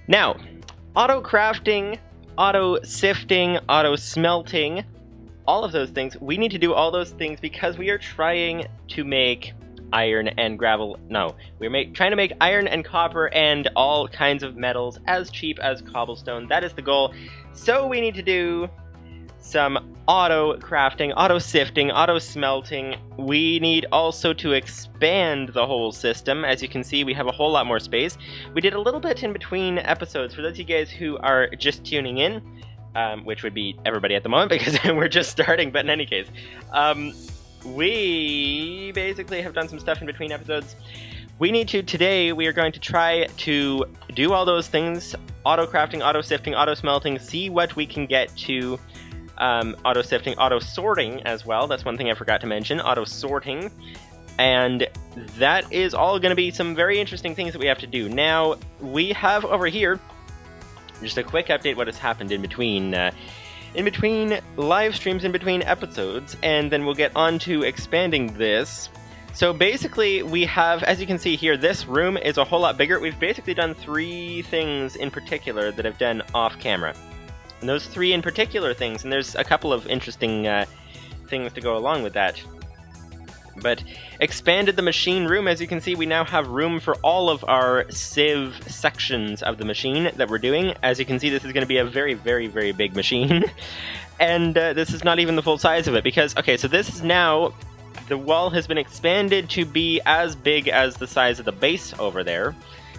Now, auto crafting, auto sifting, auto smelting, all of those things, we need to do all those things because we are trying to make iron and gravel. No, we're trying to make iron and copper and all kinds of metals as cheap as cobblestone. That is the goal. So we need to do some auto crafting, auto sifting, auto smelting. We need also to expand the whole system. As you can see, we have a whole lot more space. We did a little bit in between episodes. For those of you guys who are just tuning in, which would be everybody at the moment because we're just starting, but in any case, we basically have done some stuff in between episodes. Today we are going to try to do all those things, auto crafting, auto sifting, auto smelting, see what we can get to. Auto sifting, auto sorting as well. That's one thing I forgot to mention. Auto sorting. And that is all going to be some very interesting things that we have to do. Now, we have over here just a quick update what has happened in between live streams, in between episodes, and then we'll get on to expanding this. So basically, we have, as you can see here, this room is a whole lot bigger. We've basically done 3 things in particular that I've done off camera. And those 3 in particular things, and there's a couple of interesting things to go along with that. But expanded the machine room. As you can see, we now have room for all of our sieve sections of the machine that we're doing. As you can see, this is going to be a very, very, very big machine. And this is not even the full size of it, because, okay, so this is now, the wall has been expanded to be as big as the size of the base over there.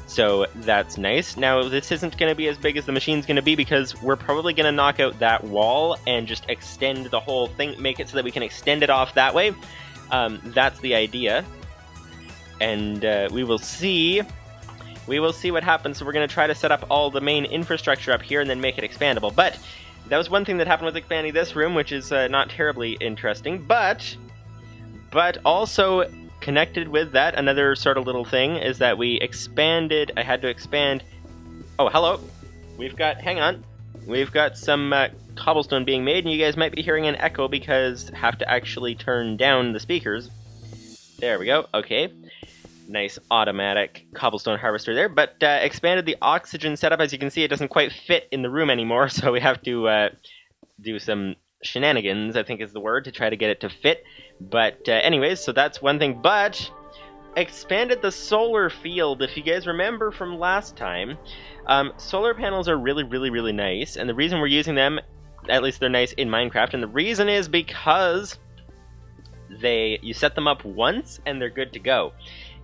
So that's nice. Now, this isn't going to be as big as the machine's going to be because we're probably going to knock out that wall and just extend the whole thing, make it so that we can extend it off that way. That's the idea. And we will see. We will see what happens. So we're going to try to set up all the main infrastructure up here and then make it expandable. But that was one thing that happened with expanding this room, which is not terribly interesting. But also connected with that, another sort of little thing is that we expanded. I had to expand. Oh, hello. We've got some cobblestone being made, and you guys might be hearing an echo because I have to actually turn down the speakers. There we go. Okay. Nice automatic cobblestone harvester there, but expanded the oxygen setup. As you can see, it doesn't quite fit in the room anymore, so we have to do some shenanigans, I think is the word, to try to get it to fit. But anyways, so that's one thing. But expanded the solar field. If you guys remember from last time, solar panels are really, really, really nice. And the reason we're using them, at least they're nice in Minecraft, and the reason is because you set them up once and they're good to go.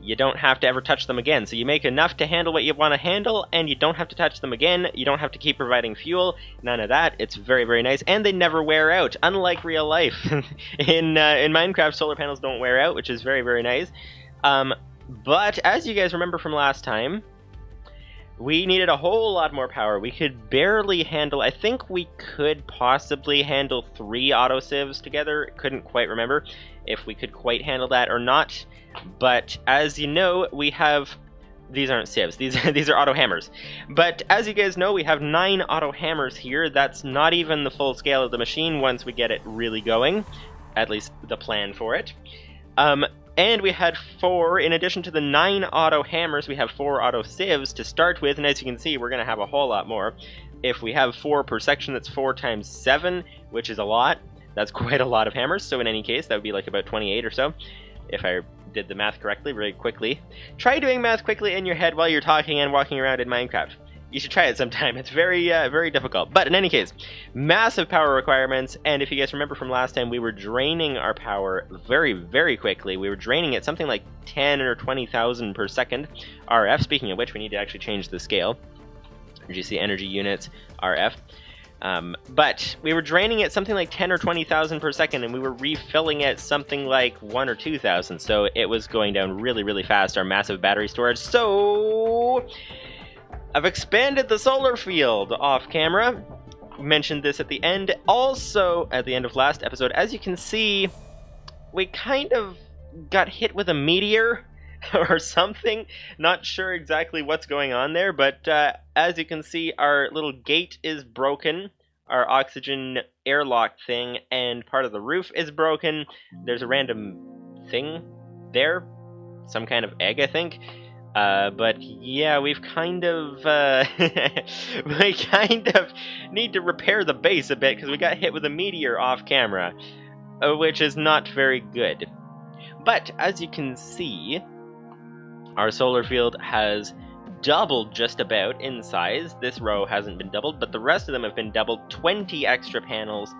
You don't have to ever touch them again. So you make enough to handle what you want to handle, and you don't have to touch them again. You don't have to keep providing fuel. None of that. It's very, very nice. And they never wear out, unlike real life. in Minecraft, solar panels don't wear out, which is very, very nice. But as you guys remember from last time, we needed a whole lot more power. We could barely handle... I think we could possibly handle 3 autosieves together. Couldn't quite remember if we could quite handle that or not. But as you know, we have... These aren't sieves. These are auto hammers. But as you guys know, we have 9 auto hammers here. That's not even the full scale of the machine once we get it really going. At least the plan for it. And we had 4, in addition to the 9 auto hammers, we have 4 auto sieves to start with, and as you can see, we're going to have a whole lot more. If we have 4 per section, that's 4 times 7, which is a lot. That's quite a lot of hammers, so in any case, that would be like about 28 or so, if I did the math correctly, very quickly. Try doing math quickly in your head while you're talking and walking around in Minecraft. You should try it sometime. It's very, very difficult. But in any case, massive power requirements. And if you guys remember from last time, we were draining our power very, very quickly. We were draining it something like 10 or 20,000 per second RF. Speaking of which, we need to actually change the scale. GC energy units RF. But we were draining it something like 10 or 20,000 per second, and we were refilling it something like 1 or 2,000. So it was going down really, really fast, our massive battery storage. So I've expanded the solar field off camera. Mentioned this at the end. Also, at the end of last episode, as you can see, we kind of got hit with a meteor or something. Not sure exactly what's going on there, but as you can see, our little gate is broken. Our oxygen airlock thing, and part of the roof is broken. There's a random thing there. Some kind of egg, I think. But yeah, we've kind of, we kind of need to repair the base a bit because we got hit with a meteor off camera, which is not very good. But as you can see, our solar field has doubled just about in size. This row hasn't been doubled, but the rest of them have been doubled, 20 extra panels.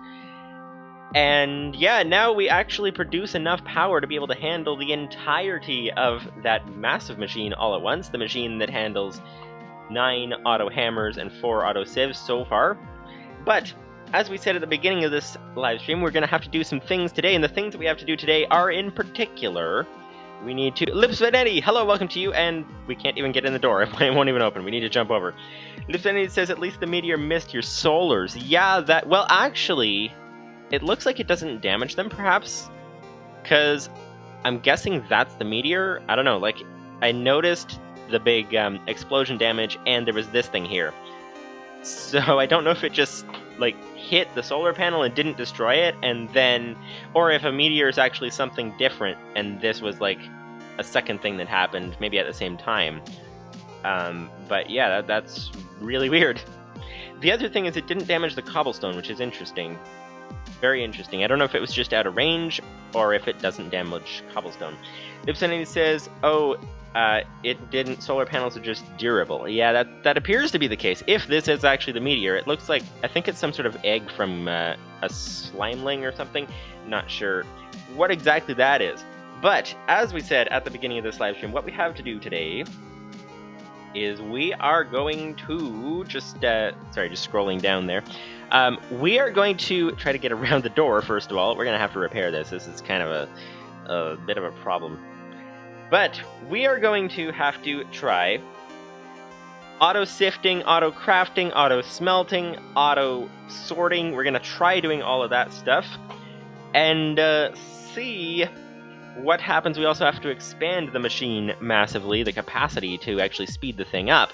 And yeah, now we actually produce enough power to be able to handle the entirety of that massive machine all at once. The machine that handles 9 auto hammers and 4 auto sieves so far. But as we said at the beginning of this live stream, we're going to have to do some things today. And the things that we have to do today are in particular, we need to... Lipsvenetti, hello, welcome to you. And we can't even get in the door. It won't even open. We need to jump over. Lipsvenetti says, at least the meteor missed your solars. Yeah, that... Well, actually... It looks like it doesn't damage them, perhaps? Because I'm guessing that's the meteor? I don't know, like, I noticed the big explosion damage, and there was this thing here. So I don't know if it just, like, hit the solar panel and didn't destroy it, and then... Or if a meteor is actually something different, and this was, like, a second thing that happened, maybe at the same time. But yeah, that's really weird. The other thing is it didn't damage the cobblestone, which is interesting. Very interesting. I don't know if it was just out of range, or if it doesn't damage cobblestone. Ipsanity says, oh, it didn't. Solar panels are just durable. Yeah, that appears to be the case. If this is actually the meteor, it looks like, I think it's some sort of egg from a slimeling or something. Not sure what exactly that is. But, as we said at the beginning of this live stream, what we have to do today is we are going to just scrolling down there. We are going to try to get around the door, first of all. We're going to have to repair this. This is kind of a bit of a problem. But we are going to have to try auto-sifting, auto-crafting, auto-smelting, auto-sorting. We're going to try doing all of that stuff and see what happens. We also have to expand the machine massively, the capacity to actually speed the thing up.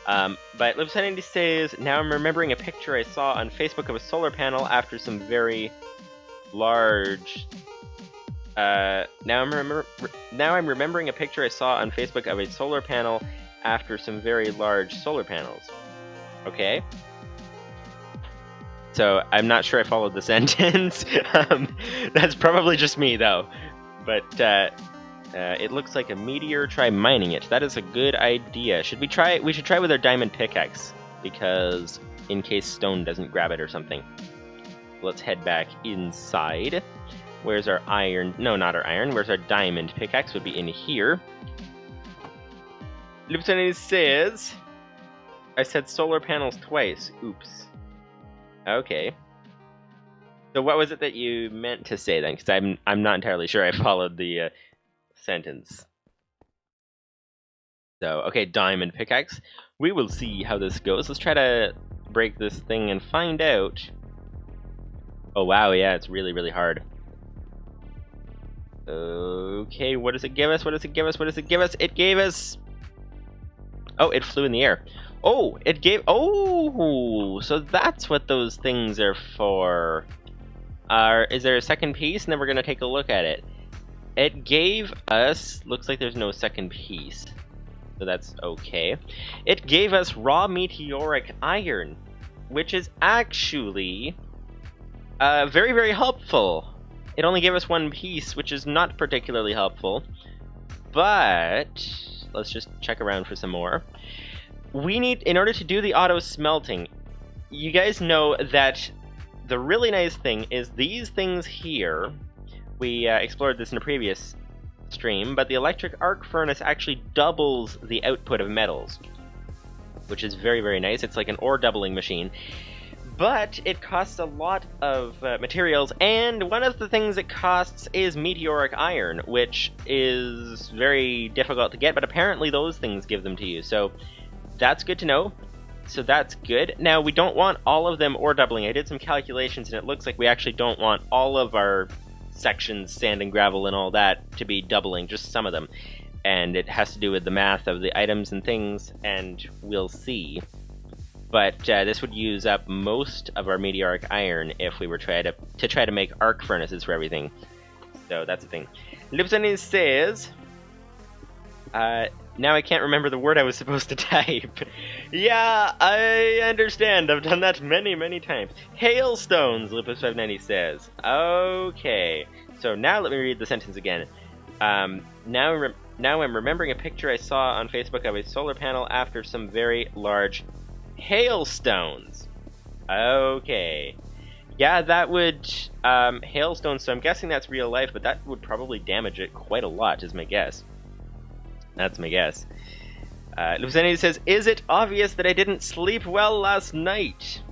But Lieutenant says, now I'm remembering a picture I saw on Facebook of a solar panel after some very large... now I'm remembering a picture I saw on Facebook of a solar panel after some very large solar panels. Okay. So, I'm not sure I followed the sentence. That's probably just me, though. But, it looks like a meteor. Try mining it. That is a good idea. We should try with our diamond pickaxe, because in case stone doesn't grab it or something. Let's head back inside. Where's our iron? No, not our iron. Where's our diamond pickaxe? Would be in here. Lieutenant says, I said solar panels twice. Oops. Okay. So what was it that you meant to say then? Because I'm not entirely sure I followed the sentence. So, okay, diamond pickaxe. We will see how this goes. Let's try to break this thing and find out. Oh wow, yeah, it's really, really hard. Okay, what does it give us? What does it give us? What does it give us? It gave us... Oh, it flew in the air. Oh, it gave... Oh, so that's what those things are for. Is there a second piece? And then we're going to take a look at it. It gave us... Looks like there's no second piece. So that's okay. It gave us raw meteoric iron, which is actually very, very helpful. It only gave us one piece, which is not particularly helpful. But let's just check around for some more. We need, in order to do the auto smelting, you guys know that the really nice thing is these things here. We explored this in a previous stream, but the electric arc furnace actually doubles the output of metals, which is very, very nice. It's like an ore doubling machine. But it costs a lot of materials, and one of the things it costs is meteoric iron, which is very difficult to get, but apparently those things give them to you, so that's good to know. So that's good. Now, we don't want all of them ore doubling. I did some calculations, and it looks like we actually don't want all of our sections, sand and gravel and all that, to be doubling, just some of them. And it has to do with the math of the items and things, and we'll see. But this would use up most of our meteoric iron if we were try to make arc furnaces for everything. So that's the thing. Lipson says, Now I can't remember the word I was supposed to type. Yeah, I understand. I've done that many, many times. Hailstones, Lupus590 says. Okay. So now let me read the sentence again. Now I'm remembering a picture I saw on Facebook of a solar panel after some very large hailstones. Okay. Yeah, that would... hailstones, so I'm guessing that's real life, but that would probably damage it quite a lot, is my guess. That's my guess. Lucinity says, is it obvious that I didn't sleep well last night?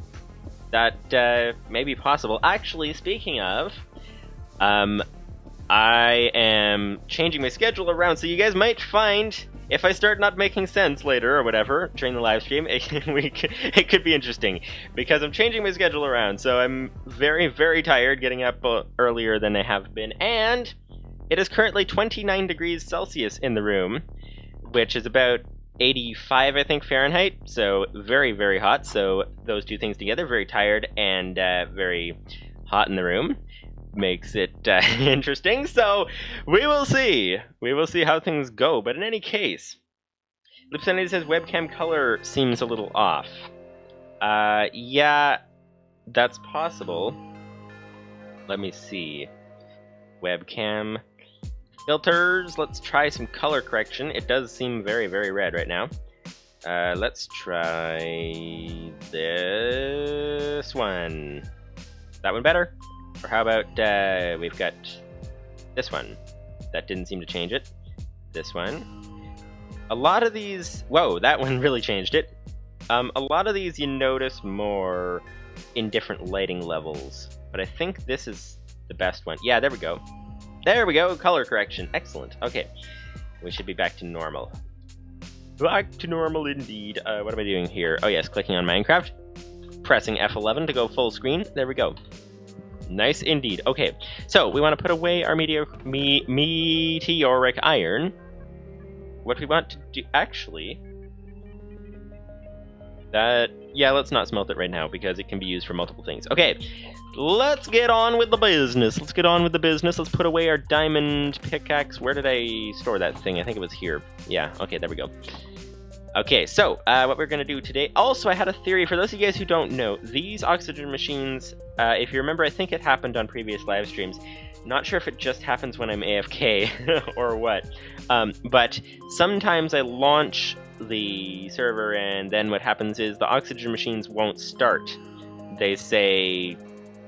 That may be possible. Actually, speaking of, I am changing my schedule around, so you guys might find, if I start not making sense later or whatever during the live stream, it could be interesting, because I'm changing my schedule around, so I'm very, very tired getting up earlier than I have been, and it is currently 29 degrees Celsius in the room, which is about 85, I think, Fahrenheit, so very, very hot. So those two things together, very tired and very hot in the room, makes it interesting. So we will see. We will see how things go. But in any case, Lipsanity says webcam color seems a little off. Yeah, that's possible. Let me see. Webcam filters, let's try some color correction. It does seem very, very red right now. Let's try this one. That one better? Or how about, we've got this one. That didn't seem to change it. This one. A lot of these... Whoa, that one really changed it. A lot of these you notice more in different lighting levels. But I think this is the best one. Yeah, there we go. There we go, color correction. Excellent. Okay, we should be back to normal. Back to normal indeed. What am I doing here? Oh yes, clicking on Minecraft. Pressing F11 to go full screen. There we go. Nice indeed. Okay, so we want to put away our meteoric iron. What we want to do... Actually... Yeah, let's not smelt it right now, because it can be used for multiple things. Okay, let's get on with the business. Let's get on with the business. Let's put away our diamond pickaxe. Where did I store that thing? I think it was here. Yeah, okay, there we go. Okay, so, what we're going to do today... Also, I had a theory. For those of you guys who don't know, these oxygen machines, if you remember, I think it happened on previous live streams. Not sure if it just happens when I'm AFK or what. But sometimes I launch the server, and then what happens is the oxygen machines won't start. They say,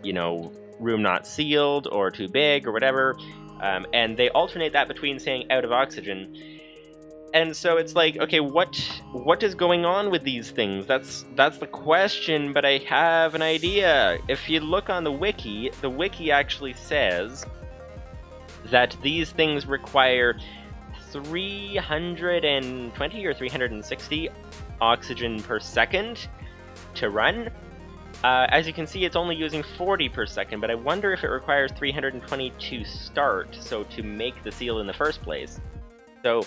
you know, room not sealed, or too big, or whatever, and they alternate that between saying out of oxygen. And so it's like, okay, what is going on with these things? That's the question, but I have an idea. If you look on the wiki actually says that these things require 320 or 360 oxygen per second to run. As you can see, it's only using 40 per second, but I wonder if it requires 320 to start, so to make the seal in the first place. So,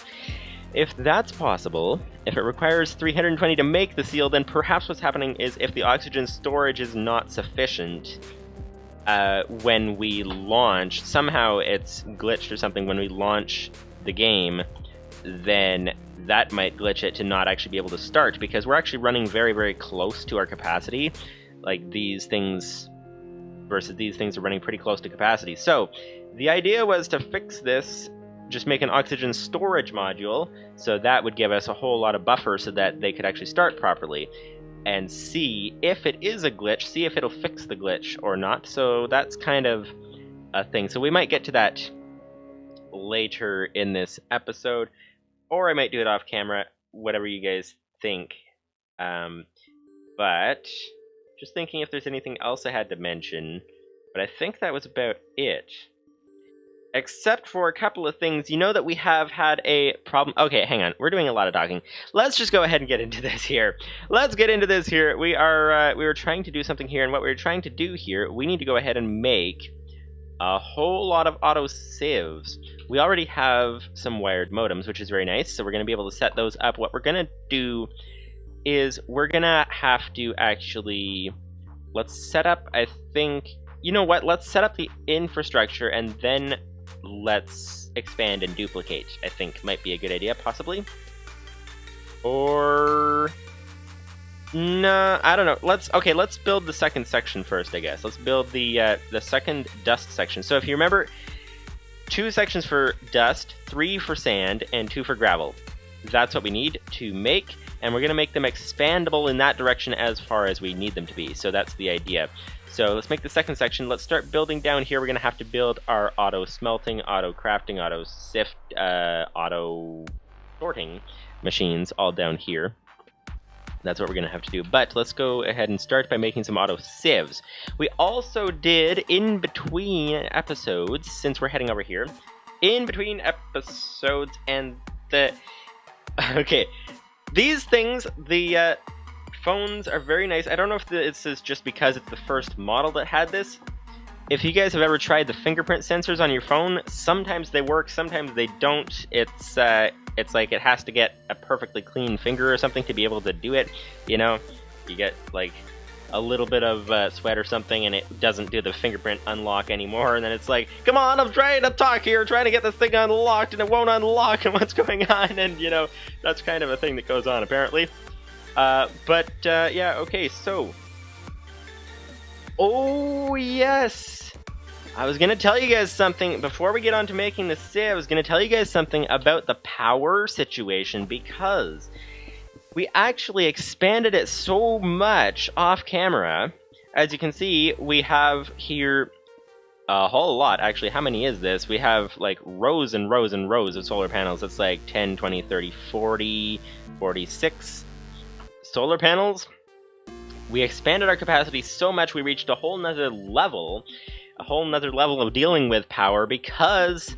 if that's possible, if it requires 320 to make the seal, then perhaps what's happening is if the oxygen storage is not sufficient when we launch, somehow it's glitched or something when we launch the game, then that might glitch it to not actually be able to start, because we're actually running very, very close to our capacity. Like, these things versus these things are running pretty close to capacity. So, the idea was to fix this, just make an oxygen storage module, so that would give us a whole lot of buffer so that they could actually start properly, and see if it is a glitch, see if it'll fix the glitch or not. So that's kind of a thing. So we might get to that later in this episode, or I might do it off camera, whatever you guys think. But just thinking if there's anything else I had to mention, but I think that was about it. Except for a couple of things. You know that we have had a problem. Okay, hang on. We're doing a lot of talking. Let's just go ahead and get into this here. Let's get into this here. We were trying to do something here, and what we were trying to do here, we need to go ahead and make a whole lot of auto sieves. We already have some wired modems, which is very nice, so we're going to be able to set those up. What we're going to do is we're going to have to actually... Let's set up, I think... You know what? Let's set up the infrastructure, and then let's expand and duplicate, I think might be a good idea, possibly. Or... no, I don't know. Let's build the second section first, I guess. Let's build the second dust section. So if you remember, 2 sections for dust, 3 for sand, and 2 for gravel. That's what we need to make, and we're going to make them expandable in that direction as far as we need them to be. So that's the idea. So let's make the second section. Let's start building down here. We're going to have to build our auto smelting, auto crafting, auto sift, auto sorting machines all down here. That's what we're going to have to do. But let's go ahead and start by making some auto sieves. We also did, in between episodes, since we're heading over here, in between episodes and the... okay, these things, the phones are very nice. I don't know if this is just because it's the first model that had this. If you guys have ever tried the fingerprint sensors on your phone, sometimes they work, sometimes they don't. It's like it has to get a perfectly clean finger or something to be able to do it. You know, you get like a little bit of sweat or something and it doesn't do the fingerprint unlock anymore, and then it's like, come on, I'm trying to talk here, trying to get this thing unlocked and it won't unlock, and what's going on? And you know, that's kind of a thing that goes on apparently. Yeah, okay, so... oh, yes! I was going to tell you guys something, before we get on to making the sieve, I was going to tell you guys something about the power situation, because we actually expanded it so much off camera. As you can see, we have here a whole lot. Actually, how many is this? We have like rows and rows and rows of solar panels. It's like 10, 20, 30, 40, 46 solar panels. We expanded our capacity so much we reached a whole nother level of dealing with power, because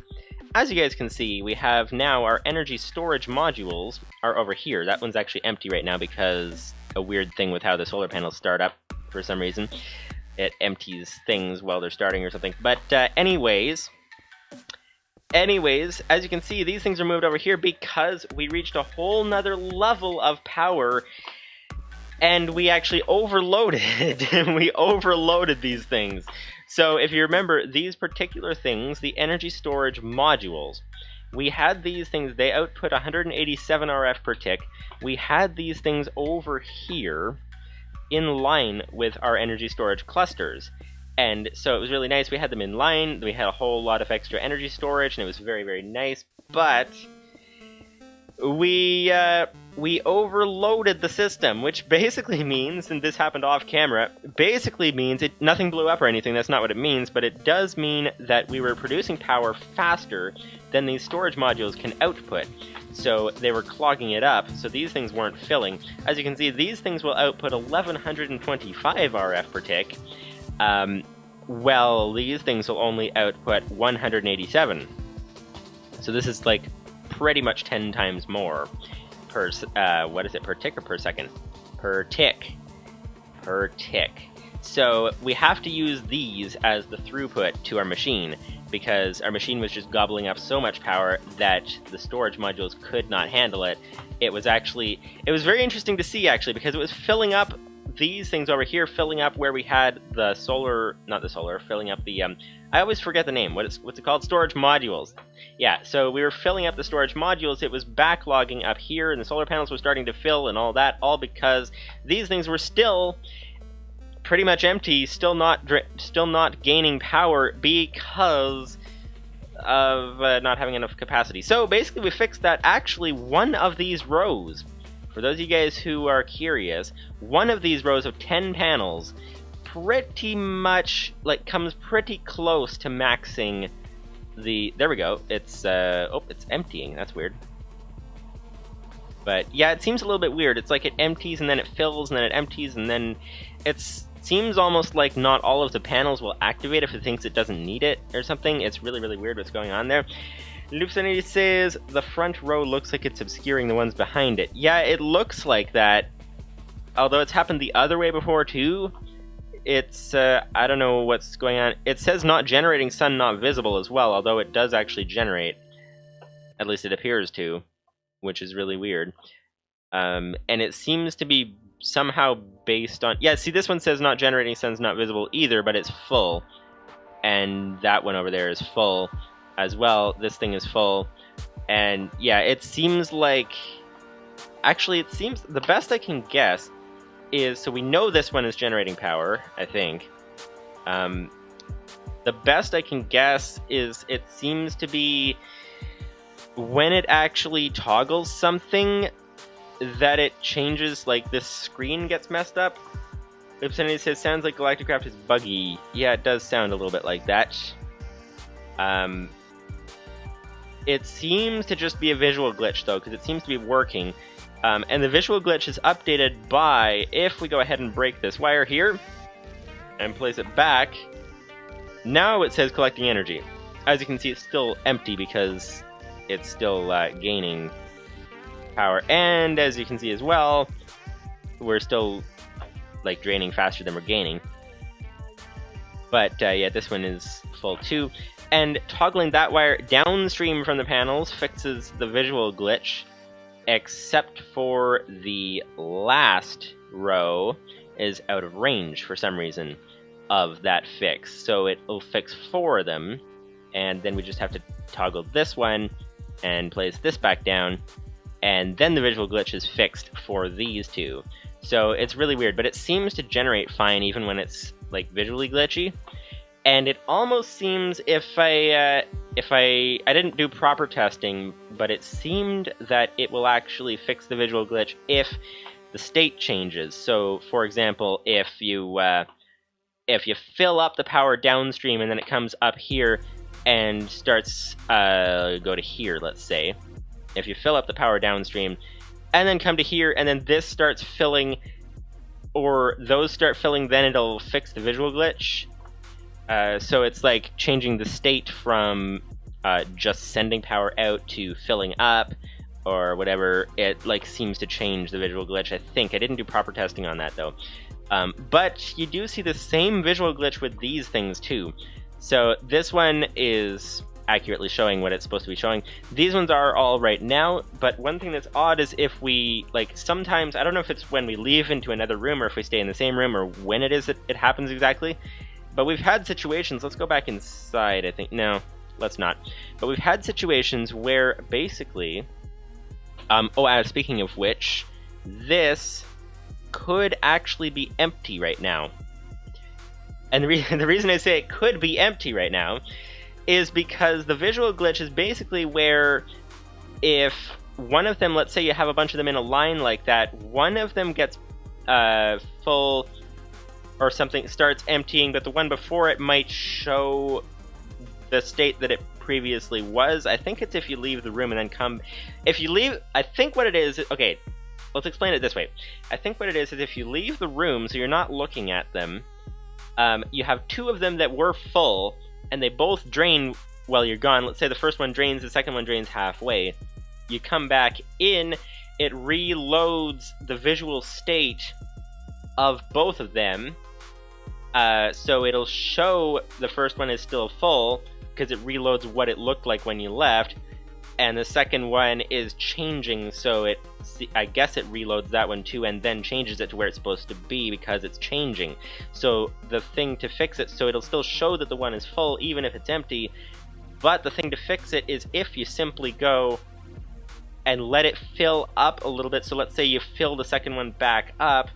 as you guys can see, we have now our energy storage modules are over here. That one's actually empty right now because a weird thing with how the solar panels start up for some reason. It empties things while they're starting or something. But anyways, as you can see, these things are moved over here because we reached a whole nother level of power. And we actually overloaded. We overloaded these things. So if you remember, these particular things, the energy storage modules, we had these things, they output 187 RF per tick. We had these things over here in line with our energy storage clusters. And so it was really nice. We had them in line. We had a whole lot of extra energy storage, and it was very, very nice. But we overloaded the system, which basically means, and this happened off camera, basically means nothing blew up or anything. That's not what it means, but it does mean that we were producing power faster than these storage modules can output. So they were clogging it up, so these things weren't filling. As you can see, these things will output 1125 RF per tick, well, these things will only output 187. So this is like pretty much 10 times more per, what is it, per tick or per second? Per tick. Per tick. So we have to use these as the throughput to our machine, because our machine was just gobbling up so much power that the storage modules could not handle it. It was very interesting to see, actually, because it was filling up these things over here, filling up where we had the filling up the, I always forget the name, what's it called? Storage modules. Yeah, so we were filling up the storage modules, it was backlogging up here, and the solar panels were starting to fill and all that, all because these things were still pretty much empty, still not gaining power because of not having enough capacity. So basically we fixed that. Actually, one of these rows, for those of you guys who are curious, one of these rows of 10 panels pretty much comes pretty close to maxing the, there we go, it's it's emptying, that's weird. But yeah, it seems a little bit weird. It's like it empties and then it fills and then it empties, and then it seems almost like not all of the panels will activate if it thinks it doesn't need it or something. It's really, really weird what's going on there. Loopsanity says the front row looks like it's obscuring the ones behind it. Yeah, it looks like that. Although it's happened the other way before too. It's, I don't know what's going on. It says not generating sun not visible as well, although it does actually generate. At least it appears to, which is really weird. And it seems to be somehow based on... Yeah, see, this one says not generating sun's not visible either, but it's full. And that one over there is full as well. This thing is full. And yeah, it seems like Actually, it seems the best I can guess is, so we know this one is generating power, I think. The best I can guess is it seems to be when it actually toggles something that it changes, like this screen gets messed up. Ep15 says, sounds like Galacticraft is buggy. Yeah, it does sound a little bit like that. It seems to just be a visual glitch, though, because it seems to be working. And the visual glitch is updated by, if we go ahead and break this wire here, and place it back, now it says collecting energy. As you can see, it's still empty because it's still gaining power. And as you can see as well, we're still like draining faster than we're gaining. But yeah, this one is full too. And toggling that wire downstream from the panels fixes the visual glitch, except for the last row is out of range for some reason of that fix. So it'll fix 4 of them, and then we just have to toggle this one and place this back down, and then the visual glitch is fixed for these 2. So it's really weird, but it seems to generate fine even when it's like visually glitchy. And it almost seems, if I didn't do proper testing, but it seemed that it will actually fix the visual glitch if the state changes. So, for example, if you fill up the power downstream and then it comes up here and starts go to here, let's say. If you fill up the power downstream and then come to here and then this starts filling, or those start filling, then it'll fix the visual glitch. So it's like changing the state from just sending power out to filling up or whatever. It like seems to change the visual glitch, I think. I didn't do proper testing on that though. But you do see the same visual glitch with these things too. So this one is accurately showing what it's supposed to be showing. These ones are all right now, but one thing that's odd is if we, like, sometimes, I don't know if it's when we leave into another room or if we stay in the same room or when it is that it happens exactly. But we've had situations, let's go back inside, I think. No, let's not. But we've had situations where basically, speaking of which, this could actually be empty right now. And the reason I say it could be empty right now is because the visual glitch is basically where if one of them, let's say you have a bunch of them in a line like that, one of them gets full or something, starts emptying, but the one before it might show the state that it previously was. I think it's if you leave the room and then come. If you leave, I think what it is, okay, let's explain it this way. I think what it is if you leave the room, so you're not looking at them, you have 2 of them that were full, and they both drain while you're gone. Let's say the first one drains, the second one drains halfway. You come back in, it reloads the visual state of both of them. So it'll show the first one is still full, because it reloads what it looked like when you left, and the second one is changing, so I guess it reloads that one too, and then changes it to where it's supposed to be because it's changing. So the thing to fix it, so it'll still show that the one is full even if it's empty, but the thing to fix it is if you simply go and let it fill up a little bit. So let's say you fill the second one back up,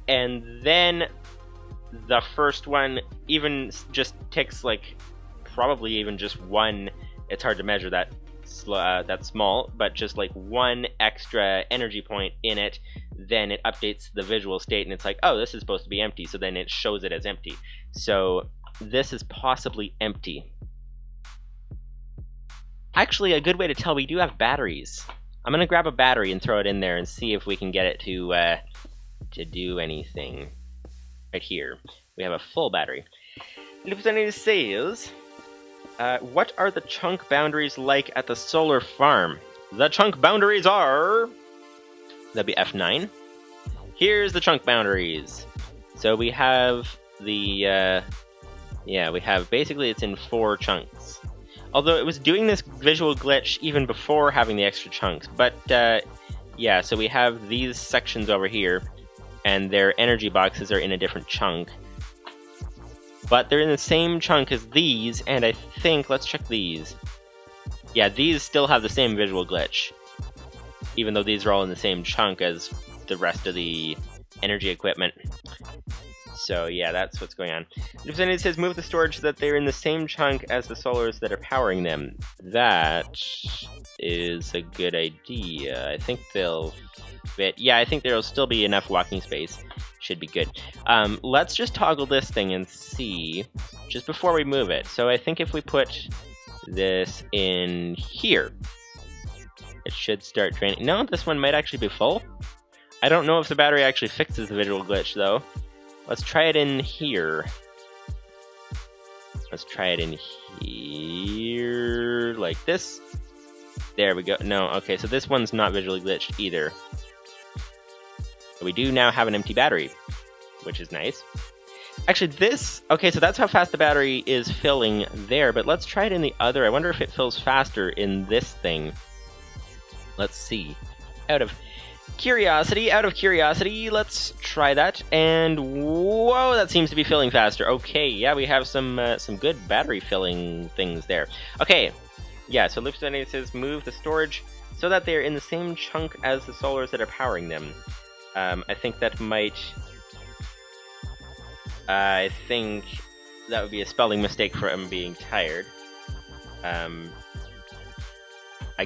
and then the first one even just ticks, like, probably even just 1, it's hard to measure that small, but just like 1 extra energy point in it, then it updates the visual state and it's like, oh, this is supposed to be empty, so then it shows it as empty. So this is possibly empty. Actually, a good way to tell, we do have batteries. I'm gonna grab a battery and throw it in there and see if we can get it to do anything. Right here, we have a full battery. Ep15 says, what are the chunk boundaries like at the solar farm? The chunk boundaries are... That'd be F9. Here's the chunk boundaries. So we have the... we have... Basically, it's in 4 chunks. Although it was doing this visual glitch even before having the extra chunks. But, yeah, so we have these sections over here, and their energy boxes are in a different chunk. But they're in the same chunk as these, and I think, let's check these. Yeah, these still have the same visual glitch. even though these are all in the same chunk as the rest of the energy equipment. So yeah, that's what's going on. It says move the storage so that they're in the same chunk as the solars that are powering them. That is a good idea. I think they'll fit. Yeah, I think there'll still be enough walking space. Should be good. Let's just toggle this thing and see, just before we move it. So I think if we put this in here, it should start draining. No, this one might actually be full. I don't know if the battery actually fixes the visual glitch, though. Let's try it in here. Let's try it in here, like this. There we go. No, okay, so this one's not visually glitched either. But we do now have an empty battery, which is nice. Actually, this... Okay, so that's how fast the battery is filling there, but let's try it in the other. I wonder if it fills faster in this thing. Let's see. Out of curiosity, let's try that. And whoa, that seems to be filling faster. Okay, yeah, we have some good battery filling things there. Okay, yeah. So Livestream says move the storage so that they're in the same chunk as the solars that are powering them. I think that might. I think that would be a spelling mistake for him being tired. I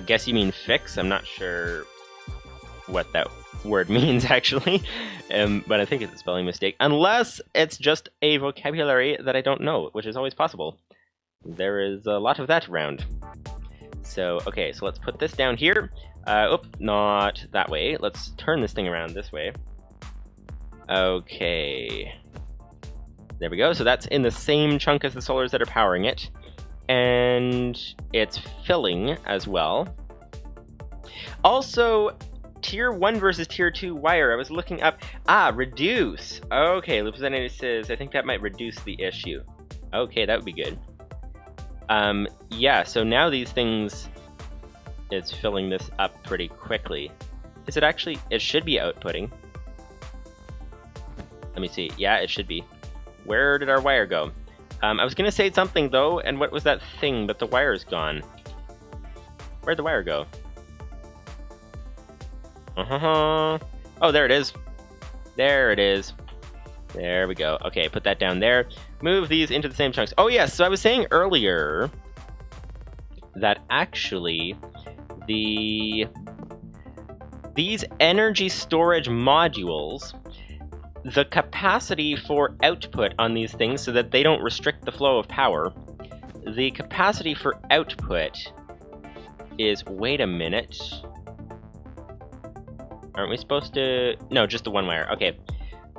guess you mean fix. I'm not sure what that word means, actually, but I think it's a spelling mistake, unless it's just a vocabulary that I don't know, which is always possible. There is a lot of that around. So, okay, so let's put this down here. Not that way. Let's turn this thing around this way. Okay. There we go. So that's in the same chunk as the solars that are powering it. And it's filling as well. Also, Tier 1 versus Tier 2 wire. I was looking up... reduce! Okay, Representative says, I think that might reduce the issue. Okay, that would be good. Yeah, so now these things... It's filling this up pretty quickly. Is it actually... It should be outputting. Let me see. Yeah, it should be. Where did our wire go? I was gonna say something, though, and what was that thing? But the wire's gone. Where'd the wire go? Oh, there it is. There it is. There we go. Okay, put that down there. Move these into the same chunks. Oh, yes, so I was saying earlier that actually these energy storage modules, the capacity for output on these things so that they don't restrict the flow of power, the capacity for output is... Wait a minute. Aren't we supposed to... No, just the one wire. Okay.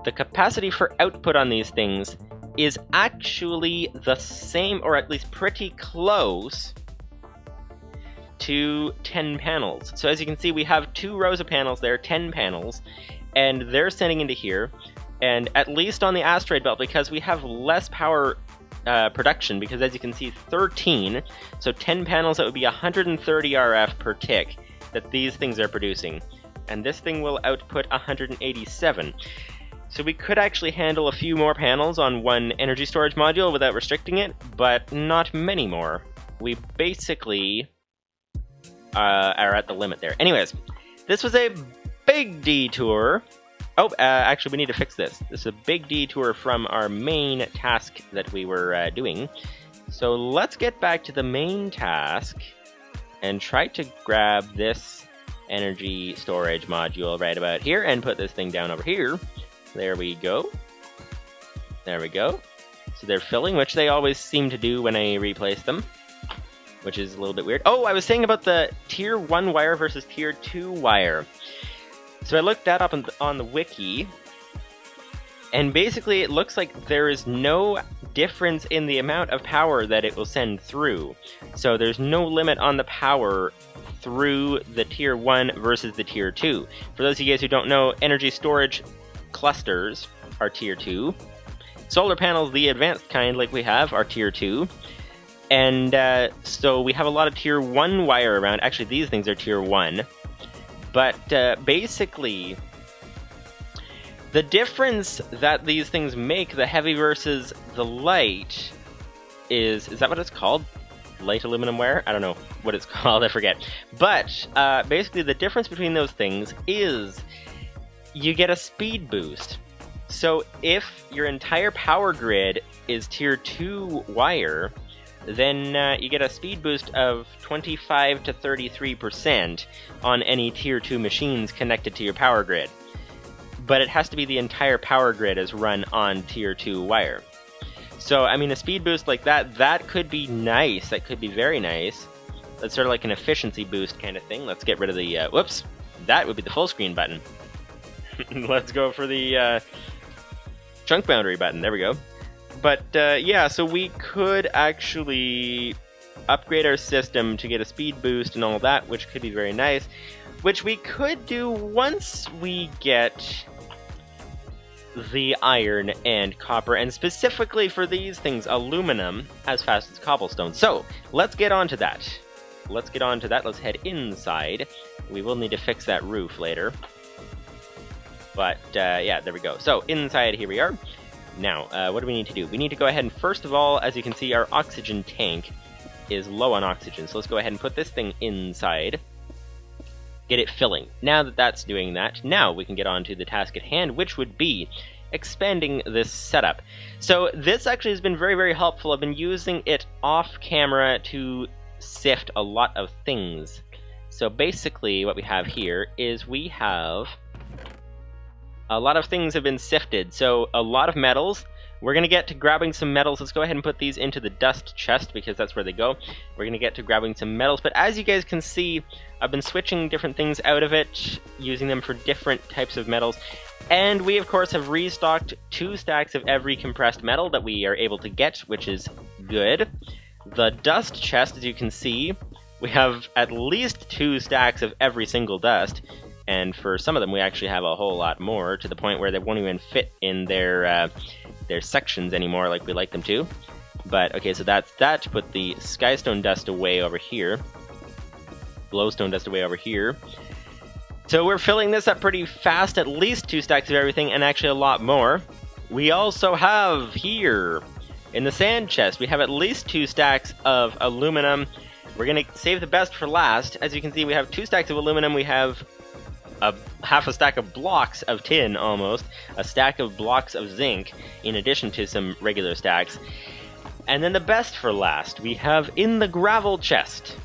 The capacity for output on these things is actually the same, or at least pretty close, to 10 panels. So as you can see, we have 2 rows of panels there, 10 panels, and they're sending into here. And at least on the asteroid belt, because we have less power production, because as you can see, 13, so 10 panels, that would be 130 RF per tick that these things are producing. And this thing will output 187. So we could actually handle a few more panels on one energy storage module without restricting it, but not many more. We basically are at the limit there. Anyways, this was a big detour. Oh, actually we need to fix this. This is a big detour from our main task that we were doing. So let's get back to the main task and try to grab this energy storage module right about here and put this thing down over here. There we go. There we go. So they're filling, which they always seem to do when I replace them, which is a little bit weird. Oh, I was saying about the Tier 1 wire versus Tier 2 wire. So I looked that up on the wiki, and basically it looks like there is no difference in the amount of power that it will send through. So there's no limit on the power through the Tier 1 versus the Tier 2. For those of you guys who don't know, energy storage clusters are Tier 2. Solar panels, the advanced kind like we have, are Tier 2. And so we have a lot of Tier 1 wire around. Actually, these things are Tier 1. But basically, the difference that these things make, the heavy versus the light, is that what it's called? light aluminum wire. I don't know what it's called, I forget. But basically the difference between those things is you get a speed boost. So if your entire power grid is tier 2 wire, then you get a speed boost of 25 to 33% on any tier 2 machines connected to your power grid. But it has to be the entire power grid is run on tier 2 wire. So, I mean, a speed boost like that, that could be nice. That could be very nice. That's sort of like an efficiency boost kind of thing. Let's get rid of the, whoops, that would be the full screen button. Let's go for the chunk boundary button. There we go. But yeah, so we could actually upgrade our system to get a speed boost and all that, which could be very nice. Which we could do once we get the iron and copper, and specifically for these things, aluminum, as fast as cobblestone. So, let's get on to that. Let's get on to that. Let's head inside. We will need to fix that roof later. But, yeah, there we go. So, inside, here we are. Now, what do we need to do? We need to go ahead and, first of all, as you can see, our oxygen tank is low on oxygen. So let's go ahead and put this thing inside. Get it filling. Now that that's doing that, now we can get on to the task at hand, which would be expanding this setup. So this actually has been very, very helpful. I've been using it off camera to sift a lot of things. So basically what we have here is we have a lot of things have been sifted. So a lot of metals. We're going to get to grabbing some metals. Let's go ahead and put these into the dust chest because that's where they go. We're going to get to grabbing some metals. But as you guys can see, I've been switching different things out of it, using them for different types of metals. And we, of course, have restocked 2 stacks of every compressed metal that we are able to get, which is good. The dust chest, as you can see, we have at least 2 stacks of every single dust. And for some of them, we actually have a whole lot more, to the point where they won't even fit in their sections anymore like we like them to. But, okay, so that's that. To put the skystone dust away over here. Glowstone dust away over here. So we're filling this up pretty fast, at least 2 stacks of everything, and actually a lot more. We also have here, in the sand chest, we have at least 2 stacks of aluminum. We're going to save the best for last. As you can see, we have 2 stacks of aluminum. We have half a stack of blocks of tin, almost. A stack of blocks of zinc, in addition to some regular stacks. And then the best for last, we have in the gravel chest.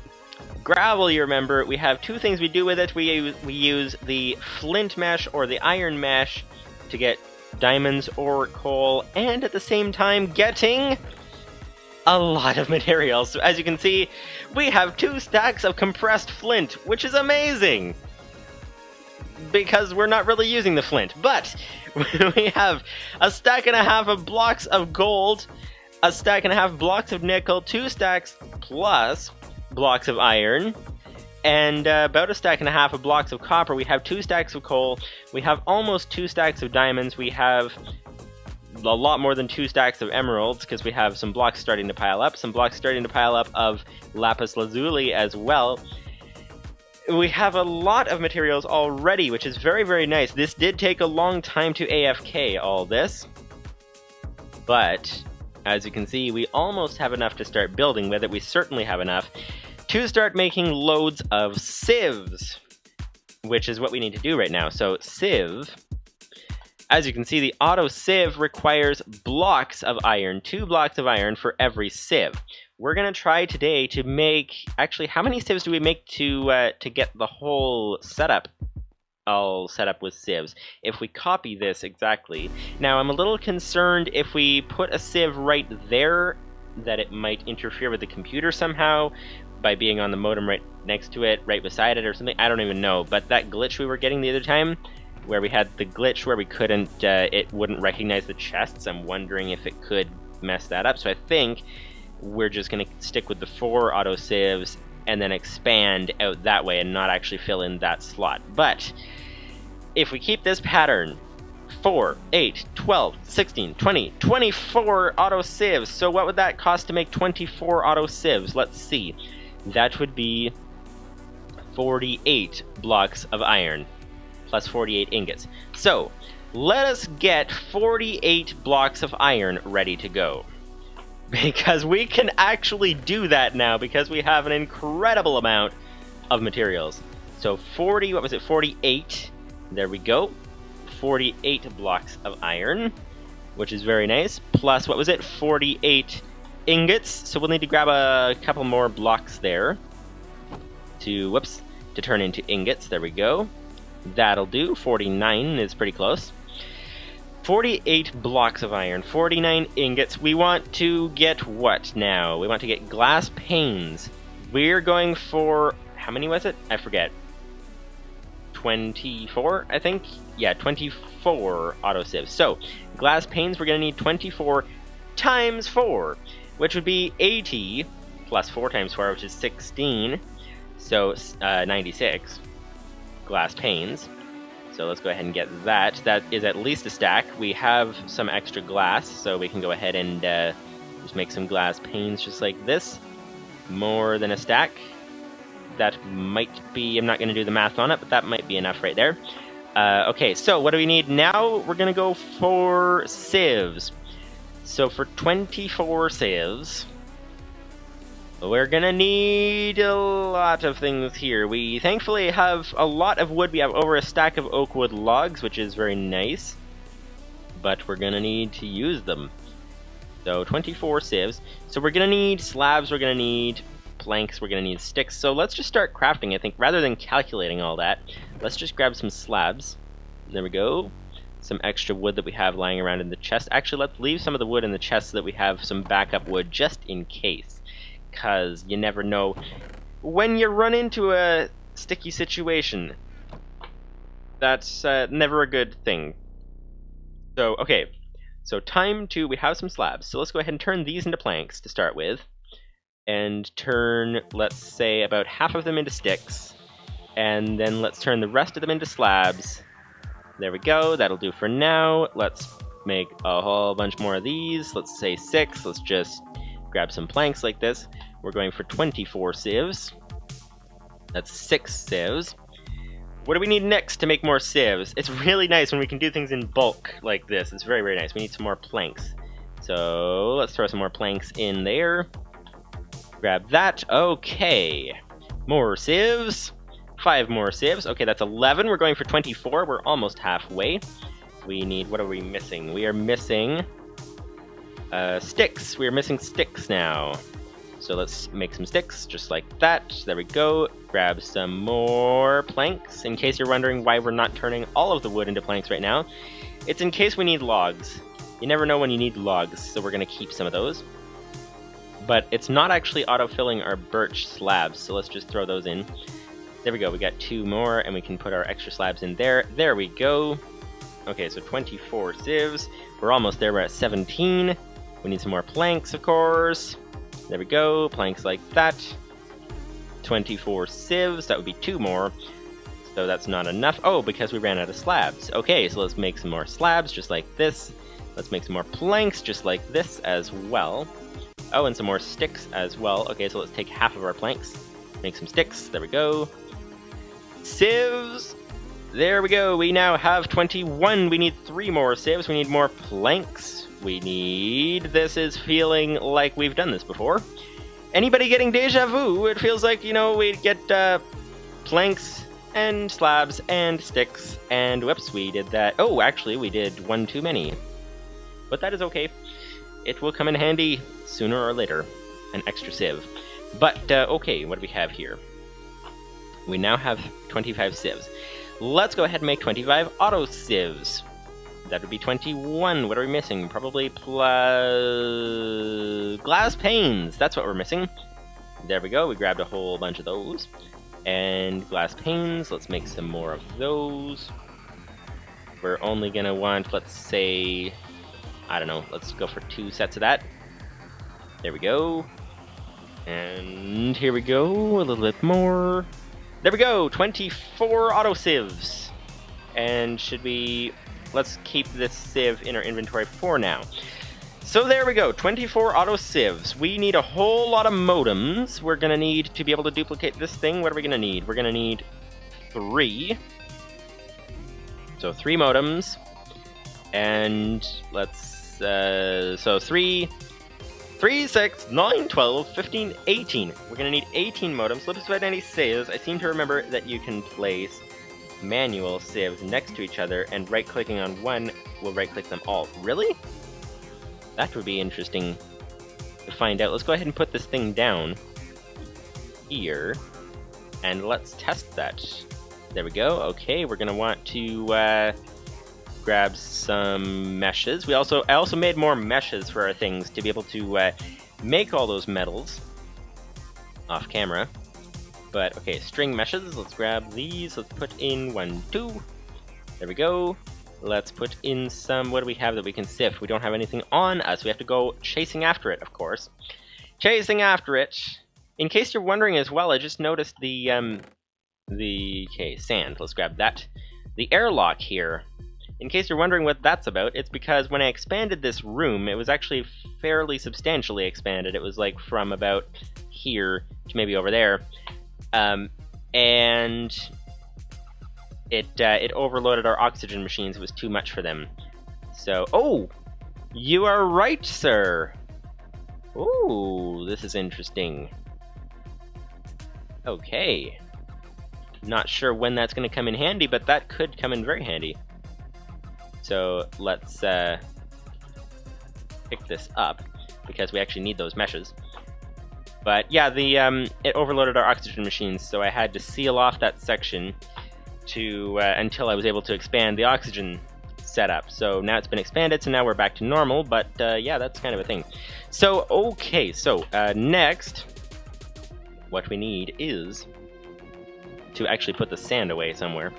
Gravel, you remember, we have 2 things we do with it. We use the flint mesh or the iron mesh to get diamonds or coal, and at the same time getting a lot of materials. So as you can see, we have 2 stacks of compressed flint, which is amazing! Because we're not really using the flint. But we have a stack and a half of blocks of gold, a stack and a half blocks of nickel, 2 stacks plus blocks of iron, and about a stack and a half of blocks of copper. We have 2 stacks of coal. We have almost 2 stacks of diamonds. We have a lot more than 2 stacks of emeralds, because we have some blocks starting to pile up. Some blocks starting to pile up of lapis lazuli as well. We have a lot of materials already, which is very, very nice. This did take a long time to AFK, all this. But, as you can see, we almost have enough to start building with it. We certainly have enough to start making loads of sieves, which is what we need to do right now. So, sieve, as you can see, the auto sieve requires blocks of iron, 2 blocks of iron for every sieve. We're going to try today to make, actually, how many sieves do we make to get the whole setup all set up with sieves? If we copy this exactly. Now, I'm a little concerned if we put a sieve right there, that it might interfere with the computer somehow by being on the modem right next to it, right beside it or something. I don't even know. But that glitch we were getting the other time, where we had the glitch where we couldn't, it wouldn't recognize the chests, I'm wondering if it could mess that up. So I think we're just going to stick with the 4 auto sieves and then expand out that way and not actually fill in that slot. But if we keep this pattern, 4, 8, 12, 16, 20, 24 auto sieves. So what would that cost to make 24 auto sieves? Let's see. That would be 48 blocks of iron plus 48 ingots. So let us get 48 blocks of iron ready to go. Because we can actually do that now, because we have an incredible amount of materials. So 40, what was it, 48, there we go. 48 blocks of iron, which is very nice. Plus, what was it, 48 ingots. So we'll need to grab a couple more blocks there to, to turn into ingots. There we go. That'll do. 49 is pretty close. 48 blocks of iron, 49 ingots. We want to get what now? We want to get glass panes. We're going for, how many was it? I forget. 24, I think? Yeah, 24 auto sieves. So, glass panes, we're going to need 24 times 4, which would be 80, plus 4 times 4, which is 16. So, 96 glass panes. So let's go ahead and get that. That is at least a stack. We have some extra glass, so we can go ahead and just make some glass panes just like this. More than a stack. That might be, I'm not going to do the math on it, but that might be enough right there. Okay, so what do we need now? We're going to go for sieves. So for 24 sieves, we're gonna need a lot of things here. We thankfully have a lot of wood. We have over a stack of oak wood logs, which is very nice. But we're gonna need to use them. So 24 sieves. So we're gonna need slabs, we're gonna need planks, we're gonna need sticks. So let's just start crafting, I think. Rather than calculating all that, let's just grab some slabs. There we go. Some extra wood that we have lying around in the chest. Actually, let's leave some of the wood in the chest so that we have some backup wood just in case. Because you never know when you run into a sticky situation. That's never a good thing. So, okay. So time to, we have some slabs. So let's go ahead and turn these into planks to start with. And turn, let's say, about half of them into sticks. And then let's turn the rest of them into slabs. There we go, that'll do for now. Let's make a whole bunch more of these. Let's say 6. Let's just grab some planks like this. We're going for 24 sieves. That's 6 sieves. What do we need next to make more sieves? It's really nice when we can do things in bulk like this. It's very, very nice. We need some more planks. So let's throw some more planks in there. Grab that. Okay. More sieves. 5 more sieves. Okay, that's 11. We're going for 24. We're almost halfway. We need, what are we missing? We are missing sticks. We are missing sticks now. So let's make some sticks, just like that. There we go. Grab some more planks. In case you're wondering why we're not turning all of the wood into planks right now, it's in case we need logs. You never know when you need logs, so we're going to keep some of those. But it's not actually auto-filling our birch slabs, so let's just throw those in. There we go, we got 2 more, and we can put our extra slabs in there. There we go. Okay, so 24 sieves. We're almost there, we're at 17. We need some more planks, of course. There we go, planks like that. 24 sieves, that would be 2 more. So that's not enough. Oh, because we ran out of slabs. Okay, so let's make some more slabs, just like this. Let's make some more planks, just like this as well. Oh, and some more sticks as well. Okay, so let's take half of our planks. Make some sticks, there we go. Sieves! There we go, we now have 21. We need 3 more sieves, we need more planks. We need... This is feeling like we've done this before. Anybody getting deja vu? It feels like, you know, we get planks and slabs and sticks, and whoops, we did that. Oh, actually, we did 1 too many. But that is okay. It will come in handy sooner or later. An extra sieve. But, okay, what do we have here? We now have 25 sieves. Let's go ahead and make 25 auto sieves. That would be 21. What are we missing? Probably glass panes. That's what we're missing. There we go. We grabbed a whole bunch of those. And glass panes. Let's make some more of those. We're only going to want, let's say, I don't know. Let's go for 2 sets of that. There we go. And here we go. A little bit more. There we go. 24 auto sieves. And should we... Let's keep this sieve in our inventory for now. So there we go, 24 auto sieves. We need a whole lot of modems. We're gonna need to be able to duplicate this thing. What are we gonna need? We're gonna need 3. So 3 modems. And let's, so 3 3, 6, 9, 12, 15, 18. We're gonna need 18 modems. Let's find any saves. I seem to remember that you can place manual saves next to each other, and right-clicking on one will right-click them all. Really? That would be interesting to find out. Let's go ahead and put this thing down here, and let's test that. There we go. Okay, we're gonna want to grab some meshes. I also made more meshes for our things to be able to make all those metals off camera. But okay, string meshes. Let's grab these. Let's put in 1, 2. There we go. Let's put in some. What do we have that we can sift? We don't have anything on us. We have to go chasing after it, of course. Chasing after it. In case you're wondering as well, I just noticed the sand. Let's grab that. The airlock here. In case you're wondering what that's about, it's because when I expanded this room, it was actually fairly substantially expanded. It was like from about here to maybe over there, and it overloaded our oxygen machines. It was too much for them. So, oh, you are right, sir. Ooh, this is interesting. Okay. Not sure when that's going to come in handy, but that could come in very handy. So let's pick this up, because we actually need those meshes. But yeah, it overloaded our oxygen machines, so I had to seal off that section to until I was able to expand the oxygen setup. So now it's been expanded, so now we're back to normal, but yeah, that's kind of a thing. So, okay, so next, what we need is to actually put the sand away somewhere,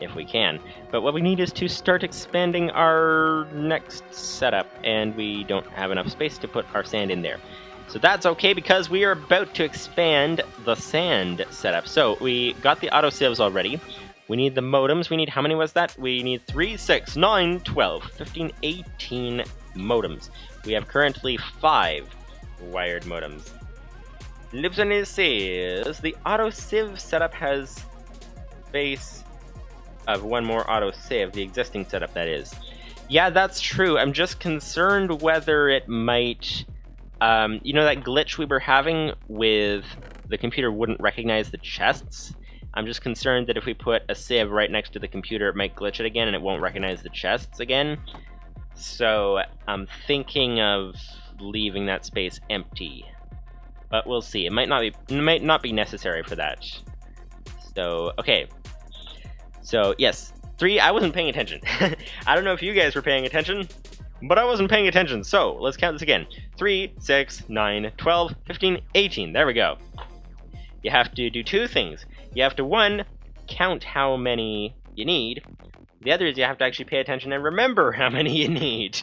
if we can. But what we need is to start expanding our next setup, and we don't have enough space to put our sand in there. So that's okay, because we are about to expand the sand setup. So we got the auto sieves already. We need the modems. We need, how many was that? We need 3, 6, 9, 12, 15, 18 modems. We have currently 5 wired modems. Livestream says the auto sieve setup has space of 1 more auto save, the existing setup that is. Yeah, that's true. I'm just concerned whether it might, you know, that glitch we were having with the computer wouldn't recognize the chests? I'm just concerned that if we put a sieve right next to the computer, it might glitch it again and it won't recognize the chests again. So I'm thinking of leaving that space empty. But we'll see. It might not be necessary for that. So, okay. So, yes. 3, I wasn't paying attention. I don't know if you guys were paying attention, but I wasn't paying attention. So, let's count this again. 3, 6, 9, 12, 15, 18. There we go. You have to do 2 things. You have to, 1, count how many you need. The other is you have to actually pay attention and remember how many you need.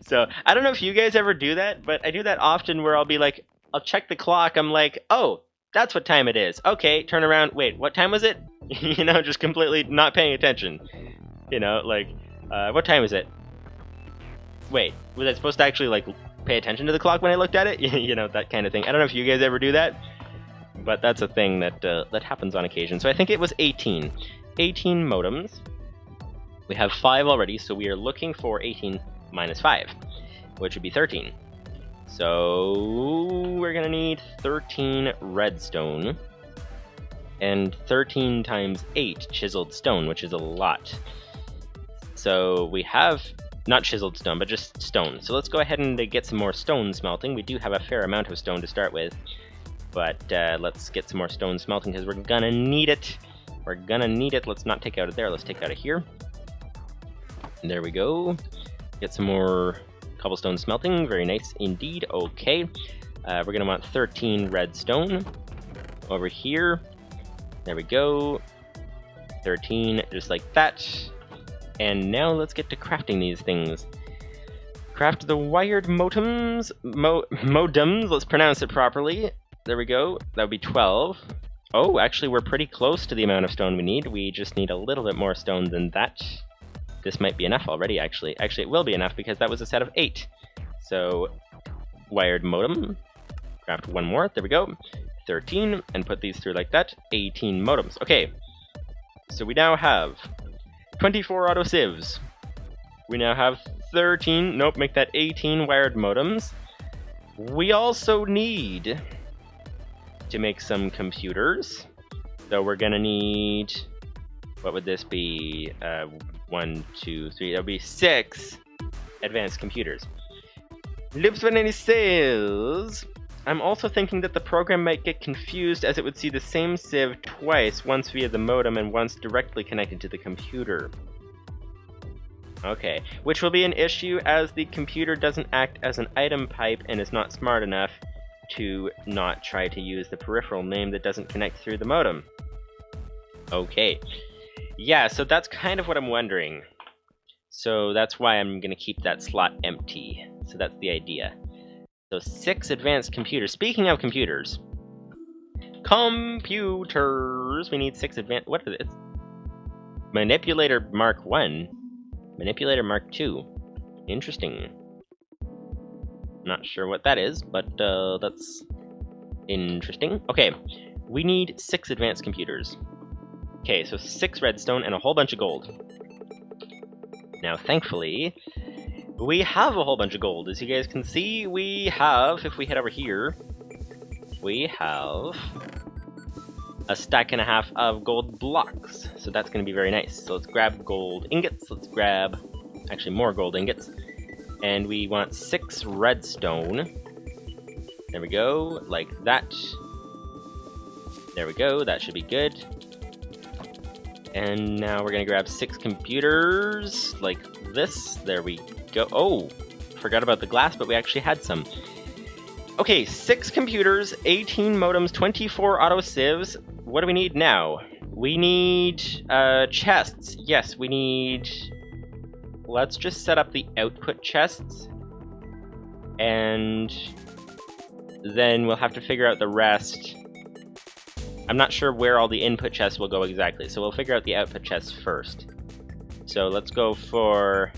So, I don't know if you guys ever do that, but I do that often where I'll be like, I'll check the clock, I'm like, oh, that's what time it is. Okay, turn around, wait, what time was it? You know, just completely not paying attention. You know, like, what time is it? Wait, was I supposed to actually, like, pay attention to the clock when I looked at it? You know, that kind of thing. I don't know if you guys ever do that, but that's a thing that, that happens on occasion. So I think it was 18. 18 modems. We have 5 already, so we are looking for 18 minus 5, which would be 13. So we're gonna need 13 redstone and 13 times 8 chiseled stone, which is a lot. So we have not chiseled stone, but just stone. So let's go ahead and get some more stone smelting. We do have a fair amount of stone to start with, but let's get some more stone smelting because we're gonna need it. We're gonna need it. Let's not take out of there. Let's take out of here. There we go. Get some more cobblestone smelting, very nice indeed. Okay, we're gonna want 13 redstone over here. There we go. 13, just like that. And now let's get to crafting these things. Craft the wired modems. Modems. Let's pronounce it properly. There we go. That would be 12. Oh, actually, we're pretty close to the amount of stone we need. We just need a little bit more stone than that. This might be enough already, actually. Actually, it will be enough because that was a set of 8. So, wired modem. Craft 1 more. There we go. 13, and put these through like that. 18 modems. Okay. So we now have 24 auto sieves. We now have 13, nope, make that 18 wired modems. We also need to make some computers. So we're gonna need, what would this be? 1, 2, 3, that would be 6 advanced computers. Livestream says, I'm also thinking that the program might get confused as it would see the same sieve twice, once via the modem and once directly connected to the computer. Okay, which will be an issue as the computer doesn't act as an item pipe and is not smart enough to not try to use the peripheral name that doesn't connect through the modem. Okay. Yeah, so that's kind of what I'm wondering. So that's why I'm going to keep that slot empty. So that's the idea. So 6 advanced computers. Speaking of computers. Computers! We need 6 advanced... What is it? Manipulator Mark 1. Manipulator Mark 2. Interesting. Not sure what that is, but that's interesting. Okay, we need 6 advanced computers. Okay, so 6 redstone and a whole bunch of gold. Now, thankfully, we have a whole bunch of gold. As you guys can see, we have, if we head over here, we have a stack and a half of gold blocks. So that's going to be very nice. So let's grab gold ingots. Let's grab, actually, more gold ingots. And we want 6 redstone. There we go, like that. There we go, that should be good. And now we're gonna grab 6 computers, like this. There we go. Oh, forgot about the glass, but we actually had some. Okay, 6 computers, 18 modems, 24 auto sieves. What do we need now? We need chests. Yes, we need... Let's just set up the output chests. And then we'll have to figure out the rest. I'm not sure where all the input chests will go exactly, so we'll figure out the output chests first. So let's go for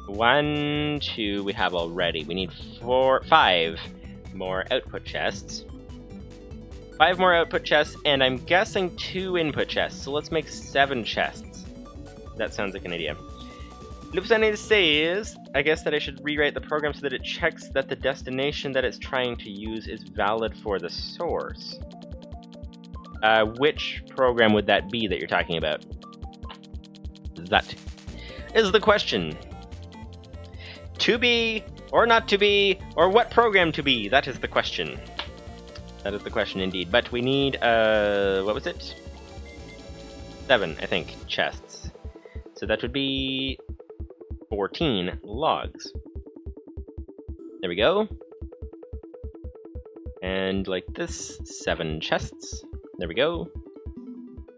1, 2, we have already. We need 5 more output chests. 5 more output chests, and I'm guessing 2 input chests, so let's make 7 chests. That sounds like an idea. Livestream says, I guess that I should rewrite the program so that it checks that the destination that it's trying to use is valid for the source. Which program would that be that you're talking about? That is the question. To be, or not to be, or what program to be? That is the question. That is the question indeed. But we need, what was it? 7, I think, chests. So that would be 14 logs. There we go. And like this, 7 chests. There we go.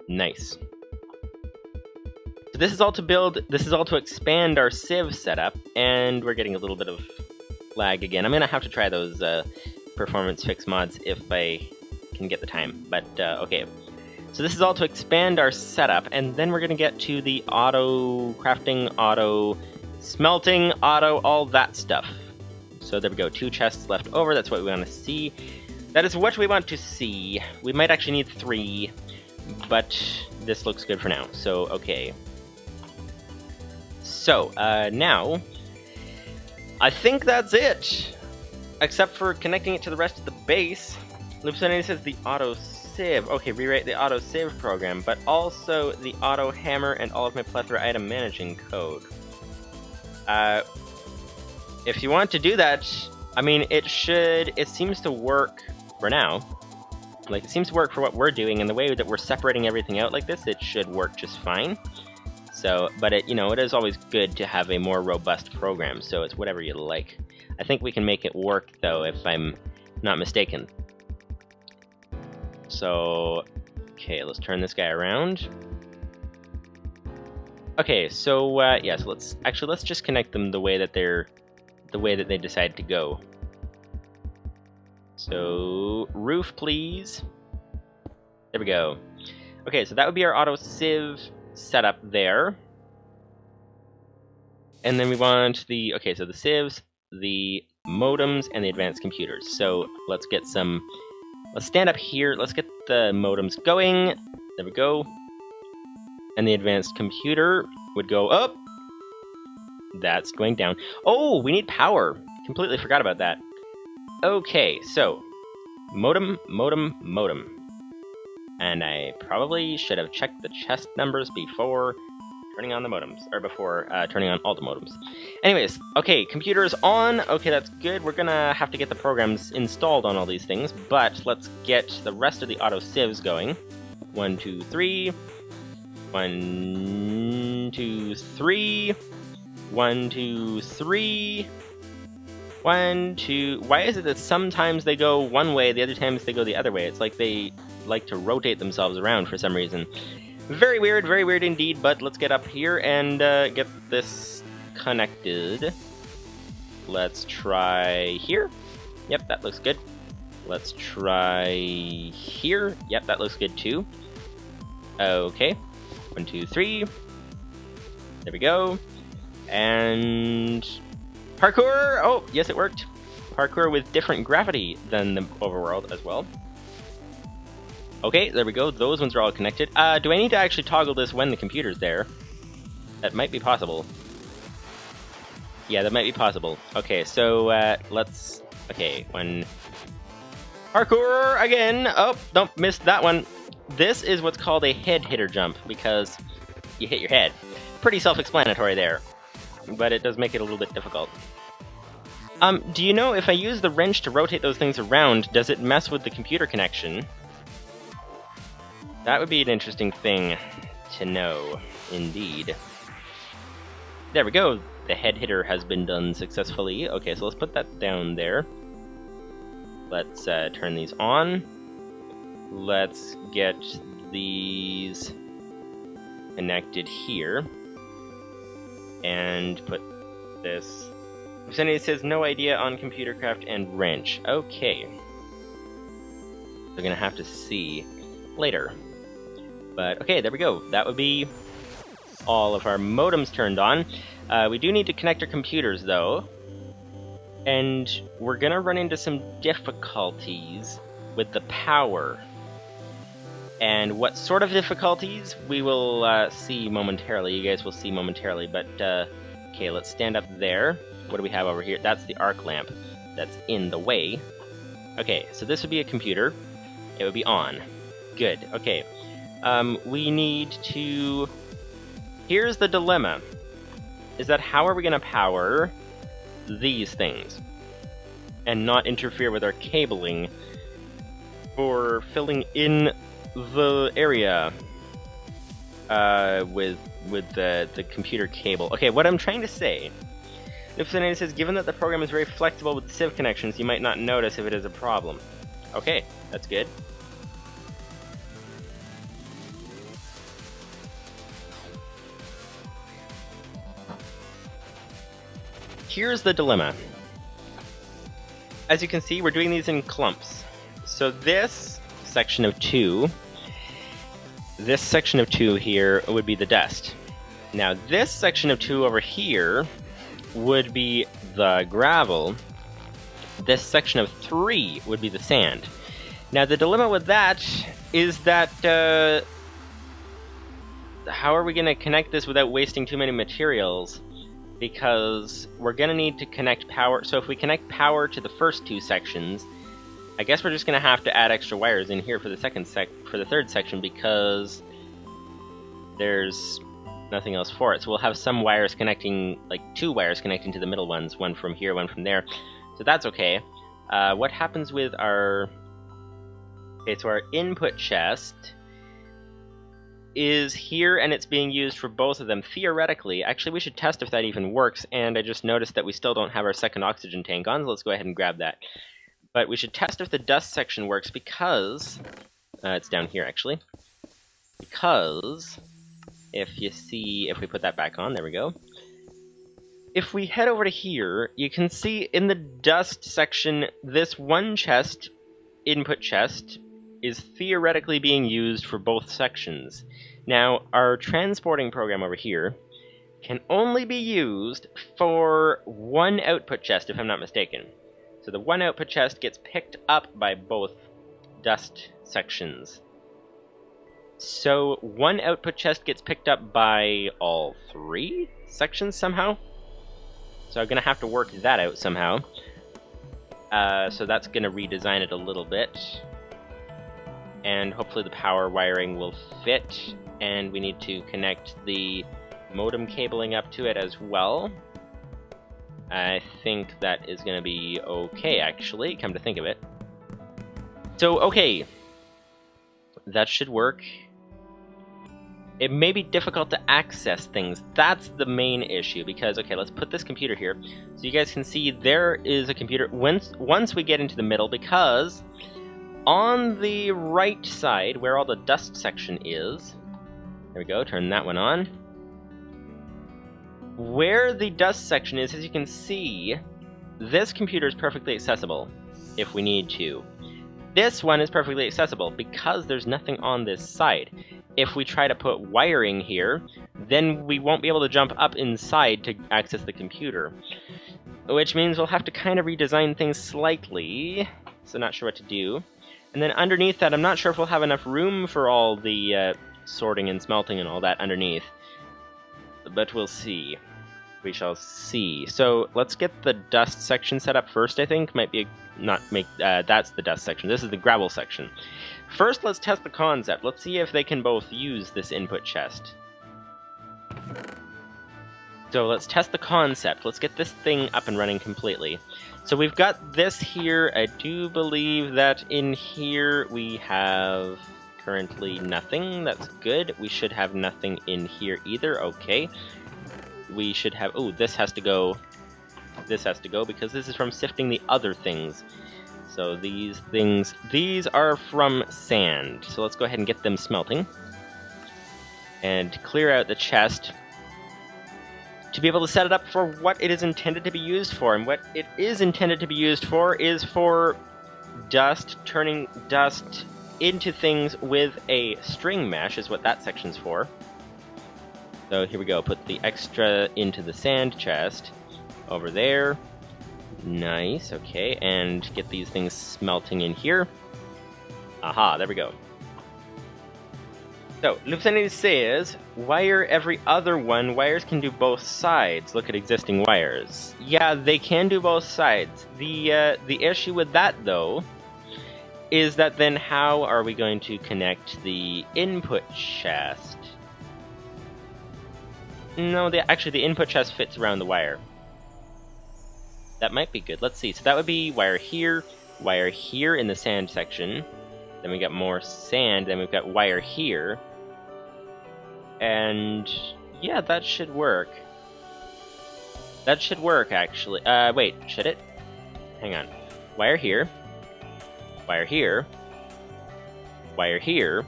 Nice. So this is all to build, this is all to expand our sieve setup, and we're getting a little bit of lag again. I'm gonna have to try those performance fix mods if I can get the time, but okay. So this is all to expand our setup, and then we're gonna get to the auto crafting, auto smelting, auto all that stuff. So there we go, 2 chests left over, that's what we want to see. That is what we want to see. We might actually need 3, but this looks good for now, so okay. So, now, I think that's it! Except for connecting it to the rest of the base. Livestream says the auto sieve. Okay, rewrite the auto sieve program, but also the auto hammer and all of my plethora item managing code. If you want to do that, I mean, it seems to work for now. Like, it seems to work for what we're doing, and the way that we're separating everything out like this, it should work just fine. So, but it, you know, it is always good to have a more robust program, so it's whatever you like. I think we can make it work, though, if I'm not mistaken. So, okay, let's turn this guy around. Okay, so, yeah, so let's just connect them the way that they decide to go. So, roof, please. There we go. Okay, so that would be our auto sieve setup there. And then we want the, okay, so the sieves, the modems, and the advanced computers. So let's get some, let's stand up here, let's get the modems going. There we go. And the advanced computer would go up. That's going down. Oh, we need power. Can Completely forgot about that. Okay, so modem. And I probably should have checked the chest numbers before turning on the modems, or before turning on all the modems. Anyways, okay, computer's on. Okay, that's good. We're gonna have to get the programs installed on all these things, but let's get the rest of the auto sieves going. 1, 2, 3. 1, 2, 3. 1, 2, 3. 1, 2. Why is it that sometimes they go one way, the other times they go the other way? It's like they like to rotate themselves around for some reason. Very weird indeed, but let's get up here and get this connected. Let's try here. Yep, that looks good. Let's try here. Yep, that looks good too. Okay. 1, 2, 3. There we go. And parkour! Oh, yes, it worked. Parkour with different gravity than the overworld as well. Okay, there we go. Those ones are all connected. Do I need to actually toggle this when the computer's there? That might be possible. Yeah, that might be possible. Okay, so let's... Okay, when... Parkour again! Oh, don't miss that one. This is what's called a head hitter jump, because you hit your head. Pretty self-explanatory there, but it does make it a little bit difficult. Do you know if I use the wrench to rotate those things around, does it mess with the computer connection? That would be an interesting thing to know, indeed. There we go. The head hitter has been done successfully. Okay, so let's put that down there. Let's turn these on. Let's get these connected here. And put this... Vicinity says no idea on computer craft and wrench. Okay. We're gonna have to see later. But okay, there we go. That would be all of our modems turned on. We do need to connect our computers though. And we're gonna run into some difficulties with the power. And what sort of difficulties, we will see momentarily. You guys will see momentarily, but okay, let's stand up there. What do we have over here? That's the arc lamp that's in the way. Okay, so this would be a computer. It would be on. Good, okay. We need to... Here's the dilemma. Is that how are we going to power these things? And not interfere with our cabling for filling in the area with the computer cable. Okay, what I'm trying to say... Nipsonator says, given that the program is very flexible with the sieve connections, you might not notice if it is a problem. Okay, that's good. Here's the dilemma. As you can see, we're doing these in clumps. So this section of 2 here would be the dust. Now this section of 2 over here would be the gravel. This section of 3 would be the sand. Now the dilemma with that is that how are we going to connect this without wasting too many materials? Because we're going to need to connect power. So if we connect power to the first 2 sections, I guess we're just going to have to add extra wires in here for the third section, because there's nothing else for it. So we'll have some wires connecting, like 2 wires connecting to the middle ones, one from here, one from there. So that's okay. What happens with our... Okay, so our input chest is here, and it's being used for both of them. Theoretically, actually we should test if that even works, and I just noticed that we still don't have our second oxygen tank on, so let's go ahead and grab that. But we should test if the dust section works, because... it's down here, actually. Because... If you see, if we put that back on, there we go. If we head over to here, you can see in the dust section, this one chest, input chest, is theoretically being used for both sections. Now, our transporting program over here can only be used for one output chest, if I'm not mistaken. So the one output chest gets picked up by both dust sections. So one output chest gets picked up by all 3 sections somehow? So I'm going to have to work that out somehow. So that's going to redesign it a little bit. And hopefully the power wiring will fit. And we need to connect the modem cabling up to it as well. I think that is going to be okay, actually, come to think of it. So, okay. That should work. It may be difficult to access things. That's the main issue, because, okay, let's put this computer here. So you guys can see there is a computer once we get into the middle, because on the right side, where all the dust section is, there we go, turn that one on. Where the dust section is, as you can see, this computer is perfectly accessible if we need to. This one is perfectly accessible because there's nothing on this side. If we try to put wiring here, then we won't be able to jump up inside to access the computer. Which means we'll have to kind of redesign things slightly, so not sure what to do. And then underneath that, I'm not sure if we'll have enough room for all the sorting and smelting and all that underneath. But we'll see. We shall see. So let's get the dust section set up first, I think. Might be that's the dust section. This is the gravel section. First, let's test the concept. Let's see if they can both use this input chest. So let's test the concept. Let's get this thing up and running completely. So we've got this here. I do believe that in here we have currently nothing. That's good. We should have nothing in here either. Okay. We should have... Oh, this has to go. This has to go because this is from sifting the other things. So these things... These are from sand. So let's go ahead and get them smelting. And clear out the chest to be able to set it up for what it is intended to be used for. And what it is intended to be used for is for dust, turning dust into things with a string mesh is what that section's for. So here we go, put the extra into the sand chest over there. Nice, okay, and get these things smelting in here. Aha, there we go. So, Lucinity says, wire every other one. Wires can do both sides. Look at existing wires. Yeah, they can do both sides. The issue with that, though, is that then how are we going to connect the input chest? No, actually the input chest fits around the wire. That might be good. Let's see. So that would be wire here in the sand section. Then we got more sand, then we've got wire here. And yeah, that should work. That should work, actually. Wait, should it? Hang on. Wire here, wire here, wire here,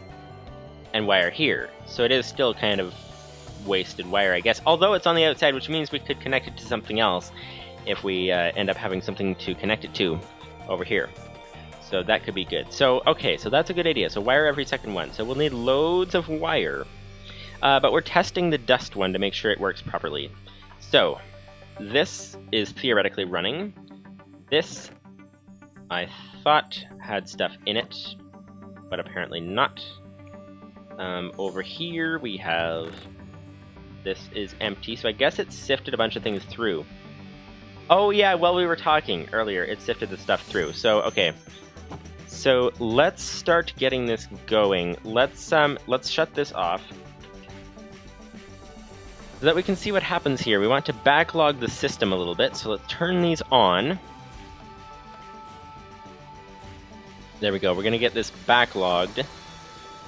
and wire here. So it is still kind of wasted wire, I guess. Although it's on the outside, which means we could connect it to something else if we end up having something to connect it to over here. So that could be good. So, okay, so that's a good idea. So wire every second one. So we'll need loads of wire. But we're testing the dust one to make sure it works properly. So, this is theoretically running. This, I thought, had stuff in it, but apparently not. Over here we have... This is empty, so I guess it sifted a bunch of things through. Oh yeah, while we were talking earlier, it sifted the stuff through. So, okay. So, let's start getting this going. Let's shut this off. So that we can see what happens here. We want to backlog the system a little bit, so let's turn these on. There we go, we're going to get this backlogged.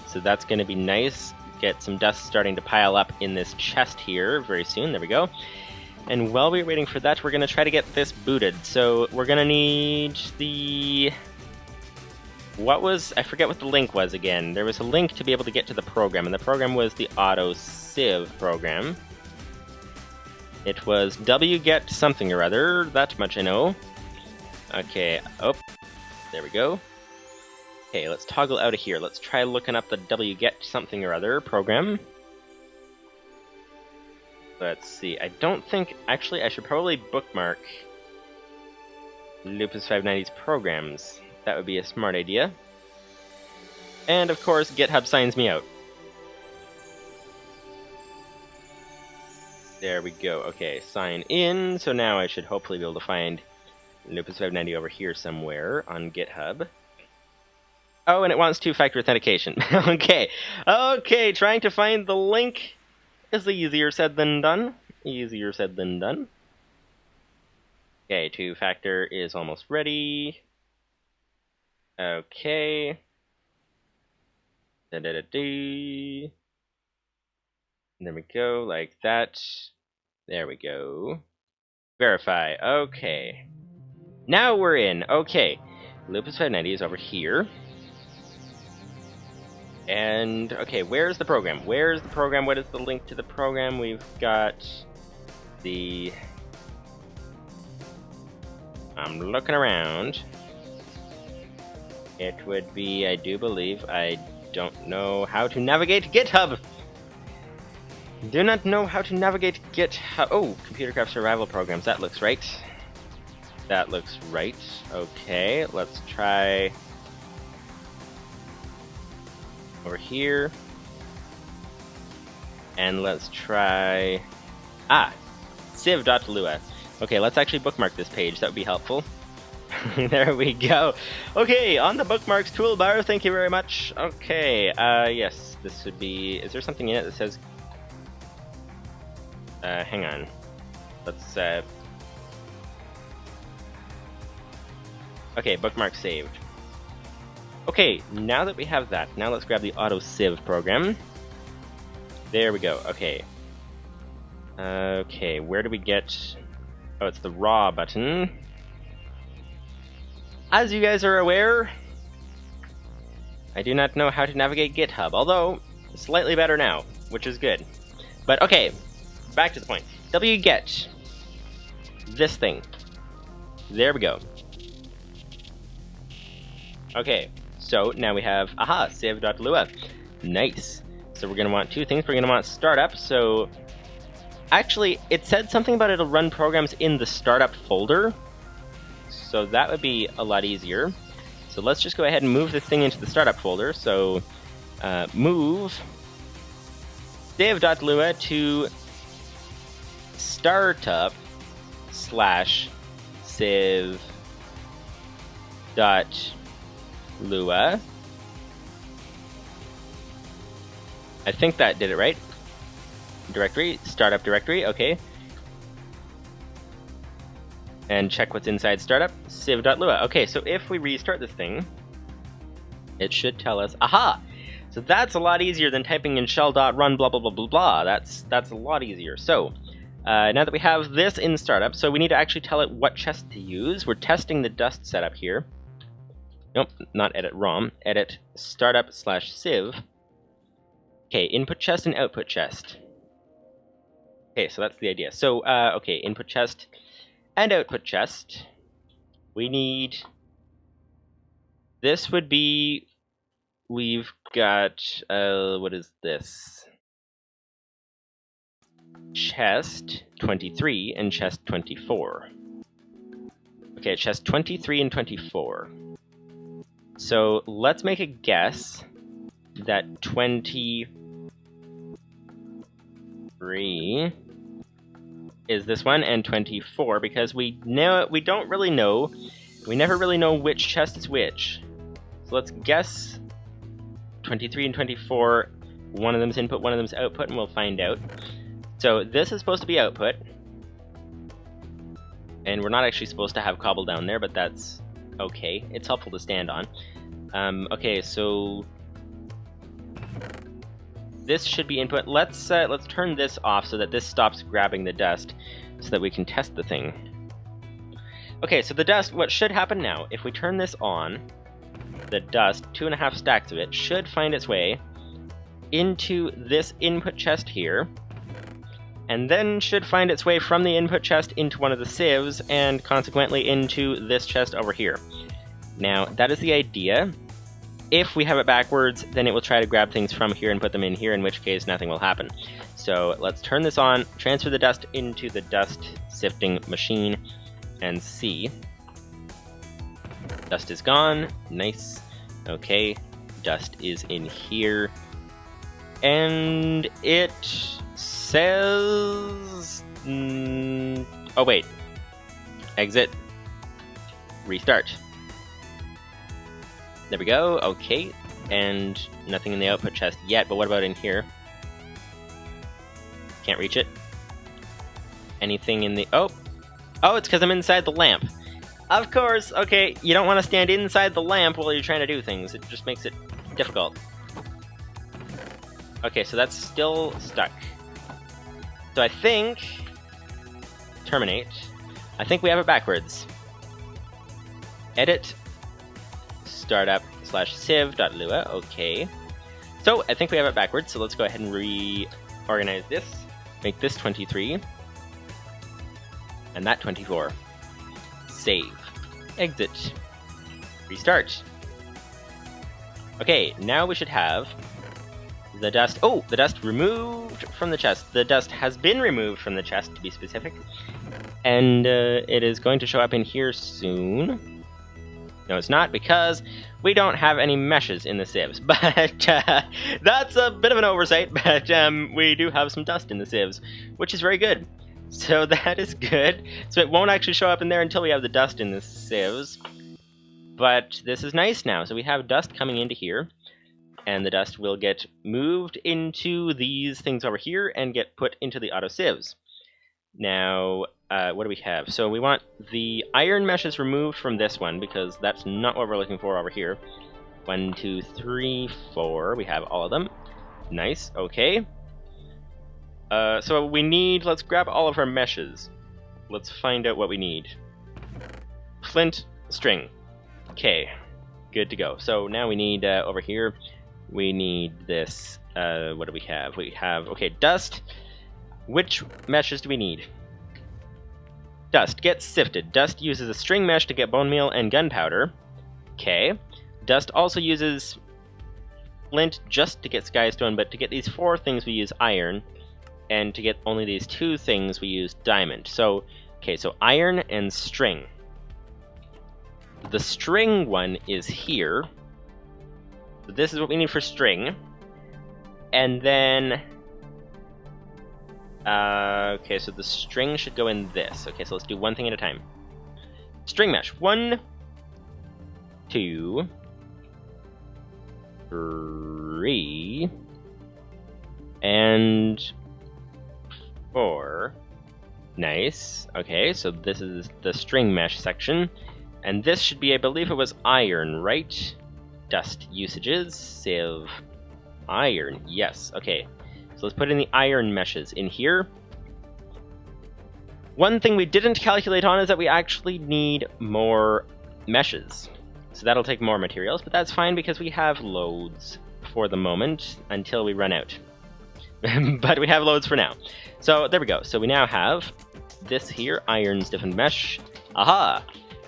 So that's going to be nice. Get some dust starting to pile up in this chest here very soon. There we go. And while we're waiting for that, we're going to try to get this booted. So we're going to need the... What was... I forget what the link was again. There was a link to be able to get to the program, and the program was the auto-sieve program. It was wget something or other, that much I know. Okay, oh, there we go. Okay, let's toggle out of here. Let's try looking up the wget something or other program. Let's see, I don't think... Actually, I should probably bookmark Lupus 590's programs. That would be a smart idea. And of course, GitHub signs me out. There we go. Okay, sign in. So now I should hopefully be able to find Lupus590 over here somewhere on GitHub. Oh, and it wants two-factor authentication. Okay. Okay, trying to find the link is easier said than done. Easier said than done. Okay, two-factor is almost ready. Okay. Da-da-da-dee. There we go, like that. There we go. Verify. Okay. Now we're in. Okay. Lupus590 is over here. And, okay, where's the program? Where's the program? What is the link to the program? We've got the... I'm looking around. It would be, I do believe, I don't know how to navigate GitHub! Do not know how to navigate GitHub. Oh, Computer Craft Survival Programs. That looks right. That looks right. Okay, let's try... over here. And let's try... Ah! civ.lua. Okay, let's actually bookmark this page. That would be helpful. There we go. Okay, on the bookmarks toolbar, thank you very much. Okay, yes, this would be... Is there something in it that says... hang on. Let's, Okay, bookmark saved. Okay, now that we have that, now let's grab the auto-civ program. There we go, okay. Okay, where do we get... Oh, it's the raw button. As you guys are aware, I do not know how to navigate GitHub, although slightly better now, which is good. But okay, back to the point. wget this thing. There we go. Okay, so now we have, aha, civ.lua. Nice. So we're going to want two things. We're going to want startup, so... Actually, it said something about it'll run programs in the startup folder. So that would be a lot easier. So let's just go ahead and move this thing into the startup folder. So move civ.lua to startup/civ.lua. I think that did it right. Directory, startup directory, okay. And check what's inside startup, civ.lua. Okay, so if we restart this thing, it should tell us, aha! So that's a lot easier than typing in shell.run blah blah blah blah blah. That's a lot easier. So, now that we have this in startup, so we need to actually tell it what chest to use. We're testing the dust setup here. Nope, not edit ROM, edit startup/civ. Okay, input chest and output chest. Okay, so that's the idea. So, okay, input chest and output chest. We need... This would be... We've got... what is this? Chest 23 and chest 24. Okay, chest 23 and 24. So, let's make a guess that 23 is this one, and 24, because we don't really know. We never really know which chest is which. So let's guess 23 and 24. One of them's input, one of them's output, and we'll find out. So this is supposed to be output. And we're not actually supposed to have cobble down there, but that's okay. It's helpful to stand on. Okay, so this should be input. Let's turn this off so that this stops grabbing the dust, so that we can test the thing. Okay, so the dust, what should happen now, if we turn this on, the dust, 2.5 stacks of it, should find its way into this input chest here, and then should find its way from the input chest into one of the civs, and consequently into this chest over here. Now, that is the idea. If we have it backwards, then it will try to grab things from here and put them in here, in which case nothing will happen. So let's turn this on, transfer the dust into the dust sifting machine, and see. Dust is gone. Nice. Okay, dust is in here. And it says... oh, wait. Exit. Restart. There we go. Okay. And nothing in the output chest yet, but what about in here? Can't reach it. Anything in the... Oh! Oh, it's because I'm inside the lamp. Of course! Okay, you don't want to stand inside the lamp while you're trying to do things. It just makes it difficult. Okay, so that's still stuck. So I think... Terminate. I think we have it backwards. Edit. Startup/civ.lua. Okay. So I think we have it backwards, so let's go ahead and reorganize this. Make this 23. And that 24. Save. Exit. Restart. Okay, now we should have the dust. Oh, the dust removed from the chest. The dust has been removed from the chest, to be specific. And it is going to show up in here soon. No, it's not, because we don't have any meshes in the sieves. But that's a bit of an oversight, but we do have some dust in the sieves, which is very good. So that is good. So it won't actually show up in there until we have the dust in the sieves. But this is nice now. So we have dust coming into here, and the dust will get moved into these things over here and get put into the auto sieves. Now, what do we have? So we want the iron meshes removed from this one, because that's not what we're looking for over here. 1, 2, 3, 4. We have all of them. Nice. Okay. So we need... Let's grab all of our meshes. Let's find out what we need. Flint string. Okay. Good to go. So now we need, over here, we need this. What do we have? We have... Okay, dust. Which meshes do we need? Dust gets sifted. Dust uses a string mesh to get bone meal and gunpowder. Okay. Dust also uses flint just to get skystone, but to get these 4 things we use iron, and to get only these 2 things we use diamond. So, okay, so iron and string. The string one is here. So this is what we need for string. And then... okay, so the string should go in this. Okay, so let's do one thing at a time. String mesh. 1, 2, 3, and 4. Nice. Okay, so this is the string mesh section. And this should be, I believe it was iron, right? Dust usages. Save iron. Yes, okay. So let's put in the iron meshes in here. One thing we didn't calculate on is that we actually need more meshes. So that'll take more materials, but that's fine because we have loads for the moment until we run out. But we have loads for now. So there we go. So we now have this here, iron stiffened mesh. Aha!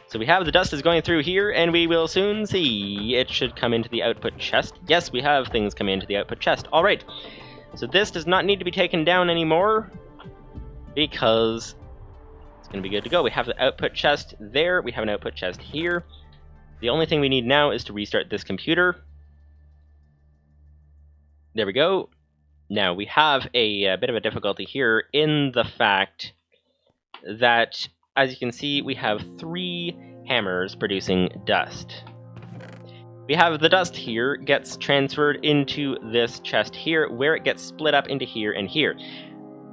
So we have the dust is going through here, and we will soon see. It should come into the output chest. Yes, we have things come into the output chest. All right. So this does not need to be taken down anymore, because it's going to be good to go. We have the output chest there. We have an output chest here. The only thing we need now is to restart this computer. There we go. Now, we have a bit of a difficulty here in the fact that, as you can see, we have 3 hammers producing dust. We have the dust here gets transferred into this chest here, where it gets split up into here and here.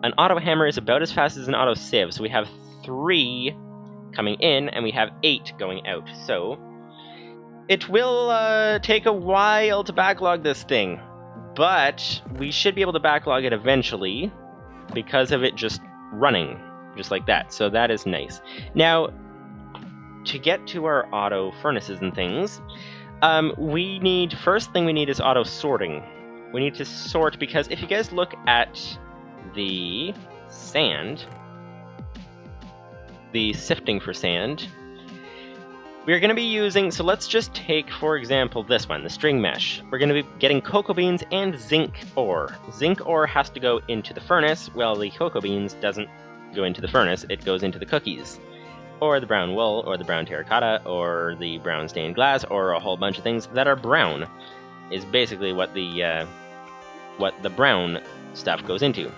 An auto hammer is about as fast as an auto sieve, so we have 3 coming in, and we have 8 going out. So it will take a while to backlog this thing, but we should be able to backlog it eventually because of it just running, just like that. So that is nice. Now, to get to our auto furnaces and things, first thing we need is auto sorting. We need to sort, because if you guys look at the sand, the sifting for sand, we're going to be using, so let's just take, for example, this one, the string mesh. We're going to be getting cocoa beans and zinc ore. Zinc ore has to go into the furnace, while the cocoa beans doesn't go into the furnace, it goes into the cookies. Or the brown wool, or the brown terracotta, or the brown stained glass, or a whole bunch of things that are brown, is basically what the brown stuff goes into.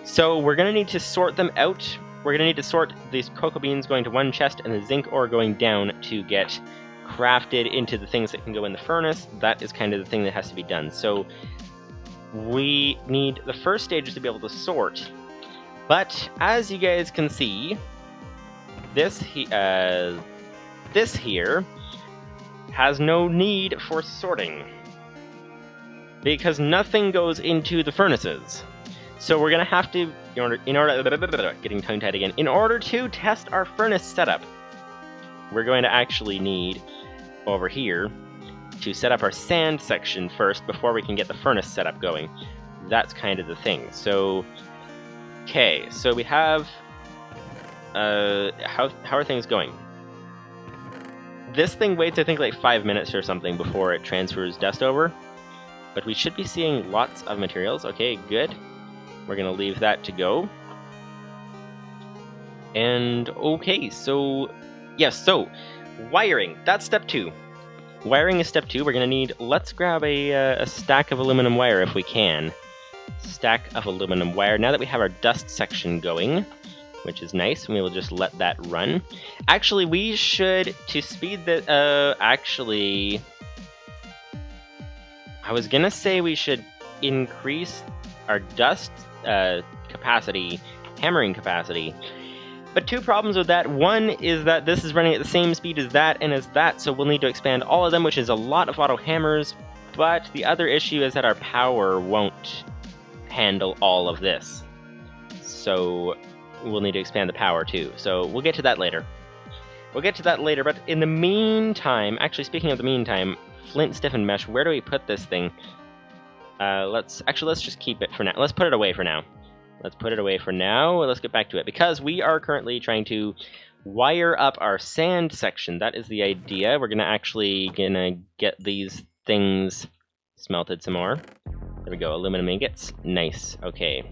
So we're going to need to sort them out. We're going to need to sort these cocoa beans going to one chest and the zinc ore going down to get crafted into the things that can go in the furnace. That is kind of the thing that has to be done. So we need the first stage to be able to sort. But as you guys can see, this here has no need for sorting, because nothing goes into the furnaces. So we're gonna have to, getting tongue-tied again, in order to test our furnace setup, we're going to actually need over here to set up our sand section first before we can get the furnace setup going. That's kind of the thing. So, okay, so we have, how are things going? This thing waits, I think, like 5 minutes or something before it transfers dust over. But we should be seeing lots of materials. Okay, good. We're going to leave that to go. And, okay, so, yes, so, wiring. That's step 2. Wiring is step 2. We're going to need, let's grab a stack of aluminum wire if we can. Stack of aluminum wire. Now that we have our dust section going, which is nice, and we will just let that run. Actually, we should, to speed the, actually, I was gonna say we should increase our dust capacity, hammering capacity, but 2 problems with that. One is that this is running at the same speed as that and as that, so we'll need to expand all of them, which is a lot of auto hammers, but the other issue is that our power won't handle all of this. So we'll need to expand the power too. So we'll get to that later. But in the meantime, actually speaking of the meantime, flint stiffened mesh, where do we put this thing? Let's just keep it for now. Let's put it away for now. Let's get back to it, because we are currently trying to wire up our sand section. That is the idea. We're gonna get these things smelted some more. There we go, aluminum ingots. Nice, okay.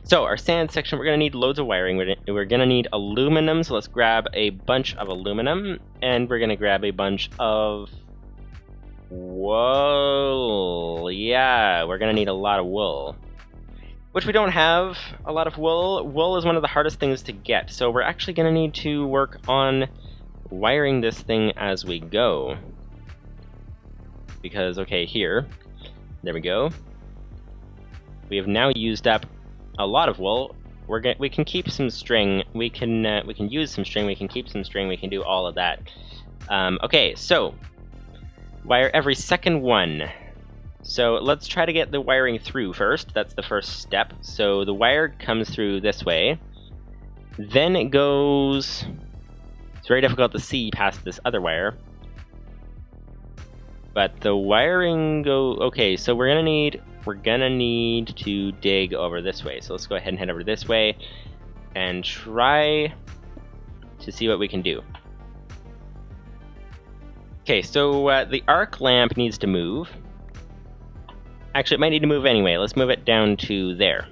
So, our sand section, we're going to need loads of wiring. We're going to need aluminum, so let's grab a bunch of aluminum, and we're going to grab a bunch of wool. Yeah, we're going to need a lot of wool, which we don't have a lot of wool. Wool is one of the hardest things to get, so we're actually going to need to work on wiring this thing as we go. Because, okay, here, there we go. We have now used up a lot of wool. We can keep some string. We can use some string. We can keep some string. We can do all of that. Okay, so wire every second one. So let's try to get the wiring through first. That's the first step. So the wire comes through this way. Then it goes. It's very difficult to see past this other wire. But the wiring okay, so we're gonna need to dig over this way. So let's go ahead and head over this way and try to see what we can do. Okay, so the arc lamp needs to move. Actually, it might need to move anyway. Let's move it down to there.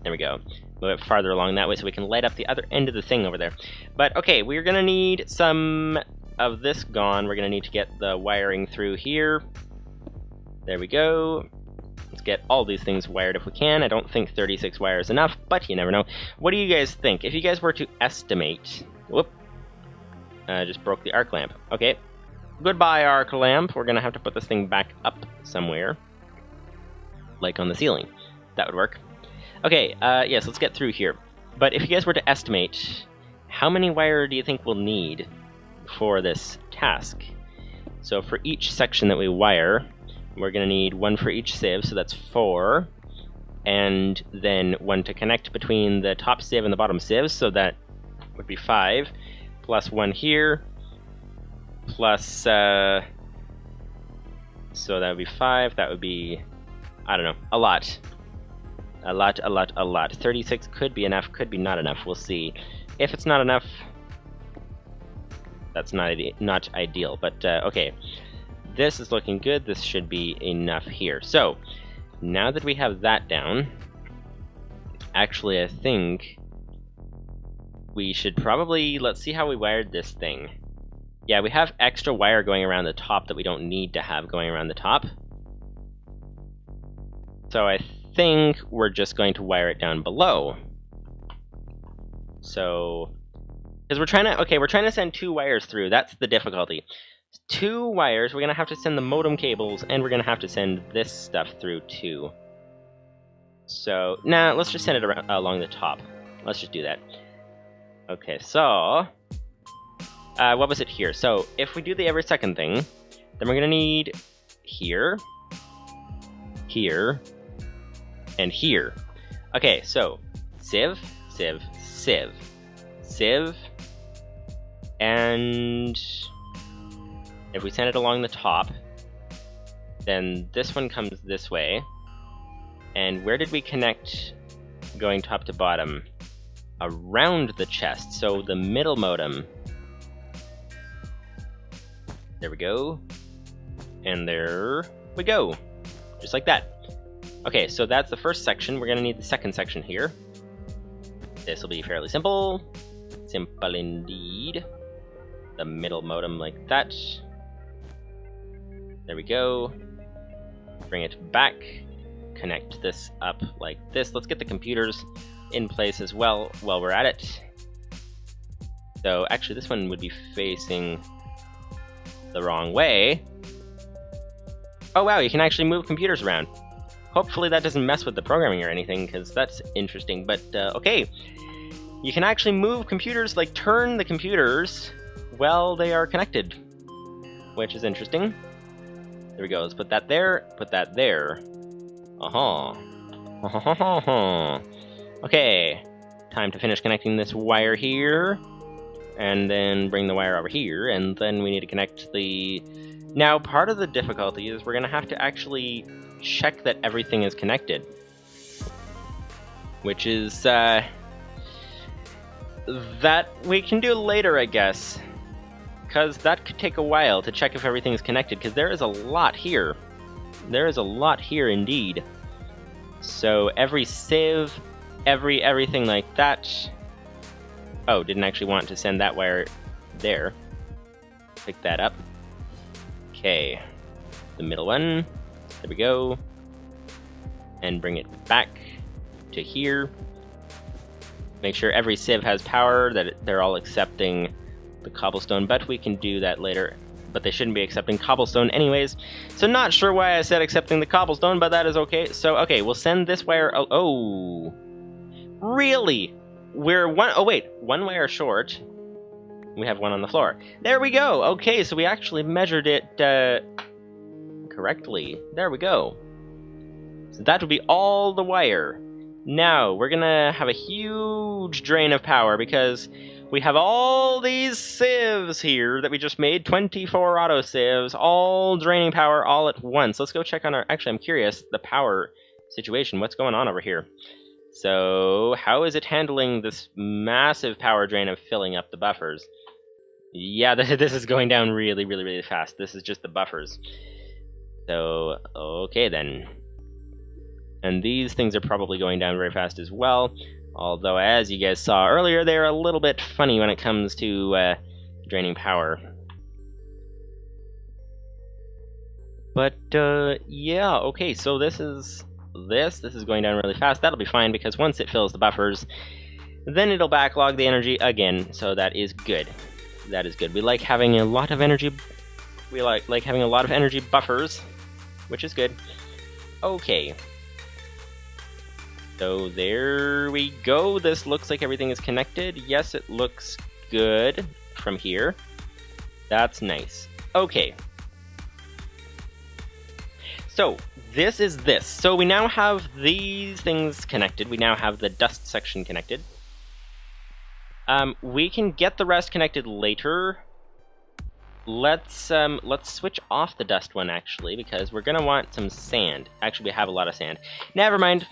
There we go. Move it farther along that way so we can light up the other end of the thing over there. But okay, we're gonna need some of this gone. We're gonna need to get the wiring through here. There we go. Let's get all these things wired if we can. I don't think 36 wire is enough, but you never know. What do you guys think? If you guys were to estimate... Whoop. I just broke the arc lamp. Okay. Goodbye, arc lamp. We're gonna have to put this thing back up somewhere. Like on the ceiling. That would work. Okay, yes, let's get through here. But if you guys were to estimate, how many wire do you think we'll need for this task? So for each section that we wire, we're going to need 1 for each sieve, so that's 4. And then 1 to connect between the top sieve and the bottom sieve, so that would be 5. Plus 1 here. Plus, so that would be 5. That would be, I don't know, a lot. A lot. 36 could be enough, could be not enough. We'll see. If it's not enough, that's not ideal. But, okay. This is looking good. This should be enough here. So, now that we have that down, actually, I think we should probably... Let's see how we wired this thing. Yeah, we have extra wire going around the top that we don't need to have going around the top. So I think we're just going to wire it down below. So, because we're trying to send 2 wires through. That's the difficulty. 2 wires, we're going to have to send the modem cables, and we're going to have to send this stuff through too. So, nah, let's just send it around, along the top. Let's just do that. Okay, so, what was it here? So, if we do the every second thing, then we're going to need here, here, and here. Okay, so, sieve, sieve, sieve, sieve, and if we send it along the top, then this one comes this way. And where did we connect going top to bottom? Around the chest, so the middle modem. There we go. And there we go. Just like that. Okay, so that's the first section. We're gonna need the second section here. This will be fairly simple. Simple indeed. The middle modem like that. There we go. Bring it back. Connect this up like this. Let's get the computers in place as well while we're at it. So actually this one would be facing the wrong way. Oh wow, you can actually move computers around. Hopefully that doesn't mess with the programming or anything, because that's interesting, but okay. You can actually move computers, like turn the computers while they are connected, which is interesting. There we go, let's put that there, put that there. Okay, time to finish connecting this wire here, and then bring the wire over here, and then we need to connect the... Now, part of the difficulty is we're going to have to actually check that everything is connected, which is, that we can do later, I guess, because that could take a while to check if everything's connected, because there is a lot here. There is a lot here indeed. So every sieve, everything like that. Oh, didn't actually want to send that wire there. Pick that up. Okay, the middle one. There we go. And bring it back to here. Make sure every sieve has power, that they're all accepting the cobblestone, but we can do that later. But they shouldn't be accepting cobblestone anyways. So not sure why I said accepting the cobblestone, but that is okay. So, okay, we'll send this wire... Oh, really? We're one wire short. We have one on the floor. There we go! Okay, so we actually measured it correctly. There we go. So that would be all the wire. Now, we're gonna have a huge drain of power because we have all these sieves here that we just made, 24 auto sieves, all draining power all at once. Let's go check on our... Actually, I'm curious, the power situation. What's going on over here? So, how is it handling this massive power drain of filling up the buffers? Yeah, this is going down really, really, really fast. This is just the buffers. So, okay then. And these things are probably going down very fast as well. Although, as you guys saw earlier, they're a little bit funny when it comes to draining power. But, yeah, okay, so this is going down really fast. That'll be fine, because once it fills the buffers, then it'll backlog the energy again, so that is good. That is good. We like having a lot of energy... We like having a lot of energy buffers, which is good. Okay. So there we go. This looks like everything is connected. Yes, it looks good from here. That's nice. Okay. So this is this. So we now have these things connected. We now have the dust section connected. We can get the rest connected later. Let's switch off the dust one actually, because we're gonna want some sand. Actually, we have a lot of sand. Never mind.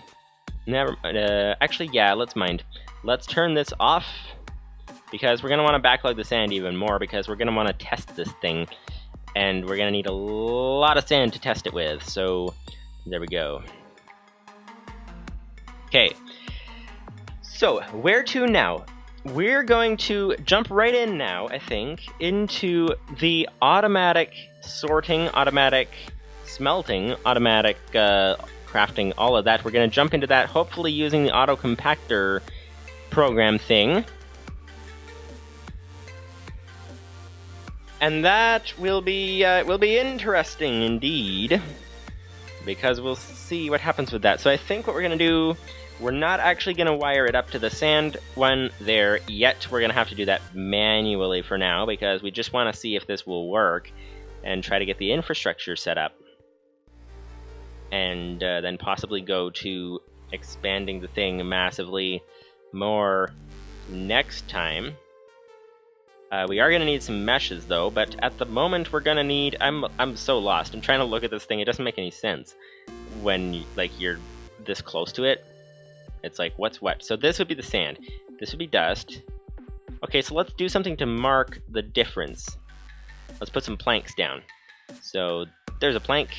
Actually, yeah, let's mind. Let's turn this off, because we're going to want to backlog the sand even more, because we're going to want to test this thing, and we're going to need a lot of sand to test it with, so there we go. Okay, so where to now? We're going to jump right in now, I think, into the automatic sorting, automatic smelting, automatic crafting all of that. We're going to jump into that, hopefully using the auto compactor program thing. And that will be interesting indeed, because we'll see what happens with that. So I think what we're going to do, we're not actually going to wire it up to the sand one there yet. We're going to have to do that manually for now, because we just want to see if this will work and try to get the infrastructure set up. And then possibly go to expanding the thing massively more next time. We are going to need some meshes, though, but at the moment we're going to need... I'm so lost. I'm trying to look at this thing. It doesn't make any sense when, like, you're this close to it. It's like, what's what? So this would be the sand. This would be dust. Okay, so let's do something to mark the difference. Let's put some planks down. So there's a plank,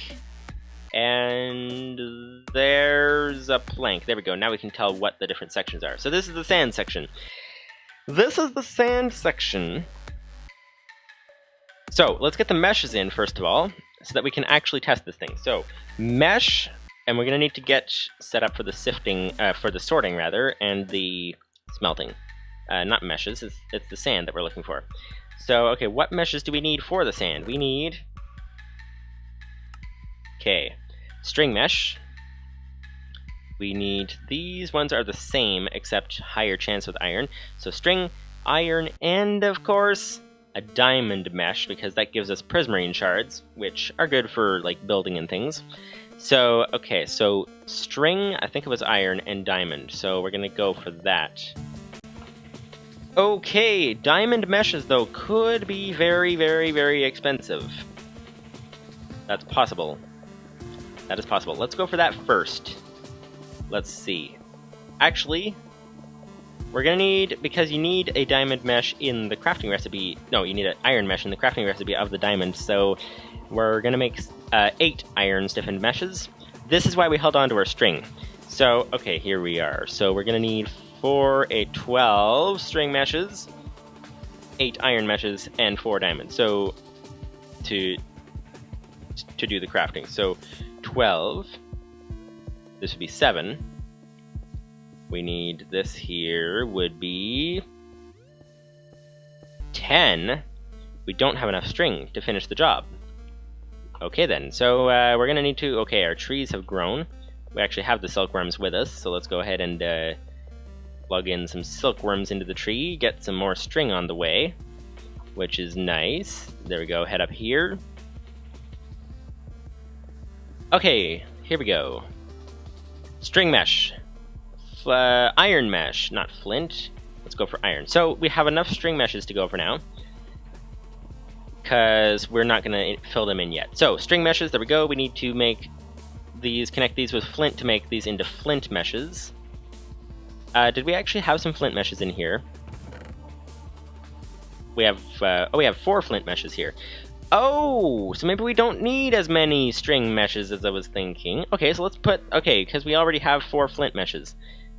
and there's a plank. There we go. Now we can tell what the different sections are. So this is the sand section. This is the sand section. So let's get the meshes in first of all, so that we can actually test this thing. So mesh, and we're going to need to get set up for the sifting, for the sorting rather, and the smelting. Not meshes, it's the sand that we're looking for. So, okay, what meshes do we need for the sand? We need... Okay, string mesh. We need, these ones are the same, except higher chance with iron. So string, iron, and of course, a diamond mesh, because that gives us prismarine shards, which are good for, like, building and things. So, okay, so string, I think it was iron, and diamond. So we're gonna go for that. Okay, diamond meshes, though, could be very, very, very expensive. That's possible. That is possible. Let's go for that first. Let's see. Actually, we're gonna need, because you need a diamond mesh in the crafting recipe, no, you need an iron mesh in the crafting recipe of the diamond, so we're gonna make 8 iron stiffened meshes. This is why we held on to our string. So, okay, here we are. So we're gonna need 12 string meshes, 8 iron meshes, and 4 diamonds. So, to do the crafting. So, 12. This would be 7. We need this here would be 10. We don't have enough string to finish the job. Okay then, so we're gonna need to... Okay, our trees have grown. We actually have the silkworms with us, so let's go ahead and plug in some silkworms into the tree, get some more string on the way, which is nice. There we go, head up here. Okay, here we go. String mesh. Iron mesh, not flint. Let's go for iron. So we have enough string meshes to go for now, because we're not going to fill them in yet. So string meshes, there we go. We need to make these, connect these with flint to make these into flint meshes. Did we actually have some flint meshes in here? We have, oh, we have 4 flint meshes here. Oh, so maybe we don't need as many string meshes as I was thinking. Okay, so let's put, okay, because we already have 4 flint meshes.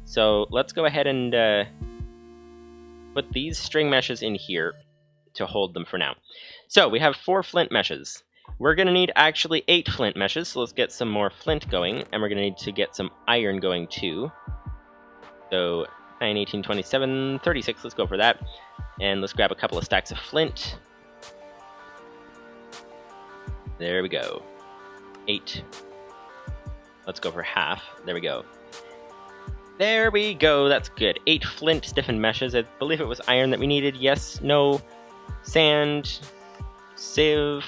So let's go ahead and put these string meshes in here to hold them for now. So we have 4 flint meshes. We're going to need actually 8 flint meshes, so let's get some more flint going, and we're going to need to get some iron going too. So 9, 18, 27, 36, let's go for that. And let's grab a couple of stacks of flint. There we go. 8. Let's go for half. There we go. There we go, that's good. 8 flint stiffened meshes. I believe it was iron that we needed. Yes, no. Sand. Sieve.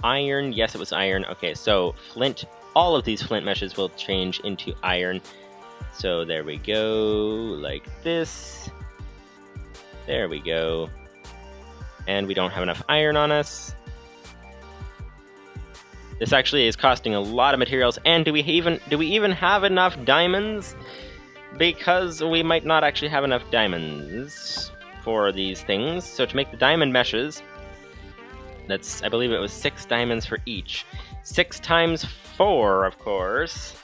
Iron. Yes, it was iron. Okay, so flint. All of these flint meshes will change into iron. So there we go. Like this. There we go. And we don't have enough iron on us. This actually is costing a lot of materials, and do we even have enough diamonds? Because we might not actually have enough diamonds for these things. So to make the diamond meshes, that's, I believe it was 6 diamonds for each. 6 times 4, of course,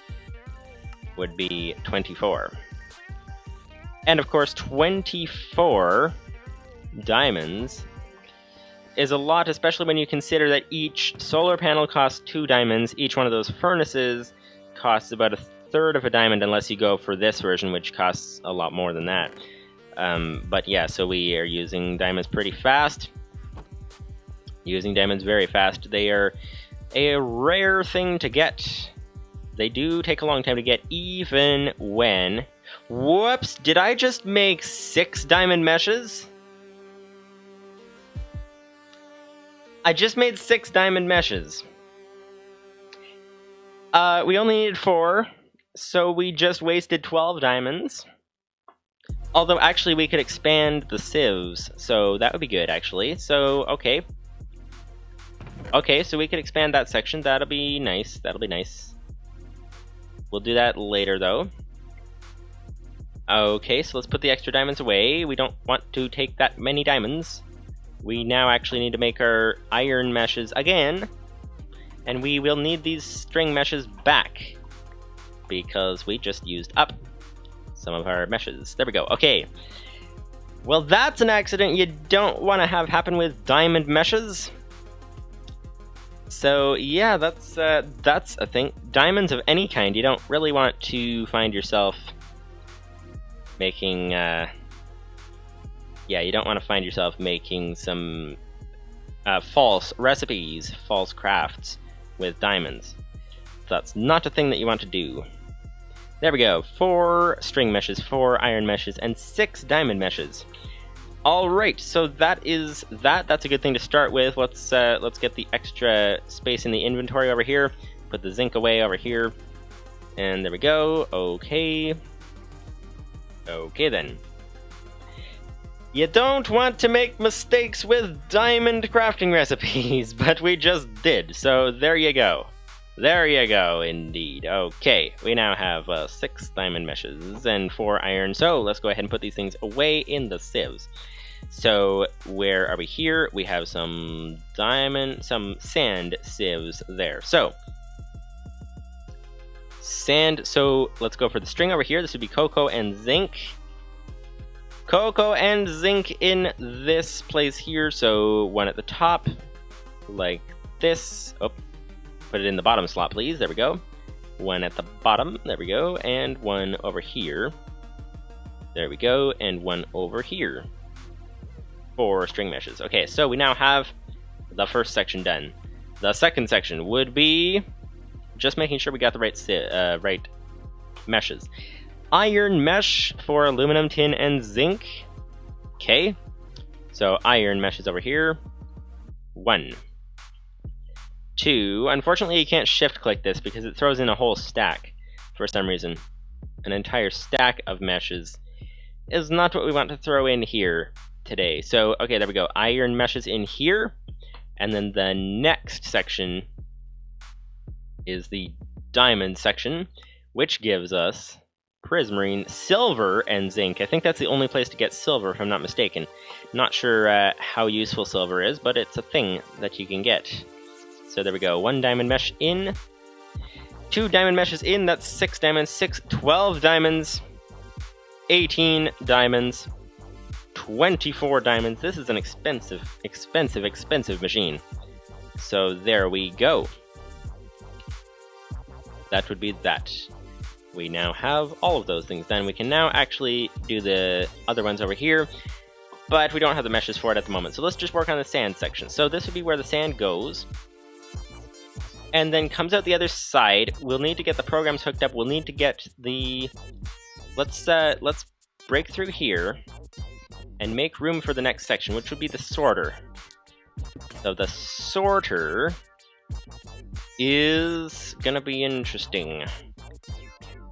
would be 24. And of course, 24 diamonds is a lot, especially when you consider that each solar panel costs 2 diamonds, each one of those furnaces costs about 1/3 of a diamond unless you go for this version, which costs a lot more than that. But yeah, so we are using diamonds pretty fast. Using diamonds very fast. They are a rare thing to get. They do take a long time to get, even when... Whoops! Did I just make 6 diamond meshes? I just made 6 diamond meshes. We only needed 4, so we just wasted 12 diamonds. Although, actually, we could expand the sieves, so that would be good, actually. So, okay. Okay, so we could expand that section. That'll be nice. That'll be nice. We'll do that later, though. Okay, so let's put the extra diamonds away. We don't want to take that many diamonds. We now actually need to make our iron meshes again. And we will need these string meshes back, because we just used up some of our meshes. There we go. Okay. Well, that's an accident you don't want to have happen with diamond meshes. So yeah, that's a thing. Diamonds of any kind, you don't really want to find yourself making, yeah, you don't want to find yourself making some false recipes, false crafts with diamonds. That's not a thing that you want to do. There we go. 4 string meshes, 4 iron meshes, and 6 diamond meshes. Alright, so that is that. That's a good thing to start with. Let's get the extra space in the inventory over here. Put the zinc away over here. And there we go. Okay. Okay then. You don't want to make mistakes with diamond crafting recipes, but we just did, so there you go. There you go, indeed. Okay, we now have 6 diamond meshes and 4 iron, so let's go ahead and put these things away in the sieves. So, where are we here? We have some sand sieves there. So, sand, so let's go for the string over here. This would be cocoa and zinc. Cocoa and zinc in this place here, so one at the top, like this. Oh, put it in the bottom slot, please. There we go. One at the bottom. There we go. And one over here. There we go. And one over here. 4 string meshes. Okay, so we now have the first section done. The second section would be just making sure we got the right meshes. Iron mesh for aluminum, tin, and zinc. Okay, so iron mesh is over here. 1. 2. Unfortunately, you can't shift click this because it throws in a whole stack for some reason. An entire stack of meshes is not what we want to throw in here today. So, okay, there we go. Iron meshes in here. And then the next section is the diamond section, which gives us prismarine, silver, and zinc. I think that's the only place to get silver, if I'm not mistaken. Not sure how useful silver is, but it's a thing that you can get. So there we go. 1 diamond mesh in. 2 diamond meshes in. That's 6 diamonds. 12 diamonds. 18 diamonds. 24 diamonds. This is an expensive machine. So there we go. That would be that. We now have all of those things done. We can now actually do the other ones over here, but we don't have the meshes for it at the moment. So let's just work on the sand section. So this would be where the sand goes, and then comes out the other side. We'll need to get the programs hooked up. We'll need to get the... Let's break through here and make room for the next section, which would be the sorter. So the sorter is gonna be interesting.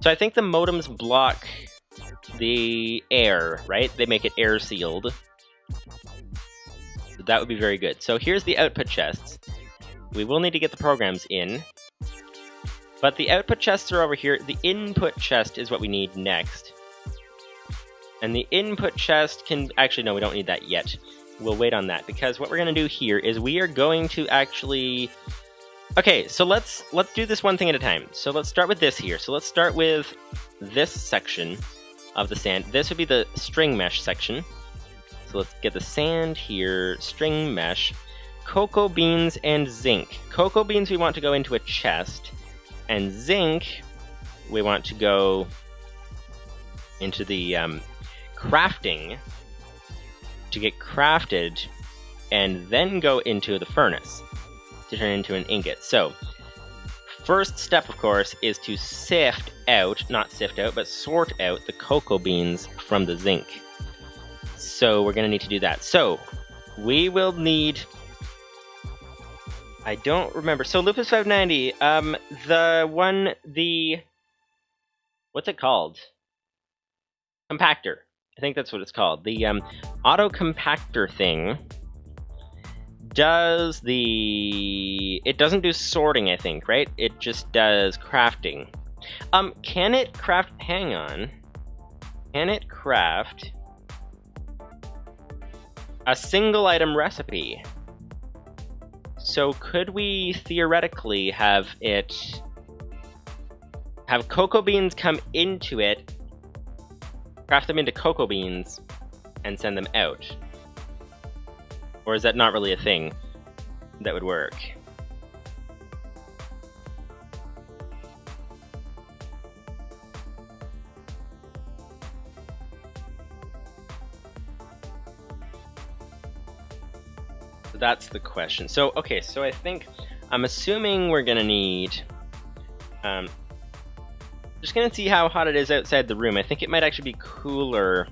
So I think the modems block the air, right? They make it air sealed. So that would be very good. So here's the output chests. We will need to get the programs in. But the output chests are over here. The input chest is what we need next. And the input chest can... Actually, no, we don't need that yet. We'll wait on that, because what we're going to do here is we are going to actually... Okay, so let's do this one thing at a time. So let's start with this here. So let's start with this section of the sand. This would be the string mesh section. So let's get the sand here, string mesh, cocoa beans, and zinc. Cocoa beans we want to go into a chest, and zinc we want to go into the crafting to get crafted, and then go into the furnace to turn into an ingot. So, first step, of course, is to sift out, not sift out, but sort out the cocoa beans from the zinc. So we're going to need to do that. So, we will need... I don't remember. So, Lupus 590, what's it called? Compactor. I think that's what it's called. The auto compactor thing does it doesn't do sorting, I think, right? It just does crafting. Can it craft, hang on. Can it craft a single item recipe? So could we theoretically have cocoa beans come into it, craft them into cocoa beans, and send them out? Or is that not really a thing that would work? So that's the question. So, okay, so I'm assuming we're gonna need, just gonna see how hot it is outside the room. I think it might actually be cooler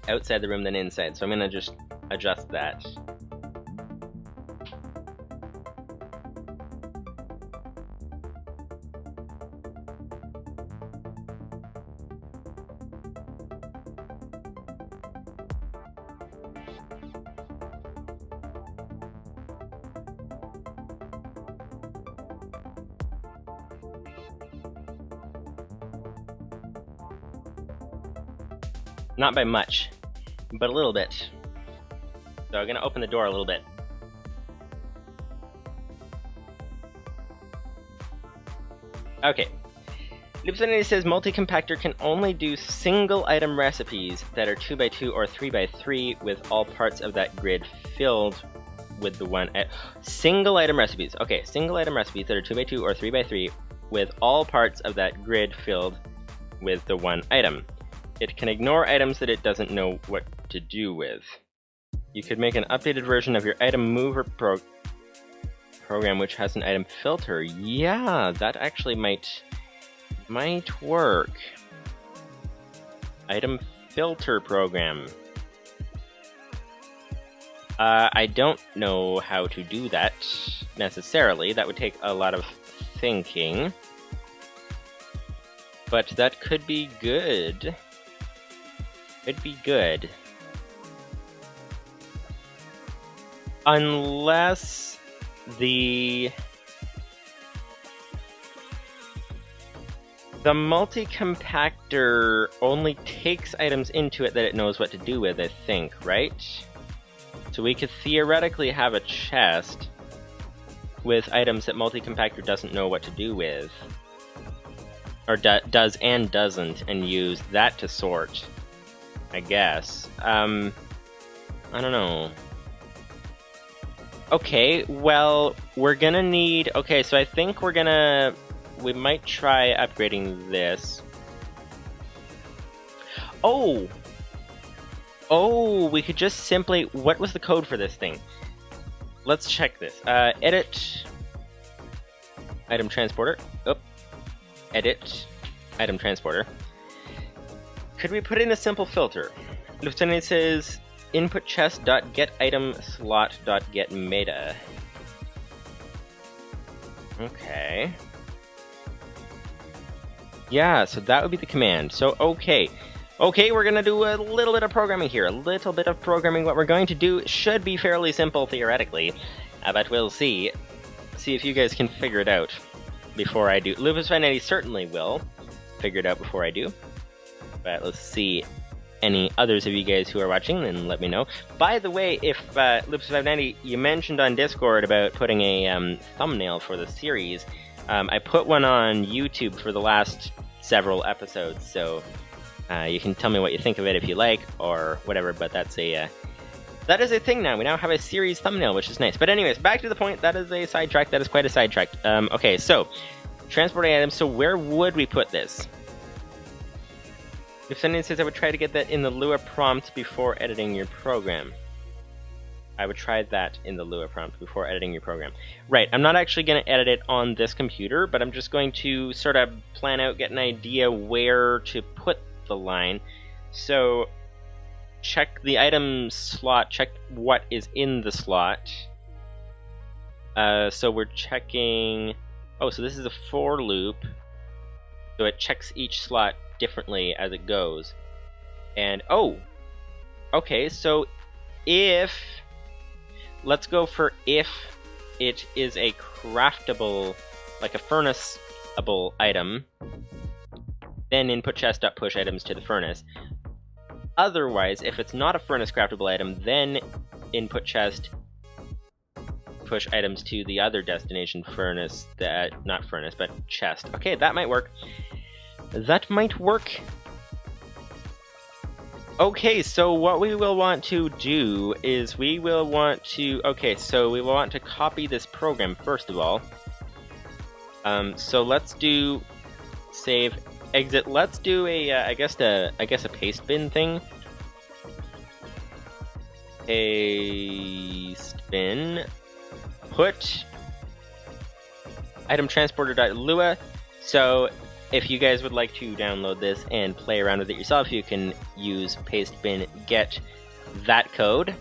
outside the room than inside, so I'm gonna just adjust that. Not by much, but a little bit. So I'm going to open the door a little bit. Okay. Loopsanity says multi-compactor can only do single item recipes that are 2x2 or 3x3 with all parts of that grid filled with the one... single item recipes. Okay, single item recipes that are 2x2 or 3x3 with all parts of that grid filled with the one item. It can ignore items that it doesn't know what to do with. You could make an updated version of your item mover program which has an item filter. Yeah, that actually might work. Item filter program. I don't know how to do that necessarily. That would take a lot of thinking. But that could be good. Could be good. Unless the multi-compactor only takes items into it that it knows what to do with, I think, right? So we could theoretically have a chest with items that multi-compactor doesn't know what to do with. Or does and doesn't, and use that to sort, I guess. I don't know. Okay, well, we're gonna need... Okay, so I think we might try upgrading this. Oh! Oh, we could just simply... What was the code for this thing? Let's check this. Edit... Item transporter. Oh. Edit. Item transporter. Could we put in a simple filter? Lieutenant says... Input chest.getItemSlot.getMeta. Okay. Yeah, so that would be the command. So, okay. Okay, we're gonna do a little bit of programming here. A little bit of programming. What we're going to do should be fairly simple, theoretically. But we'll see. See if you guys can figure it out before I do. Lupus 590 certainly will figure it out before I do. But let's see. Any others of you guys who are watching, then let me know. By the way, if Lupus 590, you mentioned on Discord about putting a thumbnail for the series. I put one on YouTube for the last several episodes, so you can tell me what you think of it if you like, or whatever, but that is a thing now. We now have a series thumbnail, which is nice. But anyways, back to the point. That is a sidetrack. That is quite a sidetrack. Okay, so Transporting items, so where would we put this? If someone says I would try to get that in the Lua prompt before editing your program. I would try that in the Lua prompt before editing your program. Right, I'm not actually going to edit it on this computer, but I'm just going to sort of plan out, get an idea where to put the line. So, check the item slot, check what is in the slot. So we're checking... Oh, so this is a for loop. So it checks each slot differently as it goes. And, oh! Okay, so if... Let's go for if it is a craftable, like a furnaceable item, then input chest.push items to the furnace. Otherwise, if it's not a furnace craftable item, then input chest push items to the other destination furnace, not furnace, but chest. Okay, that might work. That might work. Okay, so what we will want to do is we will want to... Okay, so we will want to copy this program first of all. So let's do save, exit. Let's do a, I guess a paste bin thing. Paste bin. Put item transporter.lua. So if you guys would like to download this and play around with it yourself, you can use paste bin get that code,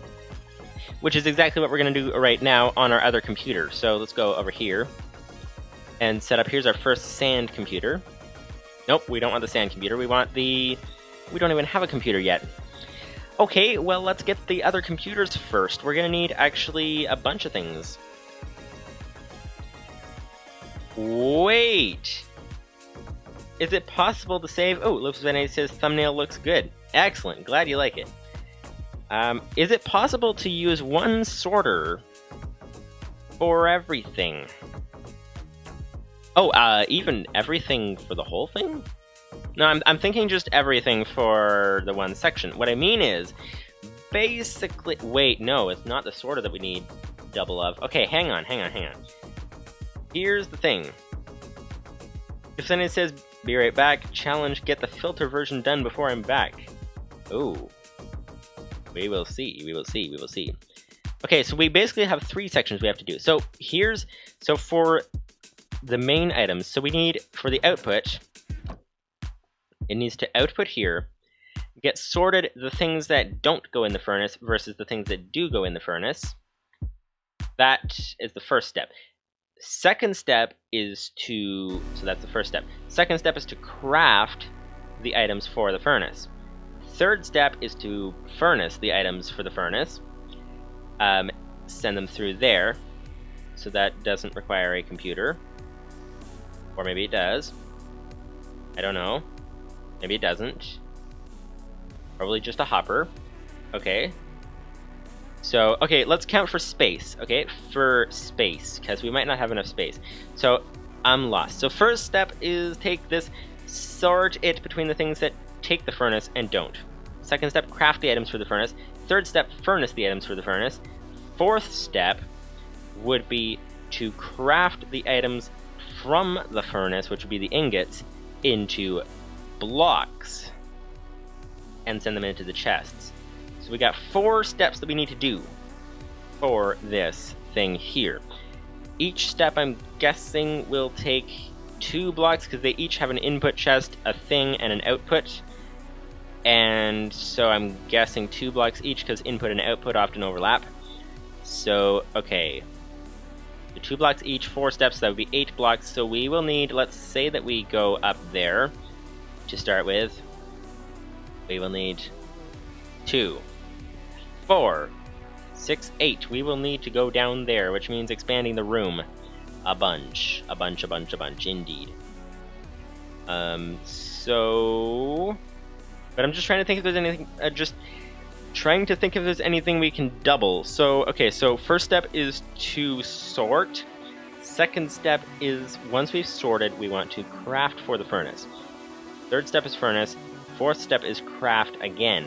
which is exactly what we're going to do right now on our other computer. So let's go over here and set up. Here's our first sand computer. Nope, we don't want the sand computer. We want the... We don't even have a computer yet. Okay, well, let's get the other computers first. We're going to need actually a bunch of things. Wait! Is it possible to save... Oh, Livestream says thumbnail looks good. Excellent, glad you like it. Is it possible to use one sorter for everything? Oh, even everything for the whole thing? No, I'm thinking just everything for the one section. What I mean is, basically... Wait, no, it's not the sorter that we need double of. Okay, hang on. Here's the thing. If someone says, be right back, challenge, get the filter version done before I'm back. Ooh. We will see. Okay, so we basically have 3 sections we have to do. So for the main items, so we need, for the output, it needs to output here, get sorted the things that don't go in the furnace versus the things that do go in the furnace. That is the first step. Second step is to, so that's the first step. Second step is to craft the items for the furnace. Third step is to furnace the items for the furnace. Send them through there. So that doesn't require a computer. Or maybe it does. I don't know. Maybe it doesn't. Probably just a hopper. Okay. So, okay, let's count for space, okay? For space, because we might not have enough space. So, I'm lost. So first step is take this, sort it between the things that take the furnace and don't. Second step, craft the items for the furnace. Third step, furnace the items for the furnace. Fourth step would be to craft the items from the furnace, which would be the ingots, into blocks and send them into the chests. So we got 4 steps that we need to do for this thing here. Each step, I'm guessing, will take 2 blocks because they each have an input chest, a thing, and an output. And so I'm guessing 2 blocks each because input and output often overlap. So, okay. So 2 blocks each, 4 steps, that would be 8 blocks. So we will need, let's say that we go up there to start with. We will need 2, 4, 6, 8. We will need to go down there, which means expanding the room a bunch, indeed. So... But I'm just trying to think if there's anything, if there's anything we can double. So, okay, so first step is to sort. Second step is, once we've sorted, we want to craft for the furnace. Third step is furnace. Fourth step is craft again.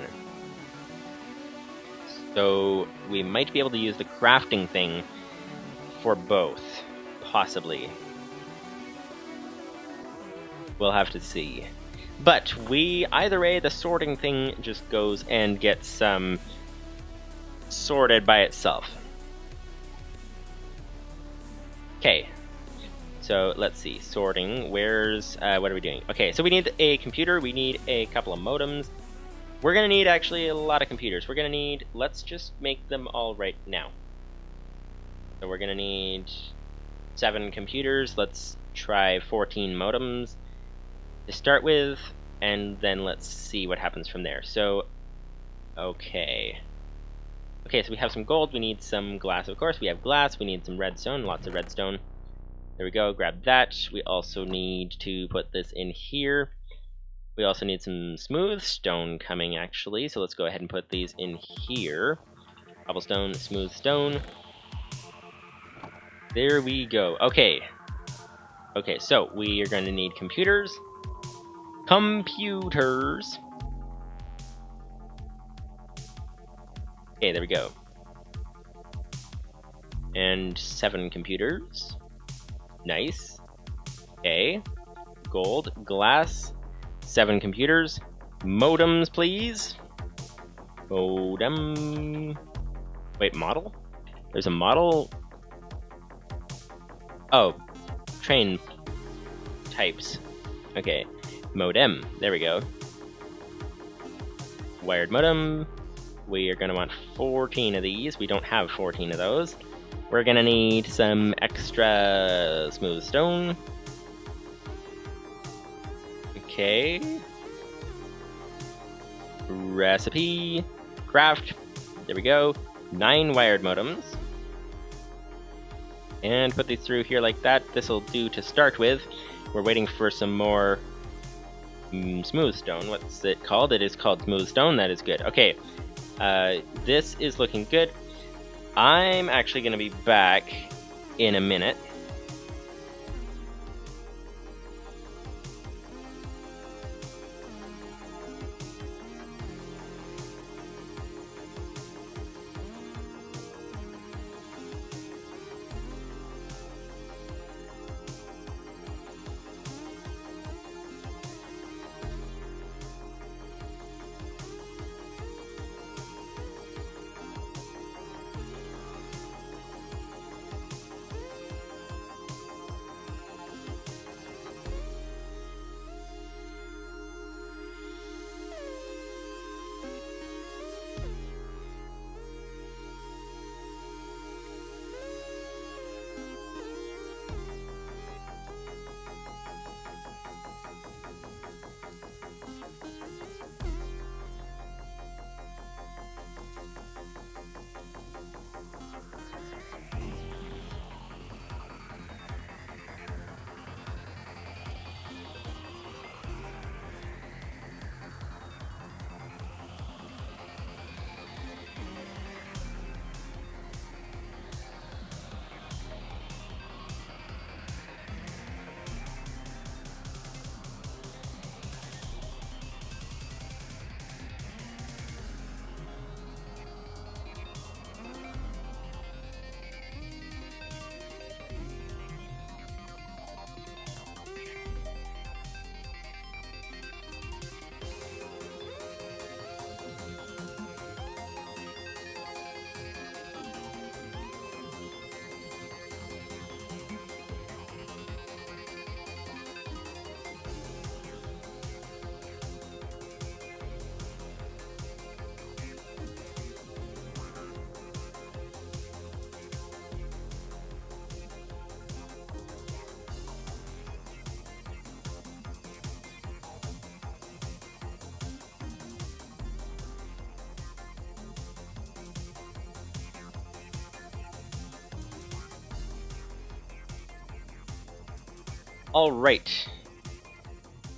So we might be able to use the crafting thing for both, possibly. We'll have to see. But either way, the sorting thing just goes and gets sorted by itself. Okay, so let's see, sorting, where's, what are we doing? Okay, so we need a computer, we need a couple of modems. We're gonna need actually a lot of computers. We're gonna need, let's just make them all right now. So we're gonna need 7 computers, let's try 14 modems to start with, and then let's see what happens from there. So, okay. Okay, so we have some gold, we need some glass, of course. We have glass, we need some redstone, lots of redstone. There we go, grab that. We also need to put this in here. We also need some smooth stone coming, actually, so let's go ahead and put these in here. Cobblestone, smooth stone. There we go. Okay. Okay, so we are going to need computers. Computers. Okay, there we go. And 7 computers. Nice. Okay. Gold, glass, 7 computers. Modems, please. Modem. Wait, model? There's a model? Oh, train types. Okay. Modem. There we go. Wired modem. We are going to want 14 of these. We don't have 14 of those. We're going to need some extra smooth stone. Okay. Recipe. Craft. There we go. 9 wired modems. And put these through here like that. This'll do to start with. We're waiting for some more smooth stone. What's it called? It is called smooth stone. That is good. Okay. This is looking good. I'm actually going to be back in a minute. Alright.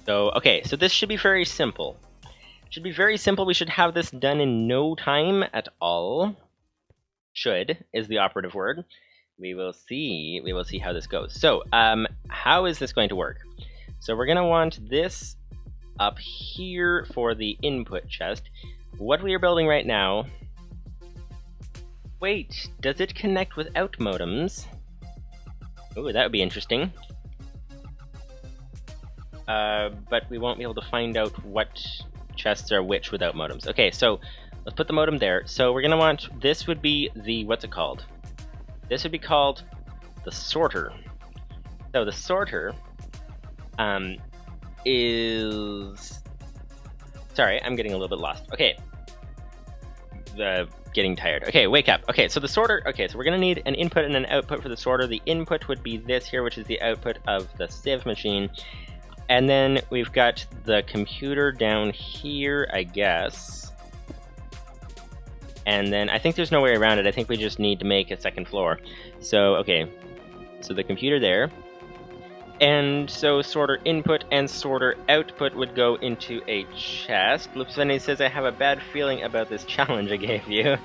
So, okay, so this should be very simple. Should be very simple. We should have this done in no time at all. Should is the operative word. We will see. We will see how this goes. So, how is this going to work? So we're going to want this up here for the input chest. What we are building right now... Wait, does it connect without modems? Ooh, that would be interesting. but we won't be able to find out what chests are which without modems. Okay, so let's put the modem there. So we're gonna want, this would be the, what's it called? This would be called the sorter. So the sorter is, sorry, I'm getting a little bit lost. Okay, getting tired. Okay, wake up. Okay, so the sorter, okay, so we're gonna need an input and an output for the sorter. The input would be this here, which is the output of the sieve machine. And then we've got the computer down here, I guess. And then I think there's no way around it. I think we just need to make a second floor. So, okay, so the computer there. And so sorter input and sorter output would go into a chest. Lupsveni says, I have a bad feeling about this challenge I gave you.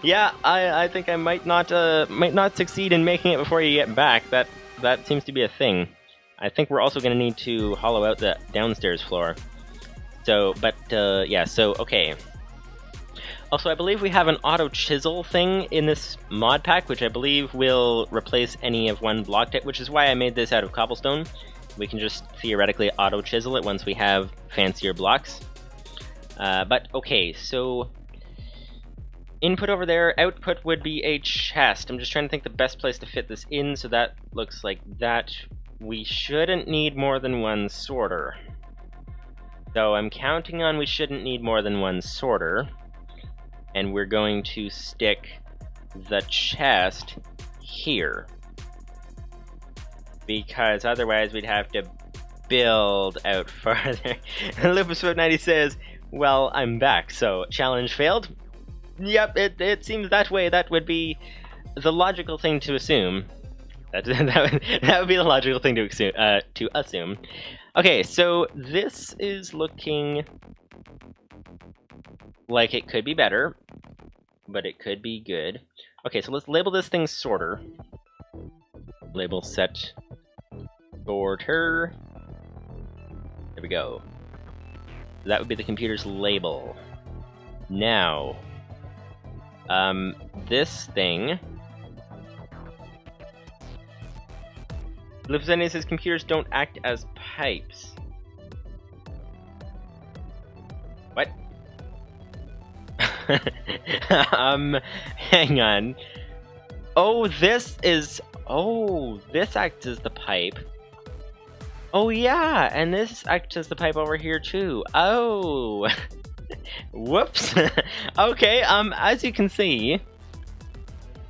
Yeah, I think I might not succeed in making it before you get back. That seems to be a thing. I think we're also going to need to hollow out the downstairs floor. So, but, yeah, so, okay. Also, I believe we have an auto chisel thing in this mod pack, which I believe will replace any of one block type, which is why I made this out of cobblestone. We can just theoretically auto chisel it once we have fancier blocks. But okay, so input over there, output would be a chest. I'm just trying to think the best place to fit this in, so that looks like that. We shouldn't need more than one sorter. So I'm counting on we shouldn't need more than one sorter. And we're going to stick the chest here. Because otherwise we'd have to build out farther. Lupusfoot90 says, well, I'm back, so challenge failed? Yep, it seems that way. That would be the logical thing to assume. That would be the logical thing to assume. Okay, so this is looking like it could be better, but it could be good. Okay, so let's label this thing sorter. Label set sorter. There we go. That would be the computer's label. Now, this thing. Lipzenia says computers don't act as pipes. What? Hang on. Oh, this acts as the pipe. Oh yeah, and this acts as the pipe over here too. Oh. Whoops. Okay, as you can see,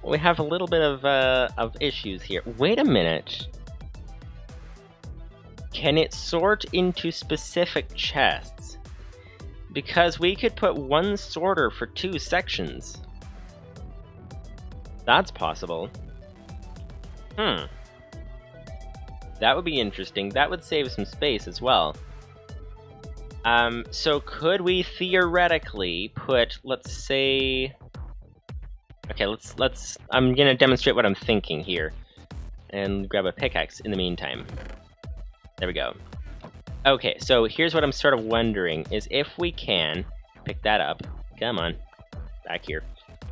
we have a little bit of issues here. Wait a minute. Can it sort into specific chests? Because we could put one sorter for 2 sections. That's possible. That would be interesting. That would save some space as well. So could we theoretically put, let's say... Okay, let's... I'm gonna demonstrate what I'm thinking here. And grab a pickaxe in the meantime. There we go. Okay, so here's what I'm sort of wondering, is if we can pick that up. Come on. Back here.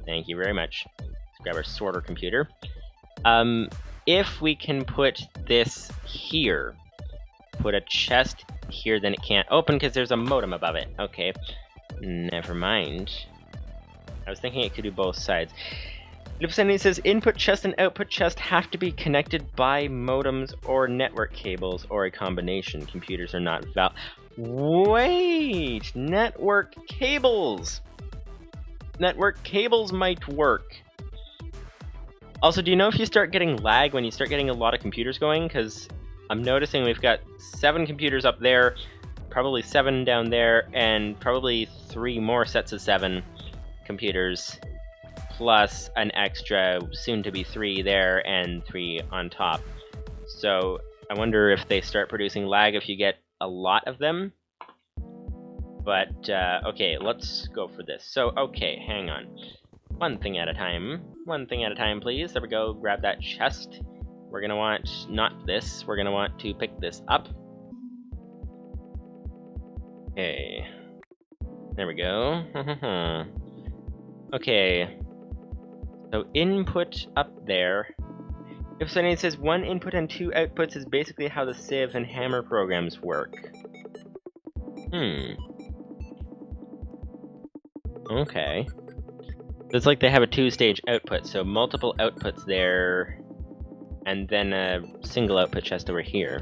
Thank you very much. Let's grab our sorter computer. If we can put this here, put a chest here, then it can't open because there's a modem above it. Okay, never mind. I was thinking it could do both sides. Lipseni says input chest and output chest have to be connected by modems or network cables or a combination. Computers are not Wait! Network cables! Network cables might work. Also, do you know if you start getting lag when you start getting a lot of computers going? Because I'm noticing we've got 7 computers up there, probably 7 down there, and probably 3 more sets of 7 computers, plus an extra, soon to be 3 there, and 3 on top. So I wonder if they start producing lag if you get a lot of them. But, okay, let's go for this. So, okay, hang on. One thing at a time. One thing at a time, please. There we go. Grab that chest. We're gonna want, not this, we're gonna want to pick this up. Okay. There we go. Okay. So input up there. If so, it says 1 input and 2 outputs is basically how the sieve and hammer programs work. Okay. It's like they have a 2-stage output, so multiple outputs there, and then a single output chest over here.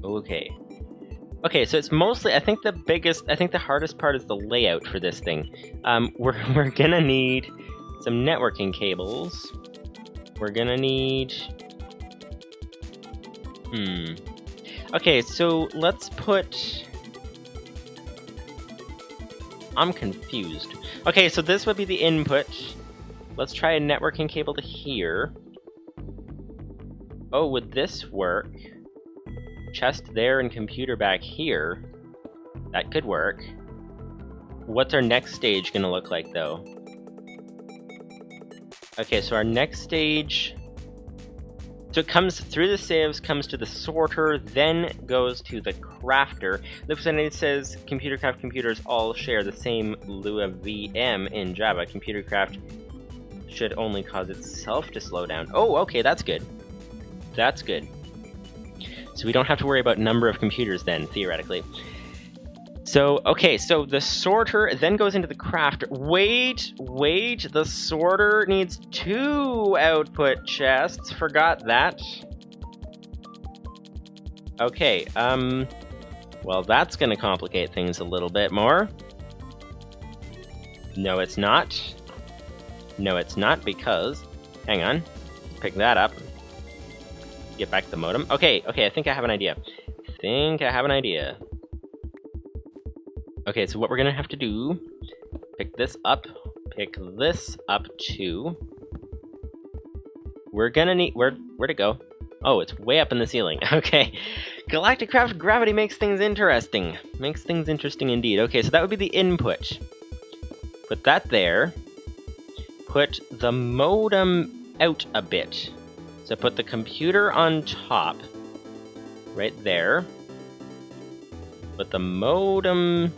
Okay. Okay, so it's mostly, I think the hardest part is the layout for this thing. We're gonna need some networking cables. We're gonna need... Okay, so let's put... I'm confused. Okay, so this would be the input. Let's try a networking cable to here. Oh, would this work? Chest there and computer back here. That could work. What's our next stage gonna look like, though? Okay, so our next stage... So it comes through the sieves, comes to the sorter, then goes to the crafter. The representative says ComputerCraft computers all share the same Lua VM in Java. ComputerCraft should only cause itself to slow down. Oh, okay, that's good. That's good. So we don't have to worry about number of computers then, theoretically. So, okay, so the sorter then goes into the crafter. Wait, the sorter needs 2 output chests. Forgot that. Okay, well, that's gonna complicate things a little bit more. No, it's not. No, it's not, because... Hang on. Pick that up. Get back the modem. Okay, I think I have an idea. Okay, so what we're gonna have to do, pick this up too. We're gonna need, where'd it go? Oh, it's way up in the ceiling. Okay. Galactic Craft gravity makes things interesting. Makes things interesting indeed. Okay, so that would be the input. Put that there. Put the modem out a bit. So put the computer on top. Right there. Put the modem...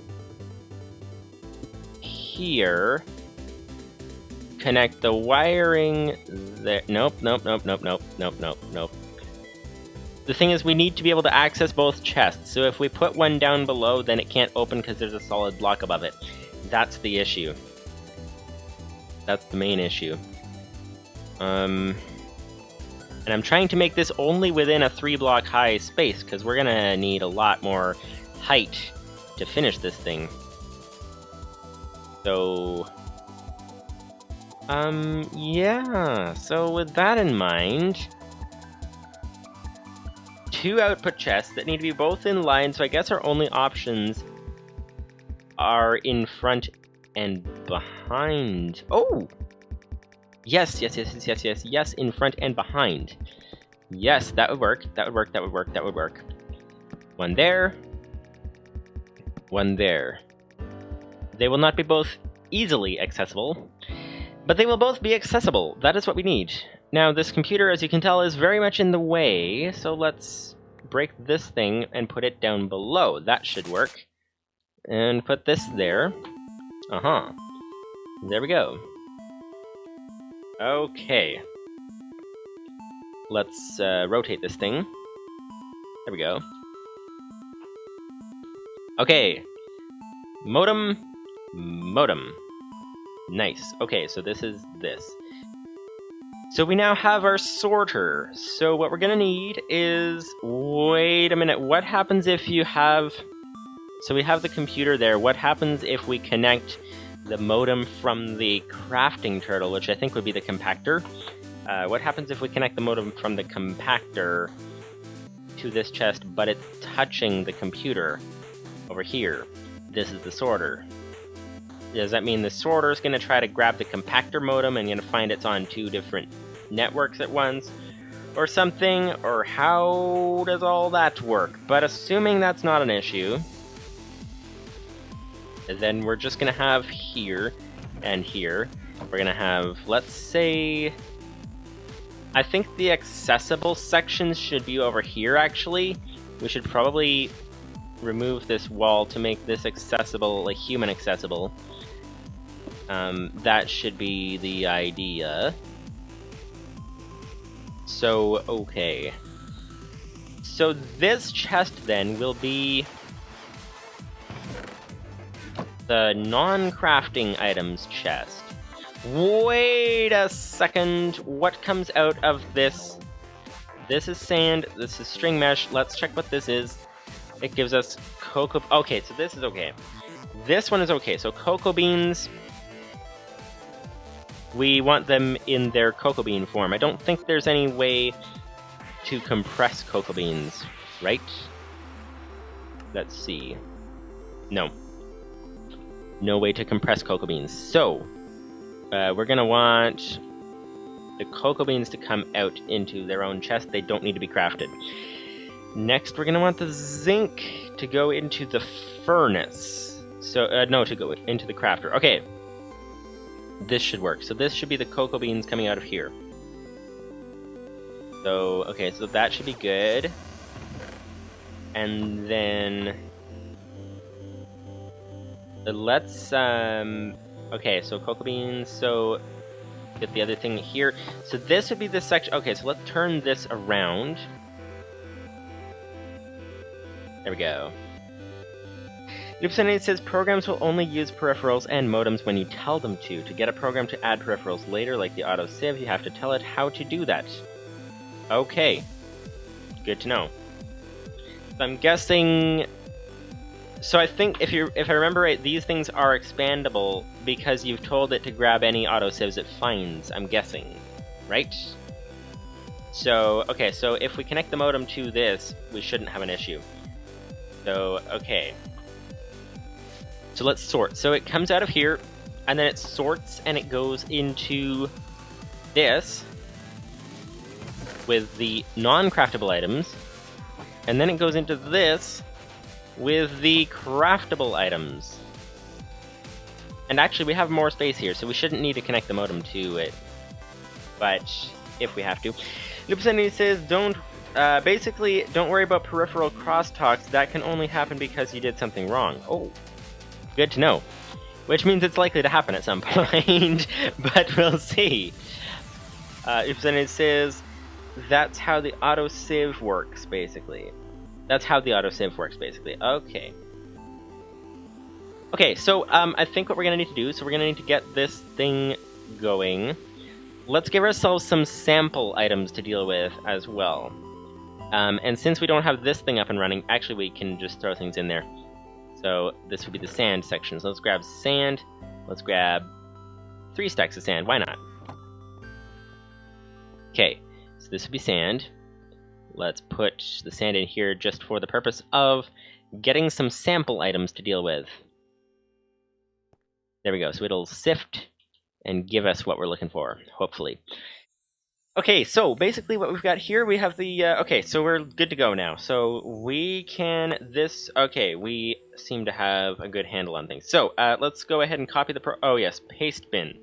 here. Connect the wiring there. Nope. The thing is, we need to be able to access both chests, so if we put one down below, then it can't open because there's a solid block above it. That's the issue. That's the main issue. And I'm trying to make this only within a 3-block high space, because we're gonna need a lot more height to finish this thing. So... yeah, so with that in mind... 2 output chests that need to be both in line, so I guess our only options are in front and behind. Oh! Yes, in front and behind. Yes, that would work, that would work. One there. One there. They will not be both easily accessible, but they will both be accessible. That is what we need. Now, this computer, as you can tell, is very much in the way, so let's break this thing and put it down below. That should work. And put this there. There we go. Okay. Let's rotate this thing. There we go. Okay. Modem. Nice. Okay, so this is this. So we now have our sorter. So what we're gonna need is... Wait a minute, what happens if you have... So we have the computer there. What happens if we connect the modem from the crafting turtle, which I think would be the compactor? What happens if we connect the modem from the compactor to this chest, but it's touching the computer over here? This is the sorter. Does that mean the sorter is going to try to grab the compactor modem and going to find it's on 2 different networks at once? Or something? Or how does all that work? But assuming that's not an issue, then we're just going to have here and here. We're going to have, let's say... I think the accessible sections should be over here, actually. We should probably remove this wall to make this accessible, like human accessible. That should be the idea. So, okay. So this chest then will be the non-crafting items chest. Wait a second, what comes out of this? This is sand, this is string mesh, let's check what this is. It gives us cocoa, okay, so this is okay. This one is okay, so cocoa beans, we want them in their cocoa bean form. I don't think there's any way to compress cocoa beans, right? Let's see. No. No way to compress cocoa beans. So, we're gonna want the cocoa beans to come out into their own chest. They don't need to be crafted. Next, we're gonna want the zinc to go into the furnace. So, no, to go into the crafter. Okay. This should work. So this should be the cocoa beans coming out of here. So, okay, so that should be good. And then let's, okay, so cocoa beans, so get the other thing here. So this would be the section, okay, so let's turn this around. There we go. Ep15 says programs will only use peripherals and modems when you tell them to. To get a program to add peripherals later, like the autosave, you have to tell it how to do that. Okay. Good to know. So I'm guessing... So I think, if I remember right, these things are expandable because you've told it to grab any autosaves it finds, I'm guessing. Right? So, okay, so if we connect the modem to this, we shouldn't have an issue. So, okay. So let's sort. So it comes out of here, and then it sorts, and it goes into this with the non-craftable items, and then it goes into this with the craftable items. And actually, we have more space here, so we shouldn't need to connect the modem to it. But if we have to. Lupsenity says, basically, don't worry about peripheral crosstalks. That can only happen because you did something wrong. Oh. Good to know. Which means it's likely to happen at some point, but we'll see. It says, that's how the autosave works, basically. That's how the autosave works, basically. Okay. Okay, so I think what we're going to need to do, so we're going to need to get this thing going. Let's give ourselves some sample items to deal with as well. And since we don't have this thing up and running, actually we can just throw things in there. So this would be the sand section. So let's grab sand. Let's grab 3 stacks of sand. Why not? Okay, so this would be sand. Let's put the sand in here just for the purpose of getting some sample items to deal with. There we go. So it'll sift and give us what we're looking for, hopefully. Okay, so basically what we've got here, we have the, okay, so we're good to go now. So we can, okay, we seem to have a good handle on things. So, let's go ahead and copy oh yes, paste bin.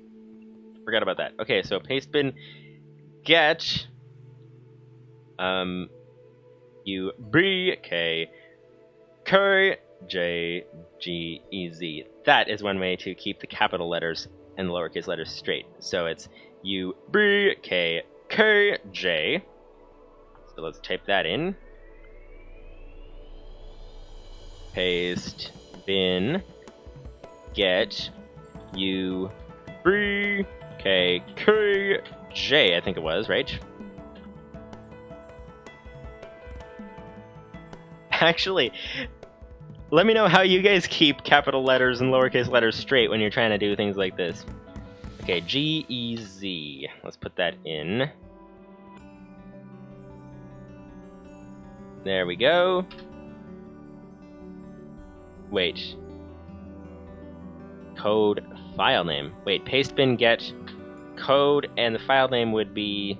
Forgot about that. Okay, so paste bin, get, U-B-K-K-J-G-E-Z. That is one way to keep the capital letters and the lowercase letters straight. So it's U-B-K-K-J. So let's type that in. Paste bin get U-B-K-K-J, I think it was, right? Actually, let me know how you guys keep capital letters and lowercase letters straight when you're trying to do things like this. Okay, G-E-Z. Let's put that in. There we go. Wait. Code file name. Wait, paste bin get code, and the file name would be...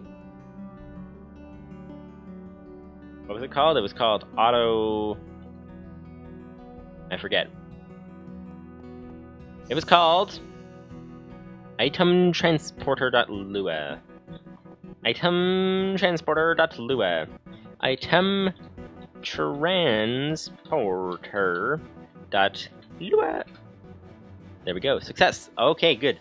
What was it called? It was called auto... I forget. It was called itemtransporter.lua. Itemtransporter.lua. Itemtransporter.lua. There we go. Success. Okay, good.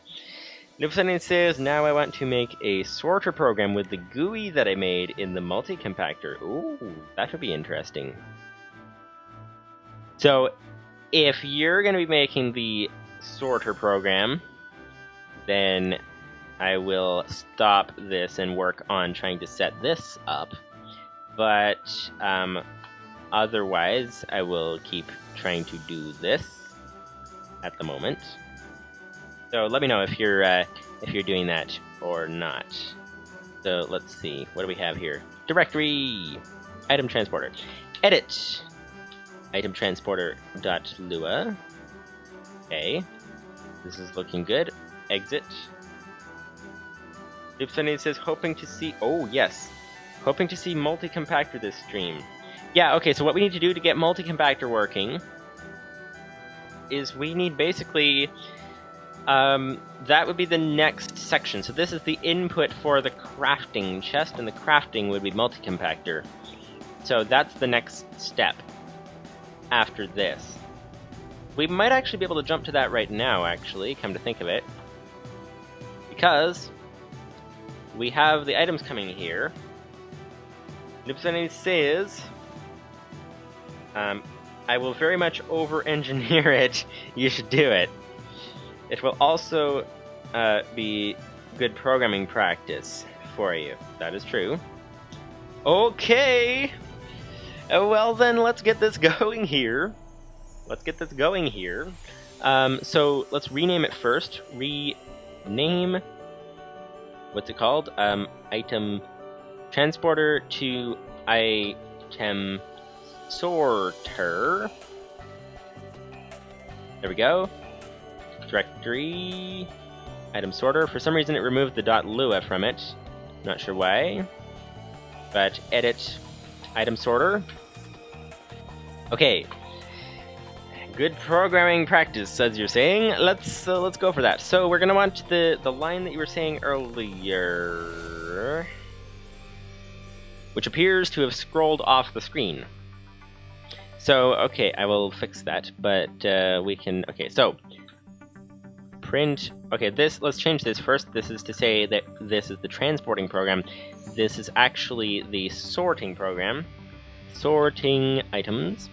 Livestream says, now I want to make a sorter program with the GUI that I made in the multi-compactor. Ooh, that would be interesting. So, if you're going to be making the sorter program, then I will stop this and work on trying to set this up. But otherwise, I will keep trying to do this at the moment. So let me know if you're doing that or not. So let's see, what do we have here? Directory, item transporter, edit, item transporter.lua. Okay, this is looking good. Exit. Dipsony says hoping to see. Oh yes, hoping to see multi-compactor this stream. Yeah. Okay. So what we need to do to get multi-compactor working is we need basically. That would be the next section. So this is the input for the crafting chest, and the crafting would be multi-compactor. So that's the next step after this. We might actually be able to jump to that right now, actually, come to think of it. Because we have the items coming here. Nipsani says, I will very much over-engineer it. You should do it. It will also be good programming practice for you. That is true. Okay! Well then, let's get this going here. So, let's rename it first. Rename... What's it called? Item transporter to item sorter. There we go. Directory, item sorter. For some reason it removed the .lua from it. Not sure why. But edit, item sorter. Okay. Good programming practice, as you're saying. Let's go for that. So we're gonna want the line that you were saying earlier, which appears to have scrolled off the screen. So okay, I will fix that. But we can. Okay, so. Print. Okay, let's change this first. This is to say that this is the transporting program. This is actually the sorting program. Sorting items.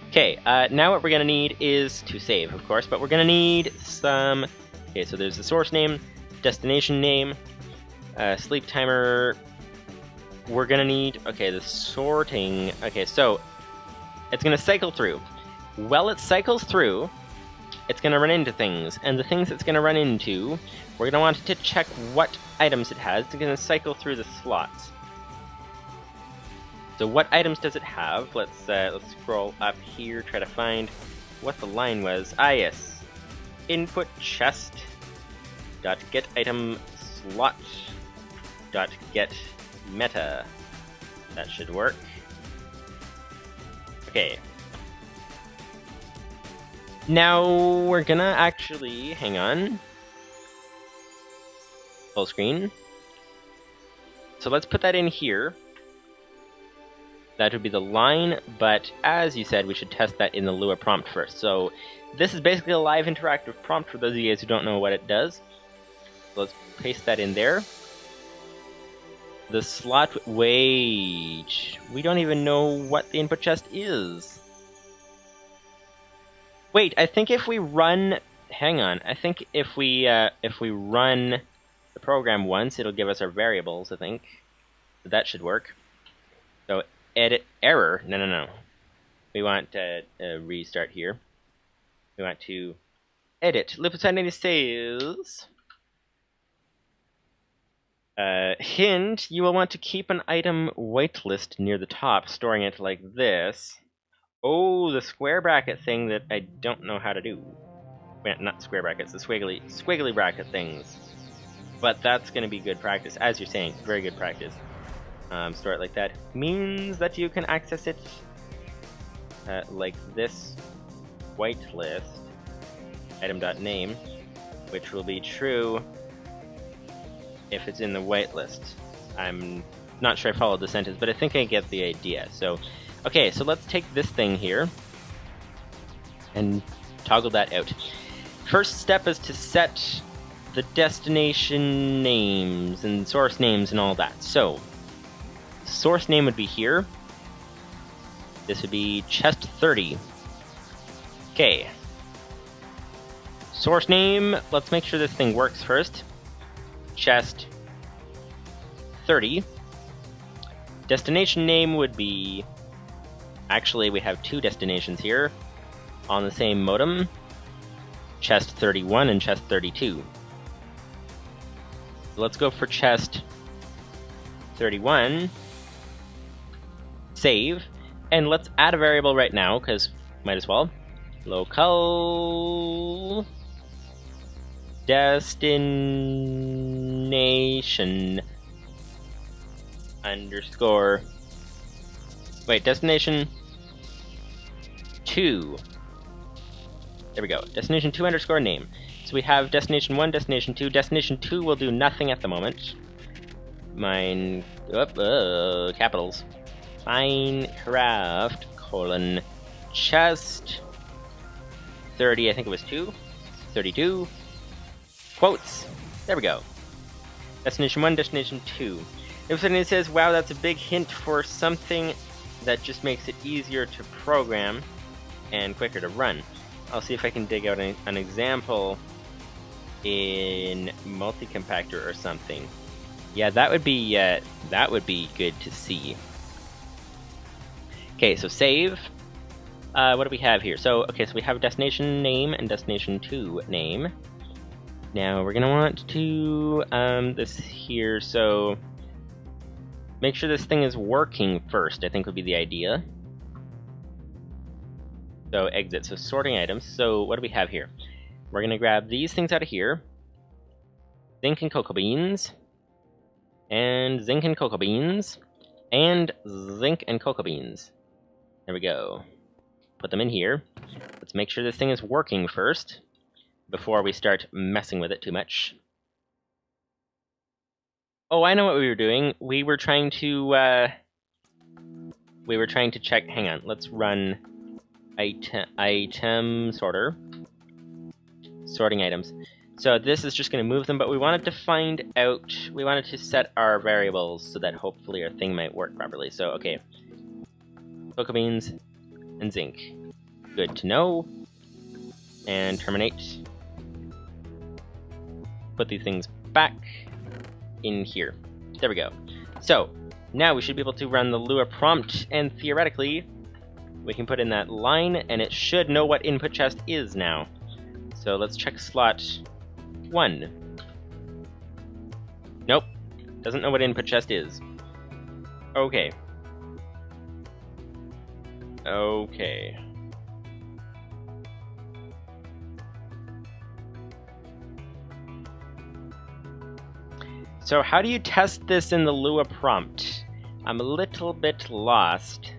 Okay, now what we're gonna need is to save, of course, but we're gonna need some. Okay, so there's the source name, destination name, sleep timer. We're gonna need. Okay, the sorting. Okay, so it's gonna cycle through. While it cycles through, it's going to run into things, and the things it's going to run into, we're going to want to check what items it has. It's going to cycle through the slots. So what items does it have? Let's scroll up here, try to find what the line was. Ah yes, input chest dot get item slot dot get meta. That should work. Okay. Now we're gonna actually, hang on, full screen. So let's put that in here. That would be the line, but as you said, we should test that in the Lua prompt first. So this is basically a live interactive prompt for those of you guys who don't know what it does. So let's paste that in there. The slot, wait, we don't even know what the input chest is. Wait, I think if we run, hang on, I think if we run the program once, it'll give us our variables, I think. So that should work. So edit error, no. We want to restart here. We want to edit. Lipid says, hint, you will want to keep an item whitelist near the top, storing it like this. Oh, the square bracket thing that I don't know how to do. Not square brackets, the squiggly bracket things. But that's going to be good practice, as you're saying, very good practice. Store it like that means that you can access it like this whitelist item.name, which will be true if it's in the whitelist. I'm not sure I followed the sentence, but I think I get the idea. So. Okay, so let's take this thing here and toggle that out. First step is to set the destination names and source names and all that. So, source name would be here. This would be chest 30. Okay. Source name, let's make sure this thing works first. Chest 30. Destination name would be... Actually, we have two destinations here on the same modem. Chest 31 and chest 32. So let's go for chest 31. Save. And let's add a variable right now, because might as well. Local destination underscore... Wait, destination 2. There we go. Destination 2 underscore name. So we have destination 1, destination 2. Destination 2 will do nothing at the moment. Capitals. Minecraft, chest 30, I think it was 2. 32. Quotes. There we go. Destination 1, destination 2. If somebody says, wow, that's a big hint for something that just makes it easier to program and quicker to run. I'll see if I can dig out an example in multi-compactor or something. Yeah, that would be good to see. Okay, so save. What do we have here? So we have destination name and destination 2 name. Now we're gonna want to this here. So make sure this thing is working first, I think would be the idea. So exit, so sorting items. So what do we have here? We're gonna grab these things out of here. Zinc and cocoa beans. And zinc and cocoa beans. And zinc and cocoa beans. There we go. Put them in here. Let's make sure this thing is working first, before we start messing with it too much. Oh, I know what we were doing. We were trying to check, hang on, let's run item sorter. Sorting items. So this is just going to move them, but we wanted to find out, we wanted to set our variables so that hopefully our thing might work properly. So, okay. Cocoa beans and zinc. Good to know. And terminate. Put these things back in here. There we go. So, now we should be able to run the Lua prompt, and theoretically, we can put in that line, and it should know what input chest is now. So let's check slot 1. Nope. Doesn't know what input chest is. Okay. Okay. So how do you test this in the Lua prompt? I'm a little bit lost.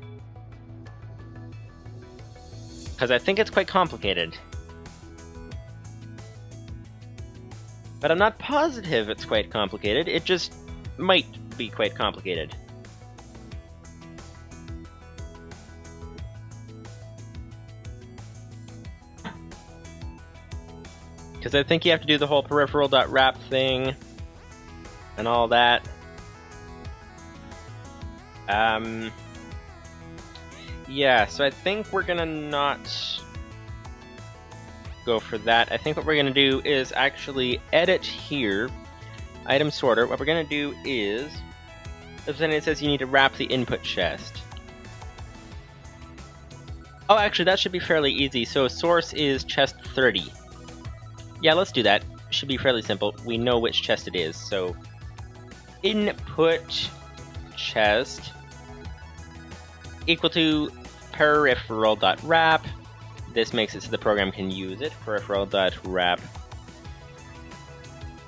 Because I think it's quite complicated. But I'm not positive it's quite complicated, it just might be quite complicated. Because I think you have to do the whole peripheral.wrap thing, and all that. Yeah, so I think we're gonna not go for that. I think what we're gonna do is actually edit here, item sorter. What we're gonna do is, if it says you need to wrap the input chest. Oh, actually, that should be fairly easy. So source is chest 30. Yeah, let's do that. Should be fairly simple. We know which chest it is. So input chest equal to peripheral.wrap. This makes it so the program can use it. Peripheral.wrap.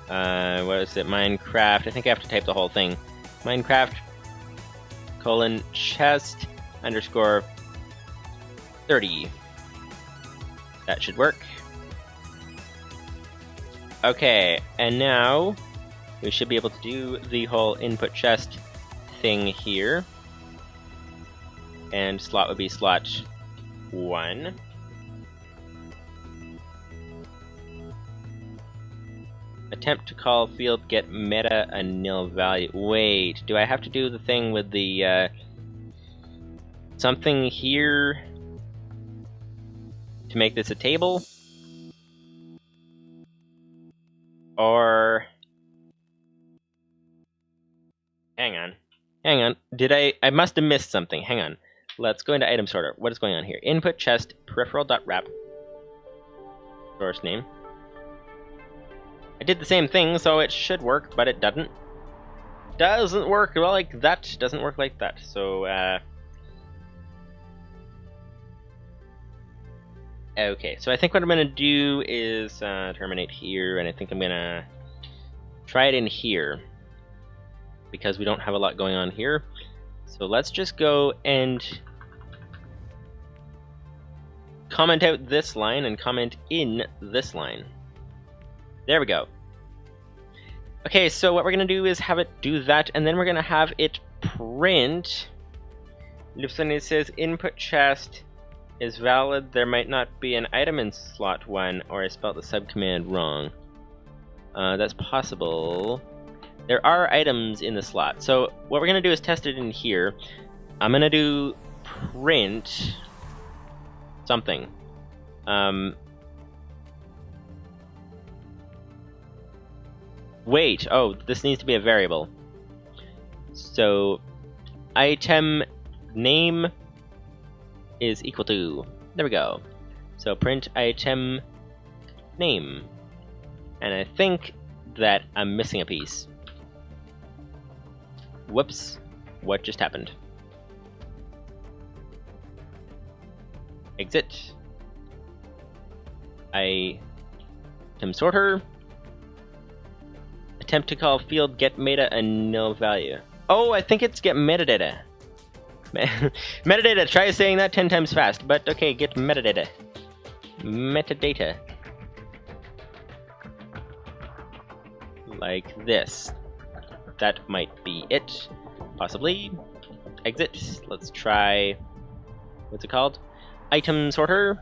What is it? Minecraft. I think I have to type the whole thing. Minecraft chest underscore 30. That should work. Okay, and now we should be able to do the whole input chest thing here. And slot would be slot 1. Attempt to call field get meta a nil value. Wait, do I have to do the thing with the something here to make this a table? Or hang on. Did I must have missed something. Hang on. Let's go into item sorter. What is going on here? Input chest peripheral.wrap source name. I did the same thing, so it should work, but it doesn't. Doesn't work well like that. Doesn't work like that. So okay, so I think what I'm gonna do is terminate here, and I think I'm gonna try it in here because we don't have a lot going on here. So let's just go and comment out this line and comment in this line. There we go. Okay, so what we're gonna do is have it do that, and then we're gonna have it print. It says input chest is valid. There might not be an item in slot 1, or I spelled the subcommand wrong. That's possible. There are items in the slot. So what we're gonna do is test it in here. I'm gonna do print something. Wait, oh, this needs to be a variable. So item name is equal to, there we go. So print item name. And I think that I'm missing a piece. Whoops, what just happened? Exit. Item sorter. Attempt to call field get meta a nil value. Oh, I think it's get metadata. Metadata, try saying that 10 times fast, but okay, get metadata. Metadata. Like this. That might be it. Possibly. Exit. Let's try, what's it called? Item sorter.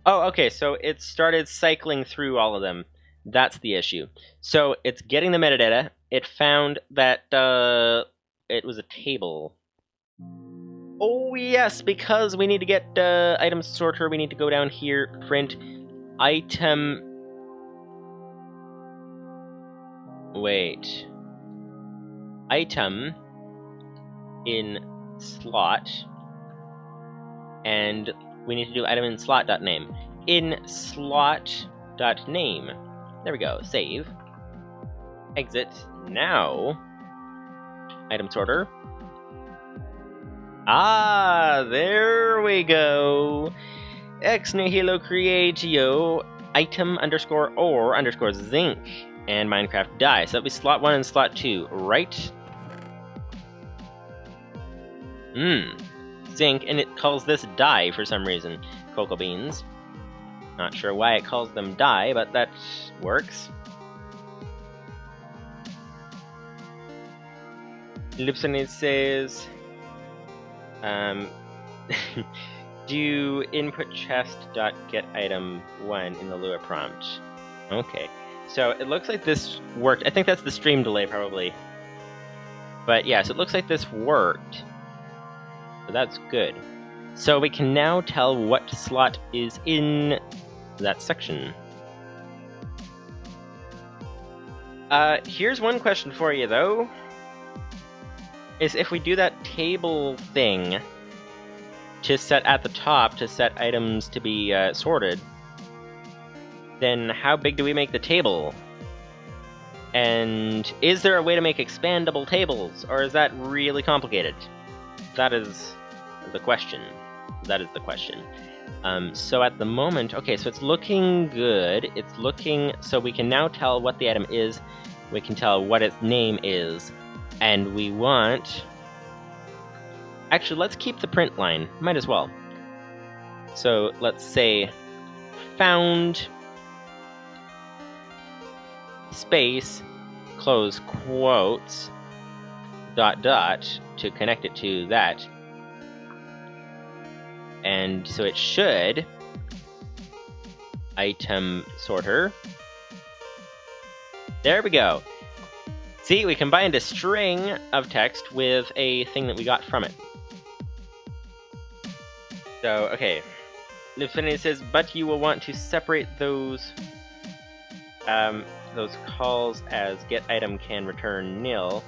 Oh, okay, so it started cycling through all of them. That's the issue. So it's getting the metadata. It found that it was a table. Oh yes, because we need to get item sorter, we need to go down here, print item. Wait. Item in slot, and we need to do item in slot.name. In slot.name. There we go. Save. Exit. Now, item sorter. Ah, there we go. Ex nihilo creatio item underscore or underscore zinc and Minecraft die. So that'll be slot 1 and slot 2, right? Zinc, and it calls this dye for some reason. Cocoa beans. Not sure why it calls them dye, but that works. Lipson says, do input chest dot get item 1 in the Lua prompt. Okay, so it looks like this worked. I think that's the stream delay probably. But yeah, so it looks like this worked. So that's good. So we can now tell what slot is in that section. Here's one question for you though. Is if we do that table thing to set at the top to set items to be sorted, then how big do we make the table? And is there a way to make expandable tables, or is that really complicated? That is the question. That is the question. So at the moment, okay, so it's looking good. It's looking, so we can now tell what the item is. We can tell what its name is. And we want... Actually, let's keep the print line. Might as well. So let's say found space, close quotes, ... to connect it to that. And so it should item sorter. There we go. See, we combined a string of text with a thing that we got from it. So, okay. Livestream says, but you will want to separate those calls as getItem can return nil,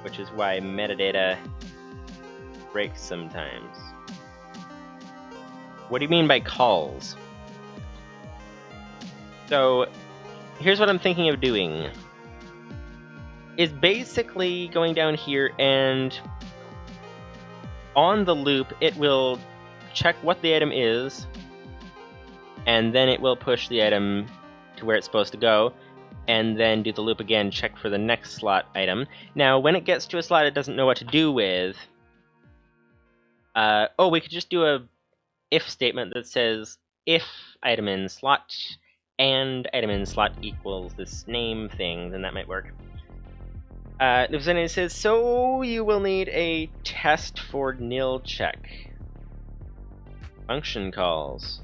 which is why metadata breaks sometimes. What do you mean by calls? So, here's what I'm thinking of doing. Is basically going down here and on the loop it will check what the item is, and then it will push the item to where it's supposed to go, and then do the loop again, check for the next slot item. Now, when it gets to a slot it doesn't know what to do with, we could just do a if statement that says if item in slot and item in slot equals this name thing, then that might work. Livestream says, so you will need a test for nil check. Function calls.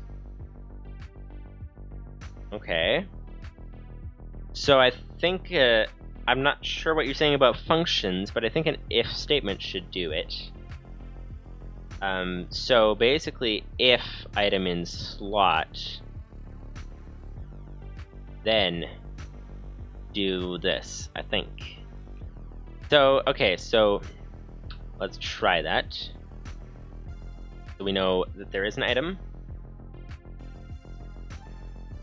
Okay. So I think, I'm not sure what you're saying about functions, but I think an if statement should do it. So basically, if item in slot, then do this, I think. So, okay, so let's try that. So we know that there is an item.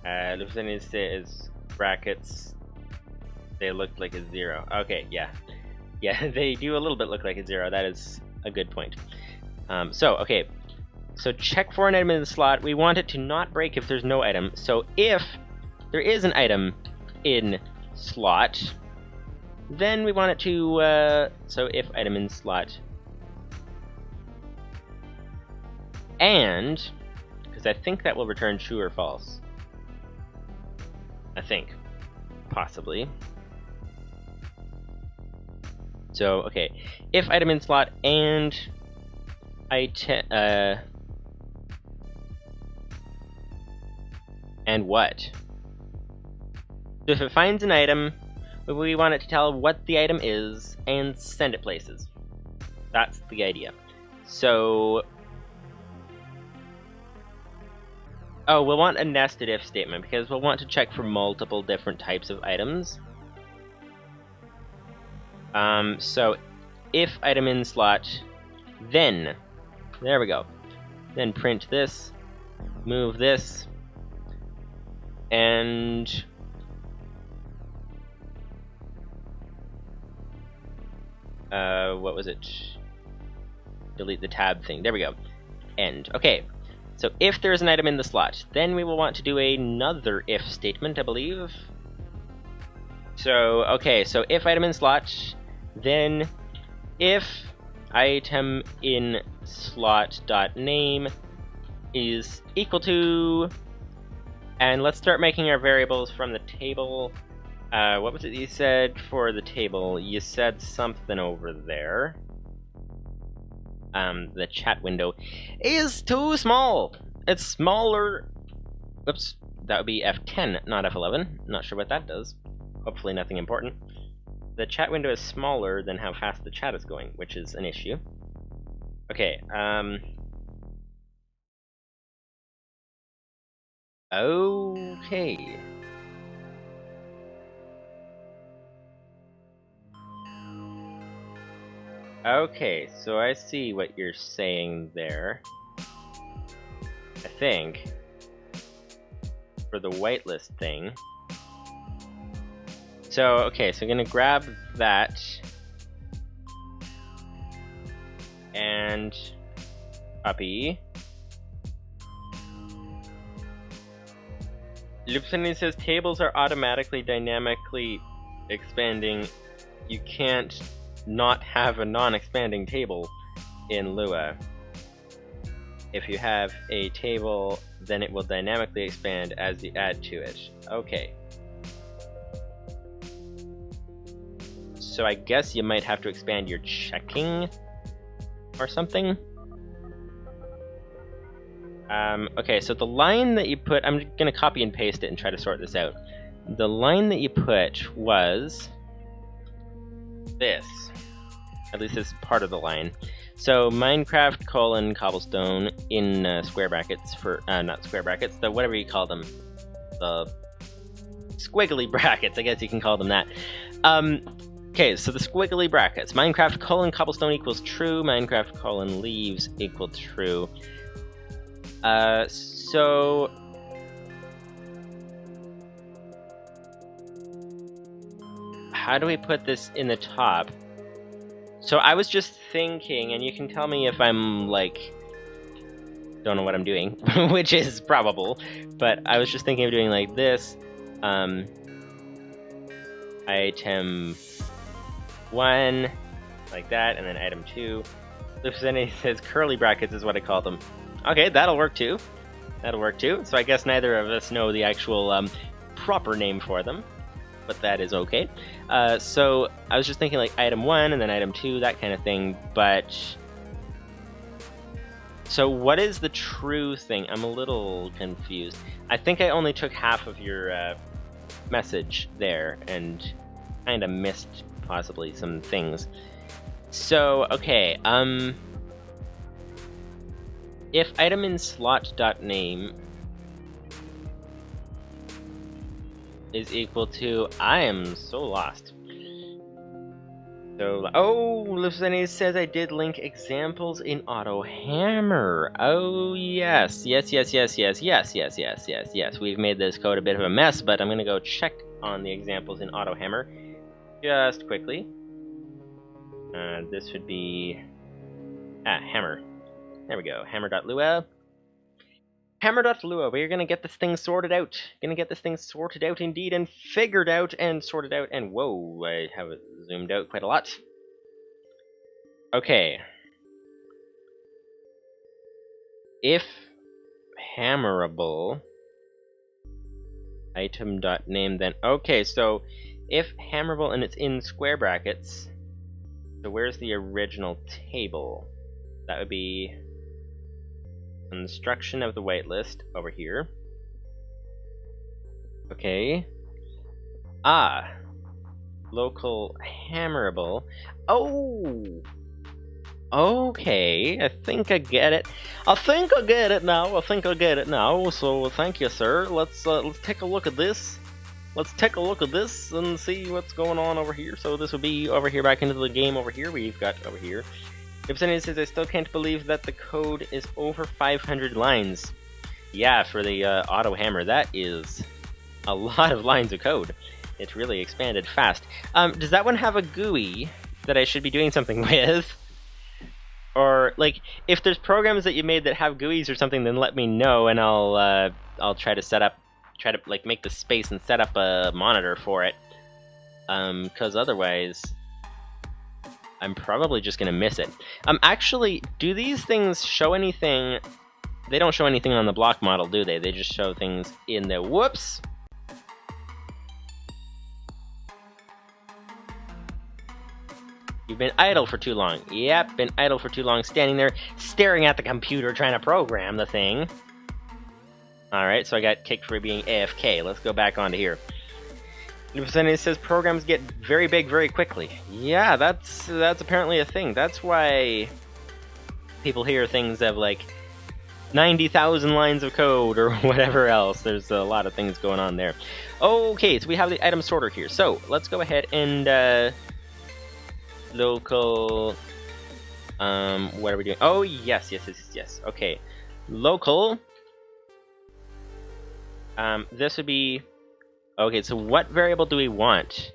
Livestream says brackets, they look like a 0. Okay, yeah. Yeah, they do a little bit look like a 0. That is a good point. Okay. So check for an item in the slot. We want it to not break if there's no item. So if there is an item in slot, then we want it to, so if item in slot, and, because I think that will return true or false. I think. Possibly. So, okay. If item in slot and and what? So if it finds an item, we want it to tell what the item is and send it places. That's the idea. So, we'll want a nested if statement because we'll want to check for multiple different types of items. So if item in slot, then, there we go. Then print this, move this, and what was it? Delete the tab thing. There we go. End. Okay. So if there's an item in the slot, then we will want to do another if statement, I believe. So, okay, so if item in slot, then if item in slot.name is equal to, and let's start making our variables from the table. What was it you said for the table? You said something over there. The chat window is too small. It's smaller. Oops, that would be F10, not F11. Not sure what that does. Hopefully nothing important. The chat window is smaller than how fast the chat is going, which is an issue. Okay, okay. Okay, so I see what you're saying there. I think. For the whitelist thing. So, okay, so I'm gonna grab that. And copy. Livestream says tables are automatically dynamically expanding. You can't not have a non-expanding table in Lua. If you have a table, then it will dynamically expand as you add to it. Okay. So I guess you might have to expand your checking or something. Okay, so the line that you put, I'm gonna copy and paste it and try to sort this out. The line that you put was this. At least it's part of the line. So Minecraft Cobblestone in square brackets for, not square brackets, the whatever you call them. The squiggly brackets, I guess you can call them that. Okay, so the squiggly brackets. Minecraft Cobblestone equals true, Minecraft leaves equal true. So how do we put this in the top? So I was just thinking, and you can tell me if I'm like, don't know what I'm doing, which is probable, but I was just thinking of doing like this, item 1, like that, and then item 2. It says curly brackets is what I call them. Okay, that'll work too. That'll work too. So I guess neither of us know the actual proper name for them, but that is okay. So I was just thinking like item 1 and then item 2, that kind of thing, but... So what is the true thing? I'm a little confused. I think I only took half of your message there and kind of missed possibly some things. So, okay, if item in slot.name is equal to, I am so lost. So, oh, Livestream says I did link examples in AutoHammer. Oh, yes. Yes. We've made this code a bit of a mess, but I'm going to go check on the examples in AutoHammer just quickly. This would be... hammer. There we go. Hammer.lua. Hammer.lua, we're going to get this thing sorted out. Going to get this thing sorted out indeed, and figured out, and sorted out, and whoa, I have it zoomed out quite a lot. Okay. If hammerable item.name, then okay, so if hammerable and it's in square brackets, so where's the original table? That would be construction of the whitelist over here. Okay. Local hammerable. Oh! Okay, I think I get it. I think I get it now. So thank you, sir. Let's take a look at this. Let's take a look at this and see what's going on over here. So this would be over here, back into the game over here. We've got over here. Ep15 says, I still can't believe that the code is over 500 lines. Yeah, for the AutoHammer, that is a lot of lines of code. It's really expanded fast. Does that one have a GUI that I should be doing something with? Or, like, if there's programs that you made that have GUIs or something, then let me know, and I'll try to like, make the space and set up a monitor for it. Because otherwise, I'm probably just gonna miss it. Actually, do these things show anything? They don't show anything on the block model, do they? They just show things in the... Whoops! You've been idle for too long. Yep, been idle for too long, standing there, staring at the computer, trying to program the thing. Alright, so I got kicked for being AFK. Let's go back onto here. It says programs get very big very quickly. Yeah, that's apparently a thing. That's why people hear things of like 90,000 lines of code or whatever else. There's a lot of things going on there. Okay, so we have the item sorter here. So let's go ahead and local. What are we doing? Oh yes. Okay, local. This would be. Okay, so what variable do we want?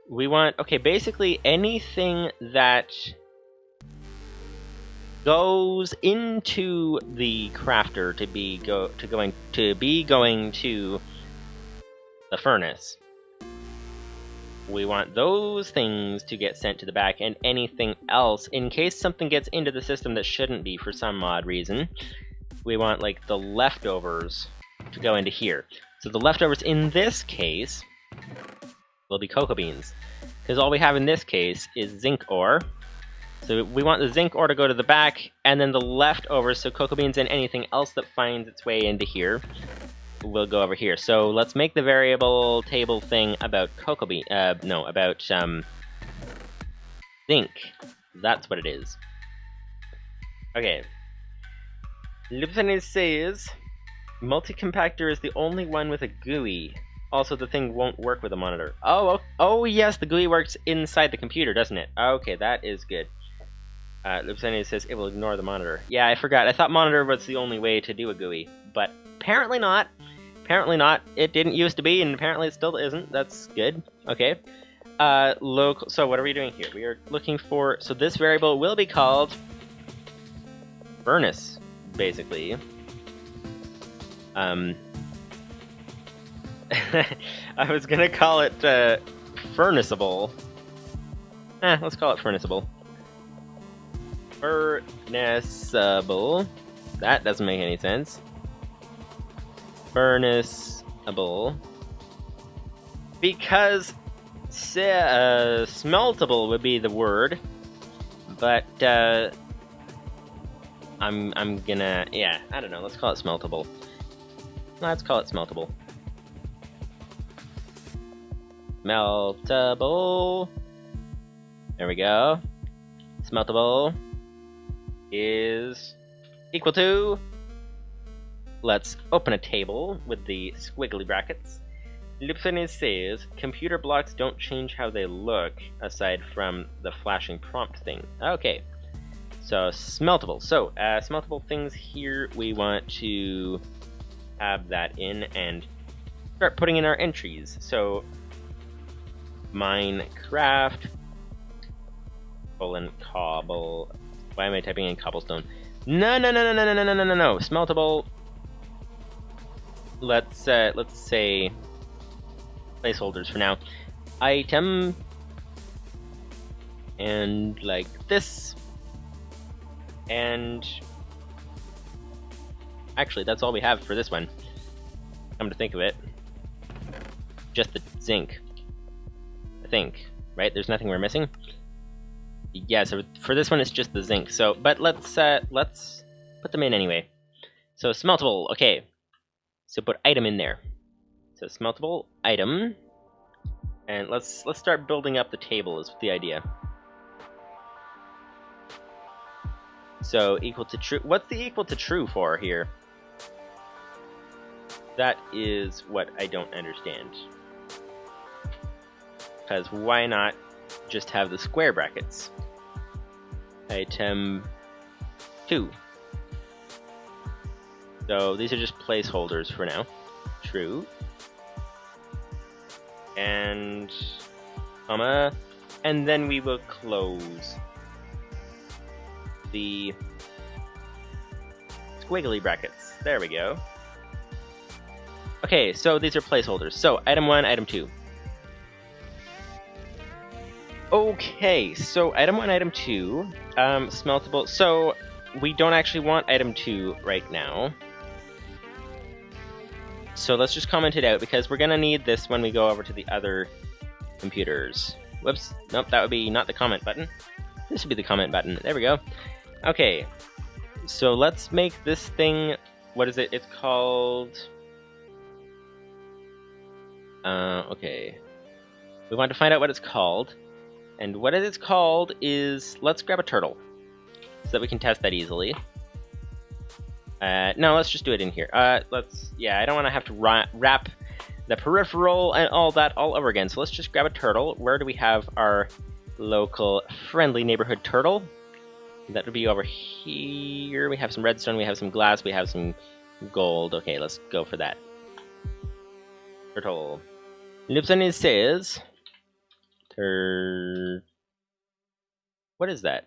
We want, okay, basically anything that goes into the crafter to be going to the furnace. We want those things to get sent to the back, and anything else, in case something gets into the system that shouldn't be for some odd reason, we want like the leftovers to go into here. So the leftovers in this case will be cocoa beans, because all we have in this case is zinc ore, So we want the zinc ore to go to the back, and then the leftovers, so cocoa beans and anything else that finds its way into here, will go over here. So let's make the variable table thing about cocoa bean. No, about zinc. That's what it is. Okay. Livestream says multi-compactor is the only one with a GUI. Also, the thing won't work with a monitor. Oh yes, the GUI works inside the computer, doesn't it? Okay, that is good. Livestream says it will ignore the monitor. Yeah, I forgot. I thought monitor was the only way to do a GUI, but apparently not. Apparently not. It didn't used to be, and apparently it still isn't. That's good. Okay. Local. So what are we doing here? We are looking for. So this variable will be called furnace, basically. I was gonna call it furnaceable. Let's call it furnaceable. Furnaceable. That doesn't make any sense. Furnaceable. Because smeltable would be the word, but I'm gonna, yeah, I don't know. Let's call it smeltable. Let's call it smeltable. Smeltable. There we go. Smeltable is equal to. Let's open a table with the squiggly brackets. Livestream says computer blocks don't change how they look aside from the flashing prompt thing. Okay, so smeltable. So smeltable things here, we want to have that in and start putting in our entries. So Minecraft cobble. Why am I typing in cobblestone? No. Smeltable. Let's say placeholders for now. Item and like this, and actually that's all we have for this one. Come to think of it, just the zinc. I think, right? There's nothing we're missing. Yeah, so for this one it's just the zinc. So, but let's put them in anyway. So smeltable. Okay. So put item in there. So smeltable item, and let's start building up the table is the idea. So equal to true. What's the equal to true for here? That is what I don't understand. Because why not just have the square brackets? Item 2. So these are just placeholders for now. True. And comma, and then we will close the squiggly brackets. There we go. Okay, so these are placeholders. So item 1, item 2. Okay, so item 1, item 2, smeltable. So we don't actually want item 2 right now. So let's just comment it out, because we're gonna need this when we go over to the other computers. Whoops, nope, that would be not the comment button. This would be the comment button. There we go. Okay, so let's make this thing, what is it? It's called... okay. We want to find out what it's called. And what it is called is, let's grab a turtle, so that we can test that easily. No, let's just do it in here. Yeah, I don't want to have to wrap the peripheral and all that all over again. So let's just grab a turtle. Where do we have our local friendly neighborhood turtle? That would be over here. We have some redstone, we have some glass, we have some gold. Okay, let's go for that. Turtle. Livestream says... What is that?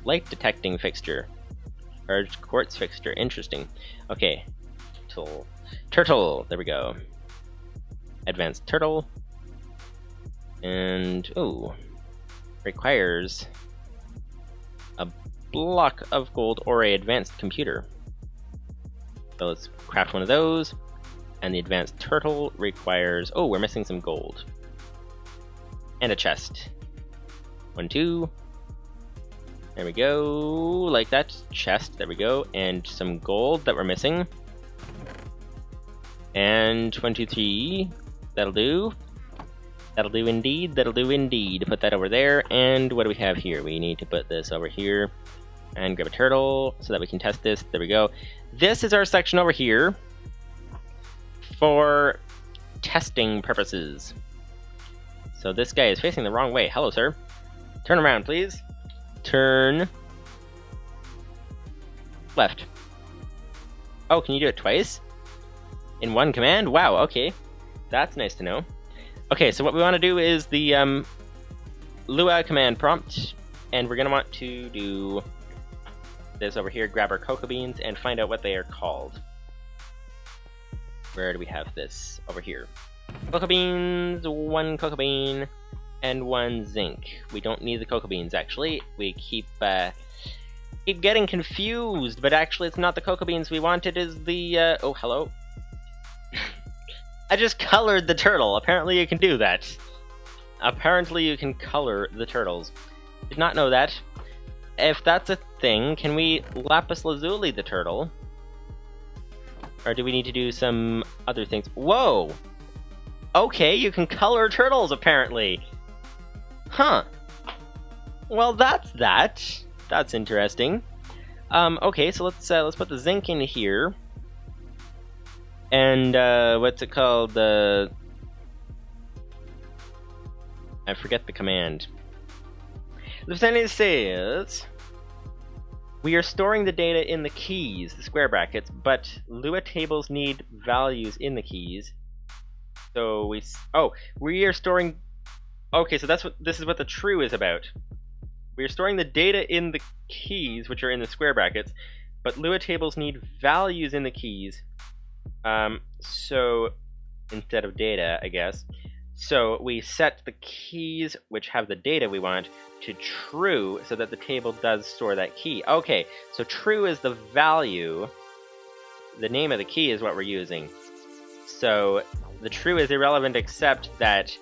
Light detecting fixture. Charged quartz fixture. Interesting. Okay. Turtle. There we go. Advanced turtle. And, ooh. Requires a block of gold or a advanced computer. So let's craft one of those. And the advanced turtle requires... Oh, we're missing some gold. And a chest. 1, 2. There we go, like that. Chest, there we go, and some gold that we're missing. And 1, 2, 3, that'll do. That'll do indeed, that'll do indeed. Put that over there, and what do we have here? We need to put this over here, and grab a turtle, so that we can test this. There we go. This is our section over here, for testing purposes. So this guy is facing the wrong way. Hello, sir. Turn around, please. Turn left. Oh, can you do it twice? In one command? Wow, okay. That's nice to know. Okay, so what we want to do is the Lua command prompt, and we're going to want to do this over here, grab our cocoa beans, and find out what they are called. Where do we have this? Over here. Cocoa beans, 1 cocoa bean, and 1 zinc. We don't need the cocoa beans, actually. We keep getting confused, but actually it's not the cocoa beans we wanted, is the, oh, hello. I just colored the turtle. Apparently you can do that. Apparently you can color the turtles. Did not know that. If that's a thing, can we lapis lazuli the turtle? Or do we need to do some other things? Whoa! Okay, you can color turtles, apparently. Huh. Well, that's that. That's interesting. Okay, so let's put the zinc in here. And, what's it called? I forget the command. Lieutenant says, we are storing the data in the keys, the square brackets, but Lua tables need values in the keys. So we are storing, okay, so this is what the true is about. We are storing the data in the keys, which are in the square brackets, but Lua tables need values in the keys. So instead of data, I guess. So we set the keys, which have the data we want, to true, so that the table does store that key. Okay, so true is the value. The name of the key is what we're using. So the true is irrelevant except that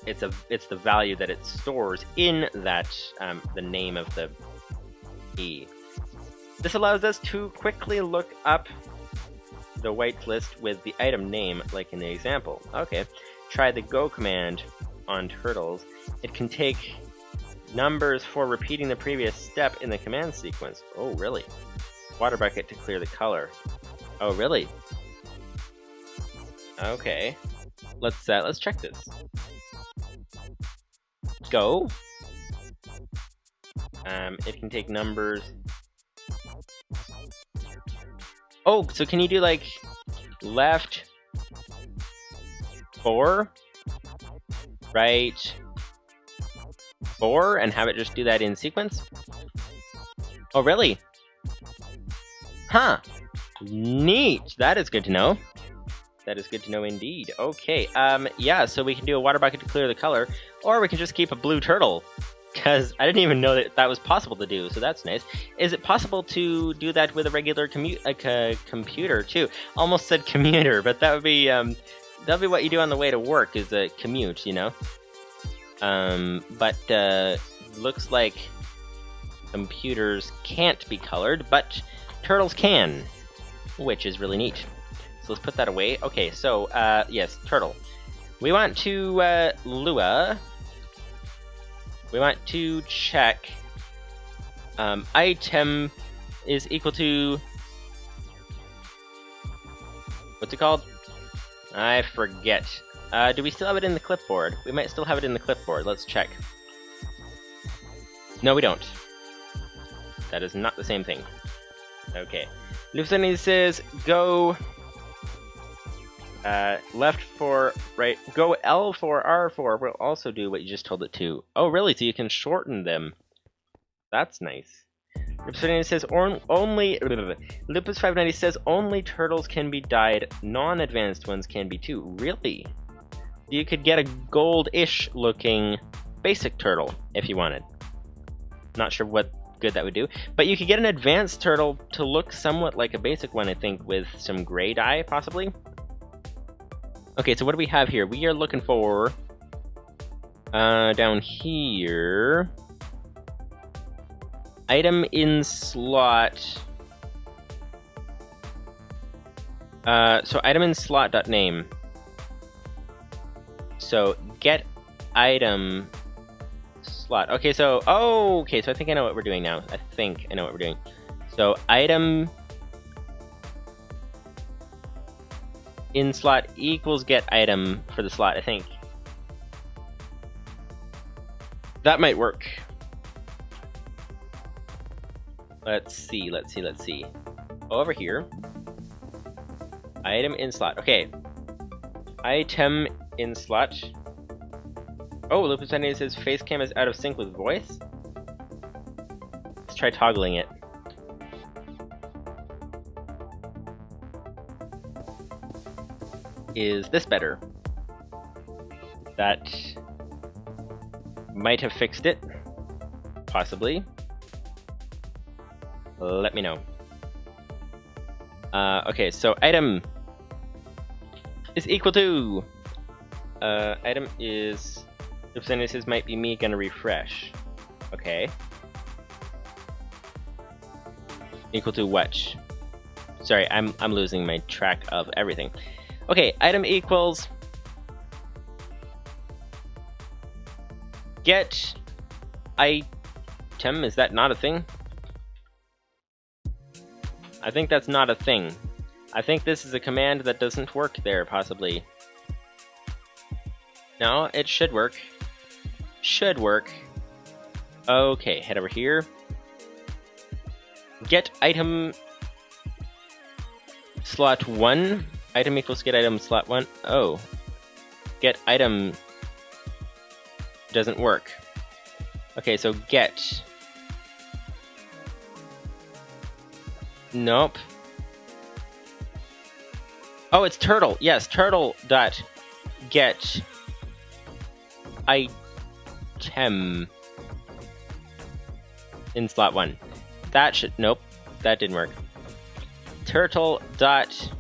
it's the value that it stores in that the name of the key. This allows us to quickly look up the whites list with the item name, like in the example. Okay, try the go command on turtles. It can take numbers for repeating the previous step in the command sequence. Oh, really? Water bucket to clear the color. Oh, really? Okay, let's check this. Go. It can take numbers. Oh, so can you do like left 4, right 4, and have it just do that in sequence? Oh, really? Huh. Neat. That is good to know. That is good to know indeed. Okay, yeah, so we can do a water bucket to clear the color, or we can just keep a blue turtle, because I didn't even know that that was possible to do, so that's nice. Is it possible to do that with a regular computer, too? Almost said commuter, but that'll be what you do on the way to work, is a commute, you know? But looks like computers can't be colored, but turtles can, which is really neat. So let's put that away. Okay, so, yes, turtle. We want to, Lua. We want to check, item is equal to, what's it called? I forget. Do we still have it in the clipboard? We might still have it in the clipboard. Let's check. No, we don't. That is not the same thing. Okay. Lieutenant says, go... left 4, right, go L 4, R 4 will also do what you just told it to. Oh, really? So you can shorten them. That's nice. Lupus says only. Lupus590 says only turtles can be dyed. Non-advanced ones can be too. Really? You could get a gold-ish looking basic turtle if you wanted. Not sure what good that would do, but you could get an advanced turtle to look somewhat like a basic one, I think, with some gray dye, possibly. Okay, so what do we have here? We are looking for, down here, item in slot. So item in slot.name. So get item slot. Okay, so okay, so I think I know what we're doing now. I think I know what we're doing. So item in slot equals get item for the slot, I think. That might work. Let's see. Over here. Item in slot. Okay. Item in slot. Oh, Lupus Sunday says face cam is out of sync with voice. Let's try toggling it. Is this better? That might have fixed it. Possibly. Let me know. Okay, so item is equal to item is the percentages might be me gonna refresh. Okay. Equal to what? Sorry, I'm losing my track of everything. Okay, item equals get item. Is that not a thing? I think that's not a thing. I think this is a command that doesn't work there, possibly. No, it should work. Should work. Okay, head over here. Get item slot 1. Item equals get item slot 1. Oh. Get item doesn't work. Okay, so get. Nope. Oh, it's turtle. Yes, turtle dot get item in slot 1. That should, nope, that didn't work. Turtle dot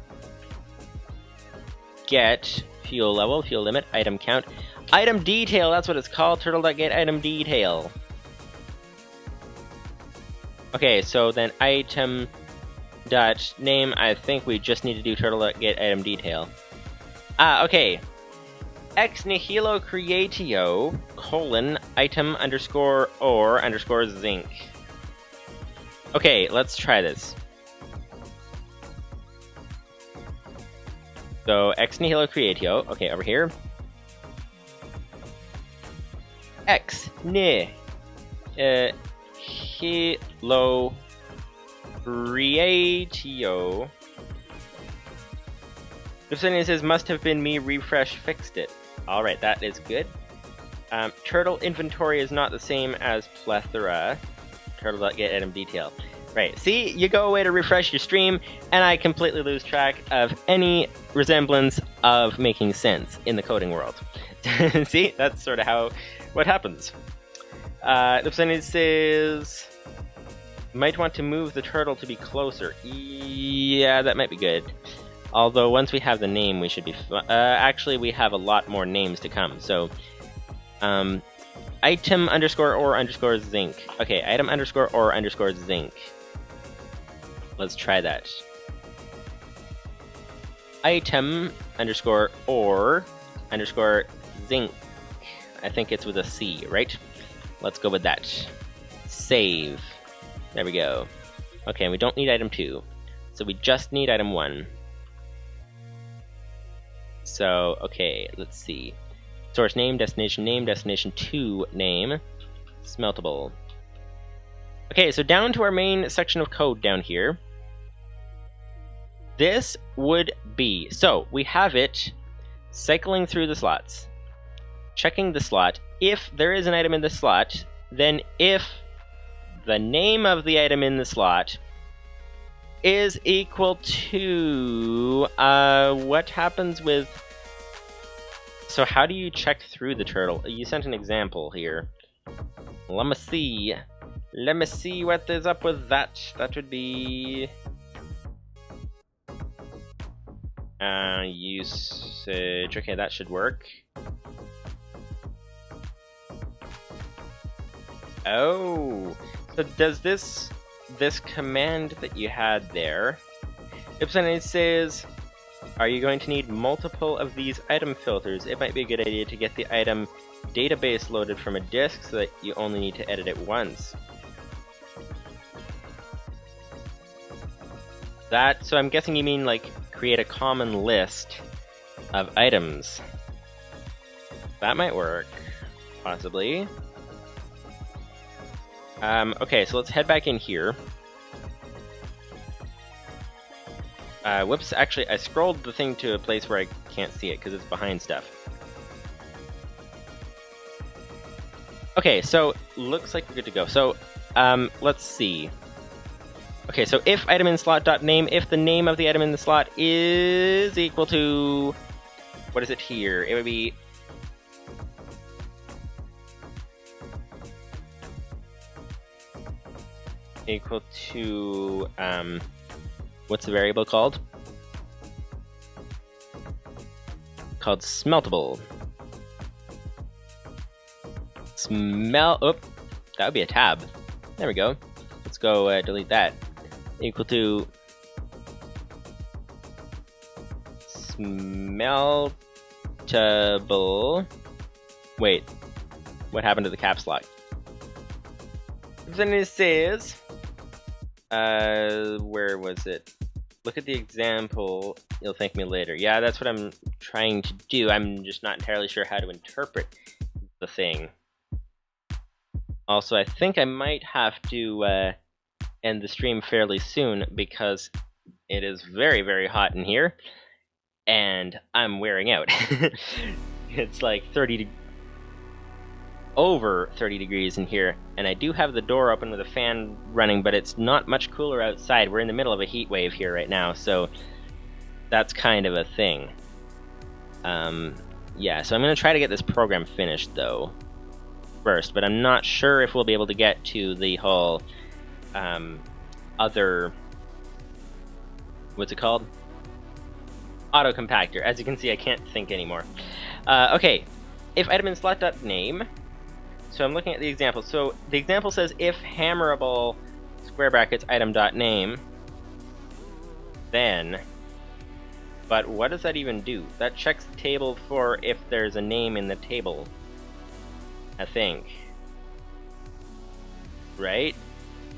get fuel level, fuel limit, item count, item detail. That's what it's called. Turtle dot get item detail. Okay, so then item dot name. I think we just need to do turtle dot get item detail. Okay. Ex nihilo creatio colon item underscore or underscore zinc. Okay, let's try this. So ex nihilo creatio. Okay, over here. Ex nihilo creatio. If something says must have been me, refresh fixed it. Alright, that is good. Turtle inventory is not the same as plethora. Turtle.get item detail. Right, see, you go away to refresh your stream, and I completely lose track of any resemblance of making sense in the coding world. See, that's sort of what happens. The percentage says might want to move the turtle to be closer. Yeah, that might be good. Although once we have the name, we should be. Actually, we have a lot more names to come. So, item underscore or underscore zinc. Okay, item underscore or underscore zinc. Let's try that. Item underscore or underscore zinc. I think it's with a C, right? Let's go with that. Save. There we go. Okay, we don't need item 2. So we just need item 1. So, okay, let's see. Source name, destination 2 name, smeltable. Okay, so down to our main section of code down here. This would be, so we have it cycling through the slots, checking the slot. If there is an item in the slot, then if the name of the item in the slot is equal to, what happens with, so how do you check through the turtle? You sent an example here. Let me see what is up with that. That would be, usage, okay, that should work. Oh, So does this command that you had there, Ep15 says, are you going to need multiple of these item filters? It might be a good idea to get the item database loaded from a disk so that you only need to edit it once. So I'm guessing you mean like create a common list of items. That might work, possibly. Okay, so let's head back in here. Whoops, actually, I scrolled the thing to a place where I can't see it because it's behind stuff. Okay, so looks like we're good to go. So, let's see. Okay, so if item in slot.name, if the name of the item in the slot is equal to... What is it here? It would be... equal to... what's the variable called? Called smeltable. Oop, that would be a tab. There we go. Let's go delete that. Equal to smeltable. Wait, what happened to the caps lock? Then it says, where was it? Look at the example, you'll thank me later. Yeah, that's what I'm trying to do. I'm just not entirely sure how to interpret the thing. Also, I think I might have to end the stream fairly soon because it is very, very hot in here, and I'm wearing out. It's like over 30 degrees in here, and I do have the door open with a fan running, but it's not much cooler outside. We're in the middle of a heat wave here right now, so that's kind of a thing. Yeah, so I'm going to try to get this program finished, though, first, but I'm not sure if we'll be able to get to the whole other... what's it called? Auto compactor. As you can see, I can't think anymore. Okay, if item in slot.name... So I'm looking at the example. So the example says if hammerable square brackets item.name, then... But what does that even do? That checks the table for if there's a name in the table, I think. Right?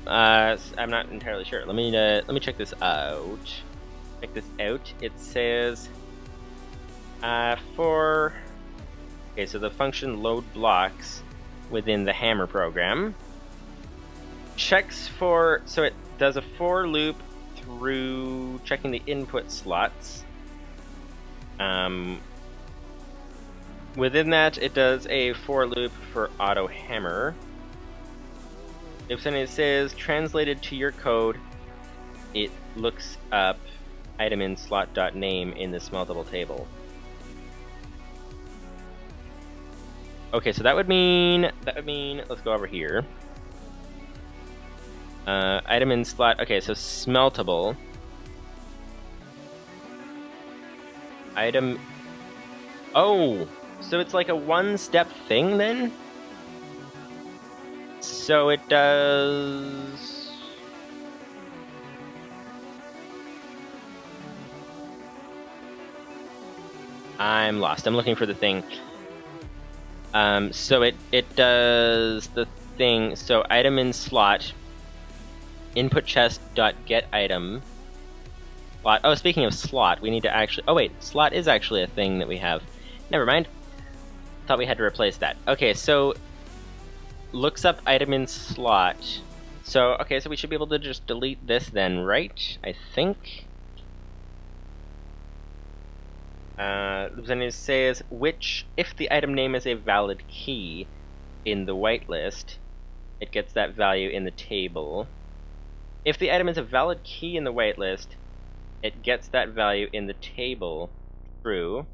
I'm not entirely sure. Let me check this out. Check this out. It says for... Okay, so the function load blocks within the hammer program checks for... So it does a for loop through checking the input slots. Within that, it does a for loop for auto hammer. If something says translated to your code, it looks up item in slot.name in the smeltable table. Okay, so that would mean, let's go over here. Item in slot, okay, so smeltable. Item, oh, so it's like a one-step thing then? So it does... I'm lost, I'm looking for the thing. So it does the thing, so item in slot, input chest dot get item, slot. Oh, speaking of slot, we need to actually, oh wait, slot is actually a thing that we have. Never mind. Thought we had to replace that. Okay, so looks up item in slot. So, okay, so we should be able to just delete this then, right? I think. Then it says which, if the item name is a valid key in the whitelist, it gets that value in the table. If the item is a valid key in the whitelist, it gets that value in the table, true,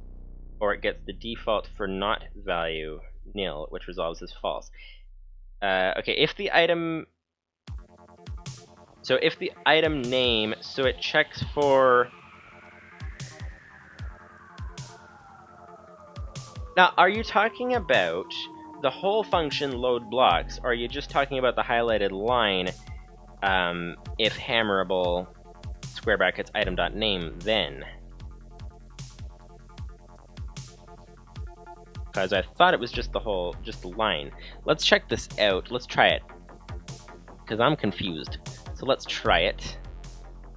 or it gets the default for not value, nil, which resolves as false. Okay, if the item... So if the item name, so it checks for... Now, are you talking about the whole function load blocks, or are you just talking about the highlighted line, if hammerable square brackets item.name then? Because I thought it was just the line. Let's check this out. Let's try it. Because I'm confused. So let's try it.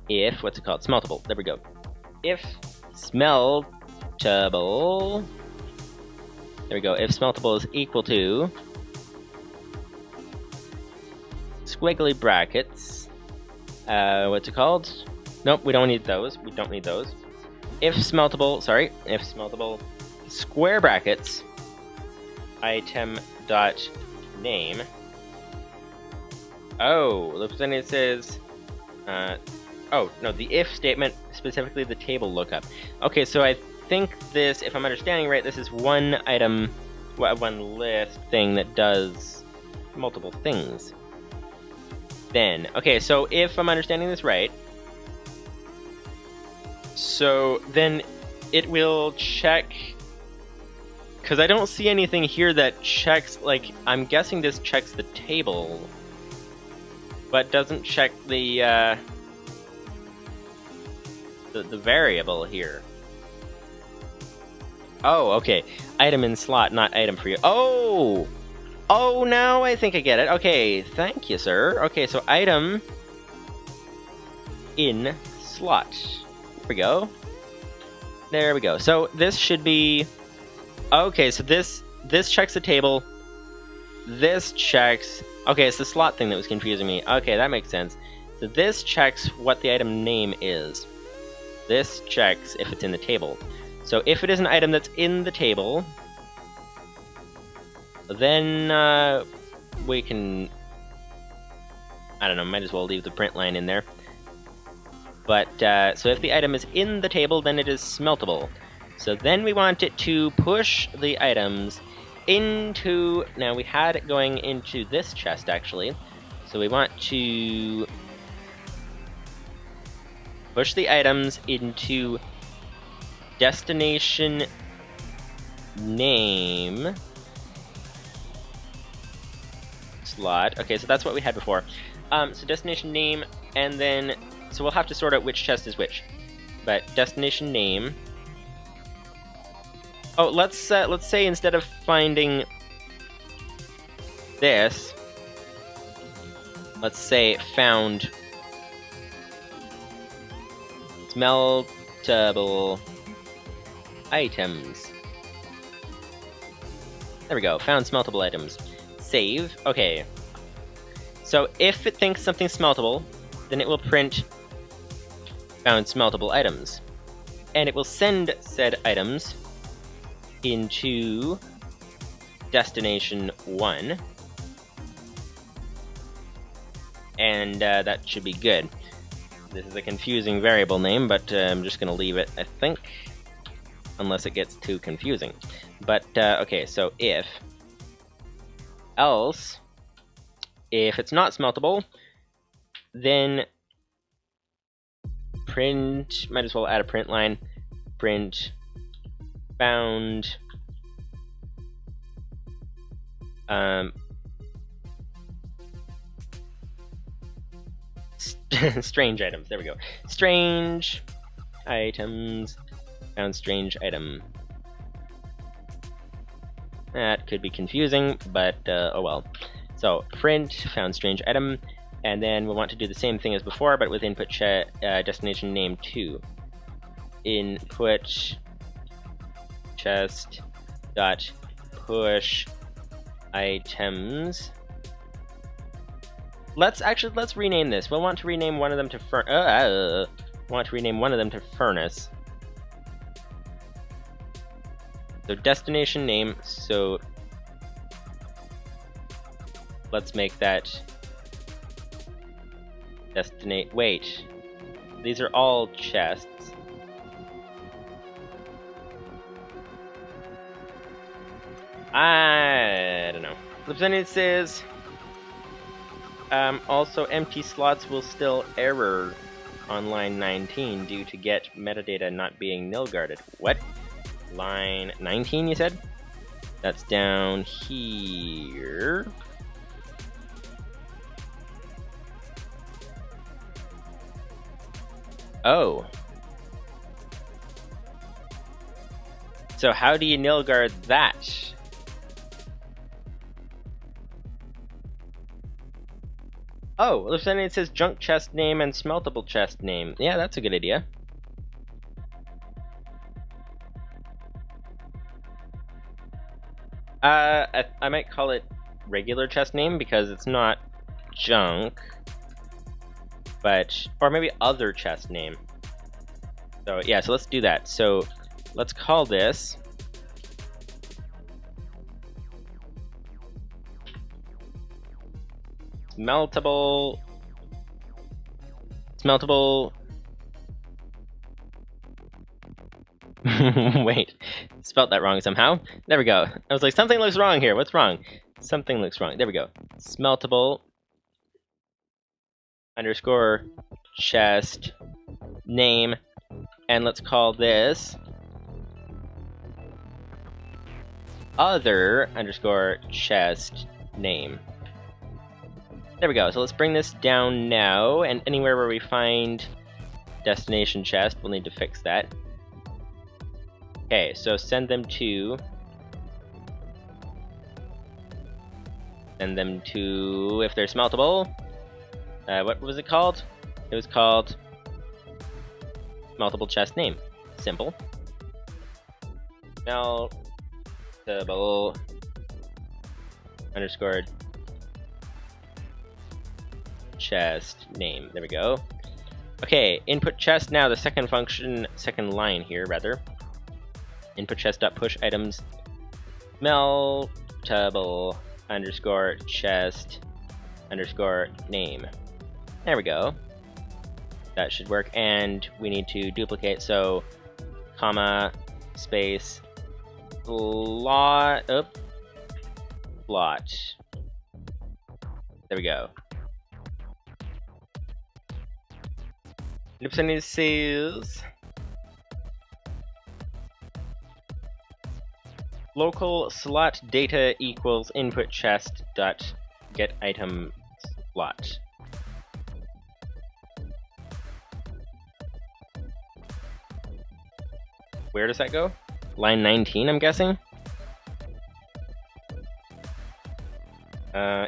If, what's it called? Smeltable. There we go. If smeltable. There we go. If smeltable is equal to squiggly brackets. What's it called? Nope, we don't need those. We don't need those. If smeltable, square brackets item dot name. Oh, then it says oh no, the if statement, specifically the table lookup. Okay, so I think this, if I'm understanding right, this is one item, one list thing that does multiple things. Then, okay, so if I'm understanding this right, so then it will check, because I don't see anything here that checks, like, I'm guessing this checks the table, but doesn't check the variable here. Oh, okay. Item in slot, not item for you. Oh! Oh, now I think I get it. Okay, thank you, sir. Okay, so item in slot. There we go. There we go. So this should be... Okay, so this checks the table. This checks... Okay, it's the slot thing that was confusing me. Okay, that makes sense. So this checks what the item name is. This checks if it's in the table. So if it is an item that's in the table, then we can... I don't know, might as well leave the print line in there. But, so if the item is in the table, then it is smeltable. So then we want it to push the items into... Now, we had it going into this chest, actually. So we want to push the items into destination name slot. Okay, so that's what we had before. So destination name, and then... So we'll have to sort out which chest is which. But destination name... Oh, let's say instead of finding this, let's say found smeltable items. There we go, found smeltable items. Save, okay. So if it thinks something's smeltable, then it will print found smeltable items. And it will send said items into destination 1. And that should be good. This is a confusing variable name, but I'm just going to leave it, I think. Unless it gets too confusing. But, okay, so if... Else... If it's not smeltable, then... Print... Might as well add a print line. Print... Found... strange items, there we go. Strange items, found strange item. That could be confusing, but oh well. So, print, found strange item, and then we'll want to do the same thing as before, but with input destination name 2. Input chest dot push items. Let's rename this. We'll want to rename one of them to furnace. So destination name. So let's make that Wait, these are all chests. I don't know. Representative says. Also, empty slots will still error on line 19 due to get metadata not being nil guarded. What? Line 19, you said? That's down here. Oh. So how do you nilguard that? Oh, well, then it says junk chest name and smeltable chest name. Yeah, that's a good idea. I might call it regular chest name because it's not junk, but, or maybe other chest name. So yeah, so let's do that. So let's call this smeltable. Wait, spelt that wrong somehow. There we go. I was like, something looks wrong here. What's wrong? Something looks wrong. There we go. Smeltable underscore chest name, and let's call this other underscore chest name. There we go. So let's bring this down now, and anywhere where we find destination chest, we'll need to fix that. Okay, so send them to... Send them to, if they're smeltable, what was it called? It was called smeltable chest name. Simple. Smeltable underscore chest name. There we go. Okay, input chest now, the second function, second line here, rather. Input chest.push items smeltable underscore chest underscore name. There we go. That should work, and we need to duplicate, so comma space slot slot. There we go. Ep15 says local slot data equals input chest dot get item slot. Where does that go? Line 19, I'm guessing?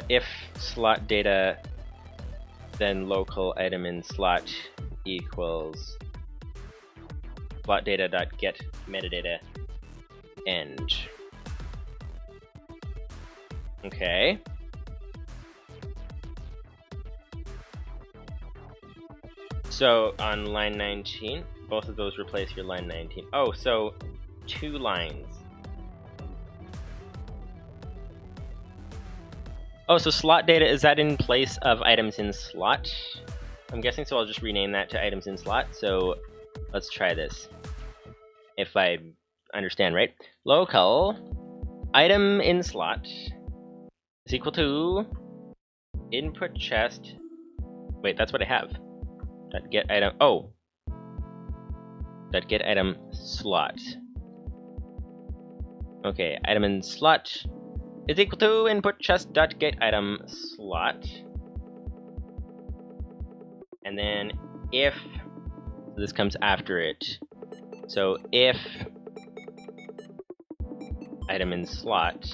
If slot data, then local item in slot equals slot data dot get metadata end. Okay. So on line 19, both of those replace your line 19. Oh, so 2 lines. Oh, so slot data, is that in place of items in slot? I'm guessing, so I'll just rename that to items in slot. So let's try this. If I understand right. Local item in slot is equal to input chest. Wait, that's what I have. Dot get item. Oh. Dot get item slot. Okay, item in slot is equal to input chest dot get item slot. And then if this comes after it. So if item in slot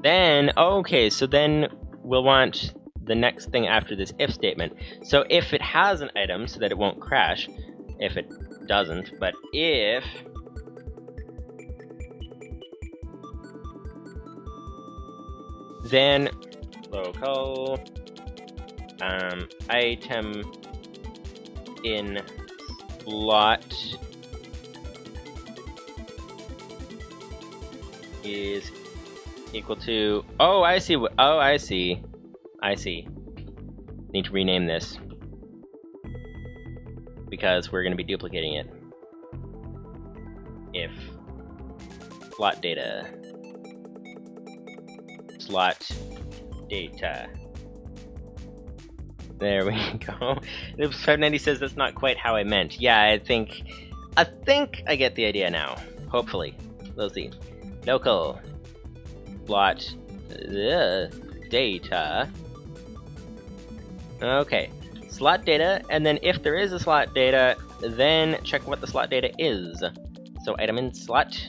then okay, so then we'll want the next thing after this if statement. So if it has an item, so that it won't crash, if it doesn't, but if then local item in slot is equal to, oh, I see. Oh, I see. I see. Need to rename this because we're going to be duplicating it. If slot data, slot data. There we go. Ep15 says that's not quite how I meant. Yeah, I think I think I get the idea now. Hopefully. We'll see. Local slot data. Okay. Slot data, and then if there is a slot data, then check what the slot data is. So item in slot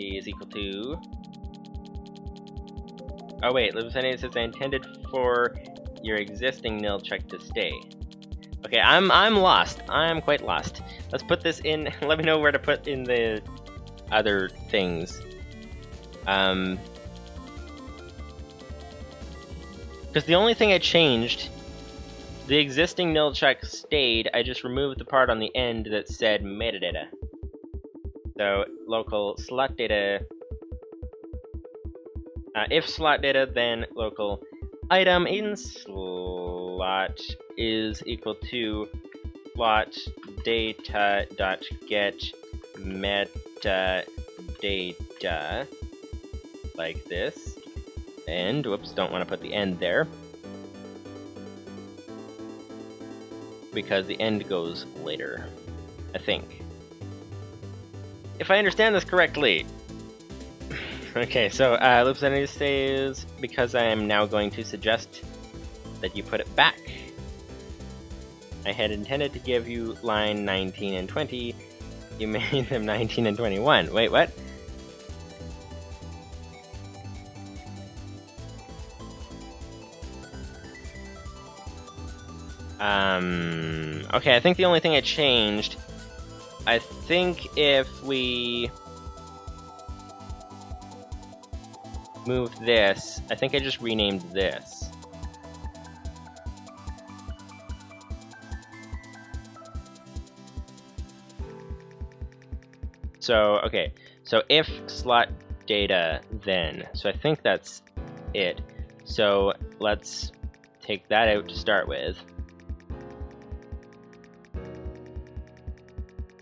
is equal to... Oh wait, the percentage is intended for your existing nil check to stay. Okay, I'm lost. I'm quite lost. Let's put this in. Let me know where to put in the other things. Because the only thing I changed, the existing nil check stayed. I just removed the part on the end that said metadata. So local slot data. If slot data, then local item in slot is equal to slot data dot get metadata, like this. And whoops, don't want to put the end there because the end goes later, I think, if I understand this correctly. Okay, so loop identity stays because I am now going to suggest that you put it back. I had intended to give you line 19 and 20. You made them 19 and 21. Wait, what? Okay, I think the only thing I changed, I think if we move this, I think I just renamed this. So, okay, so if slot data then, so I think that's it. So let's take that out to start with.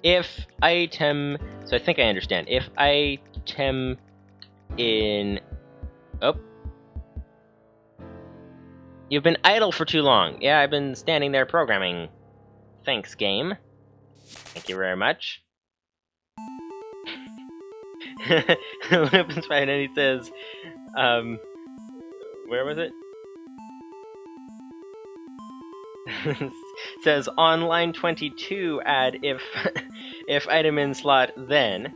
If item, so I think I understand. If item in, oh, you've been idle for too long. Yeah, I've been standing there programming. Thanks, game. Thank you very much. Lupin's fine, and he says, where was it? Says on line 22, add if item in slot then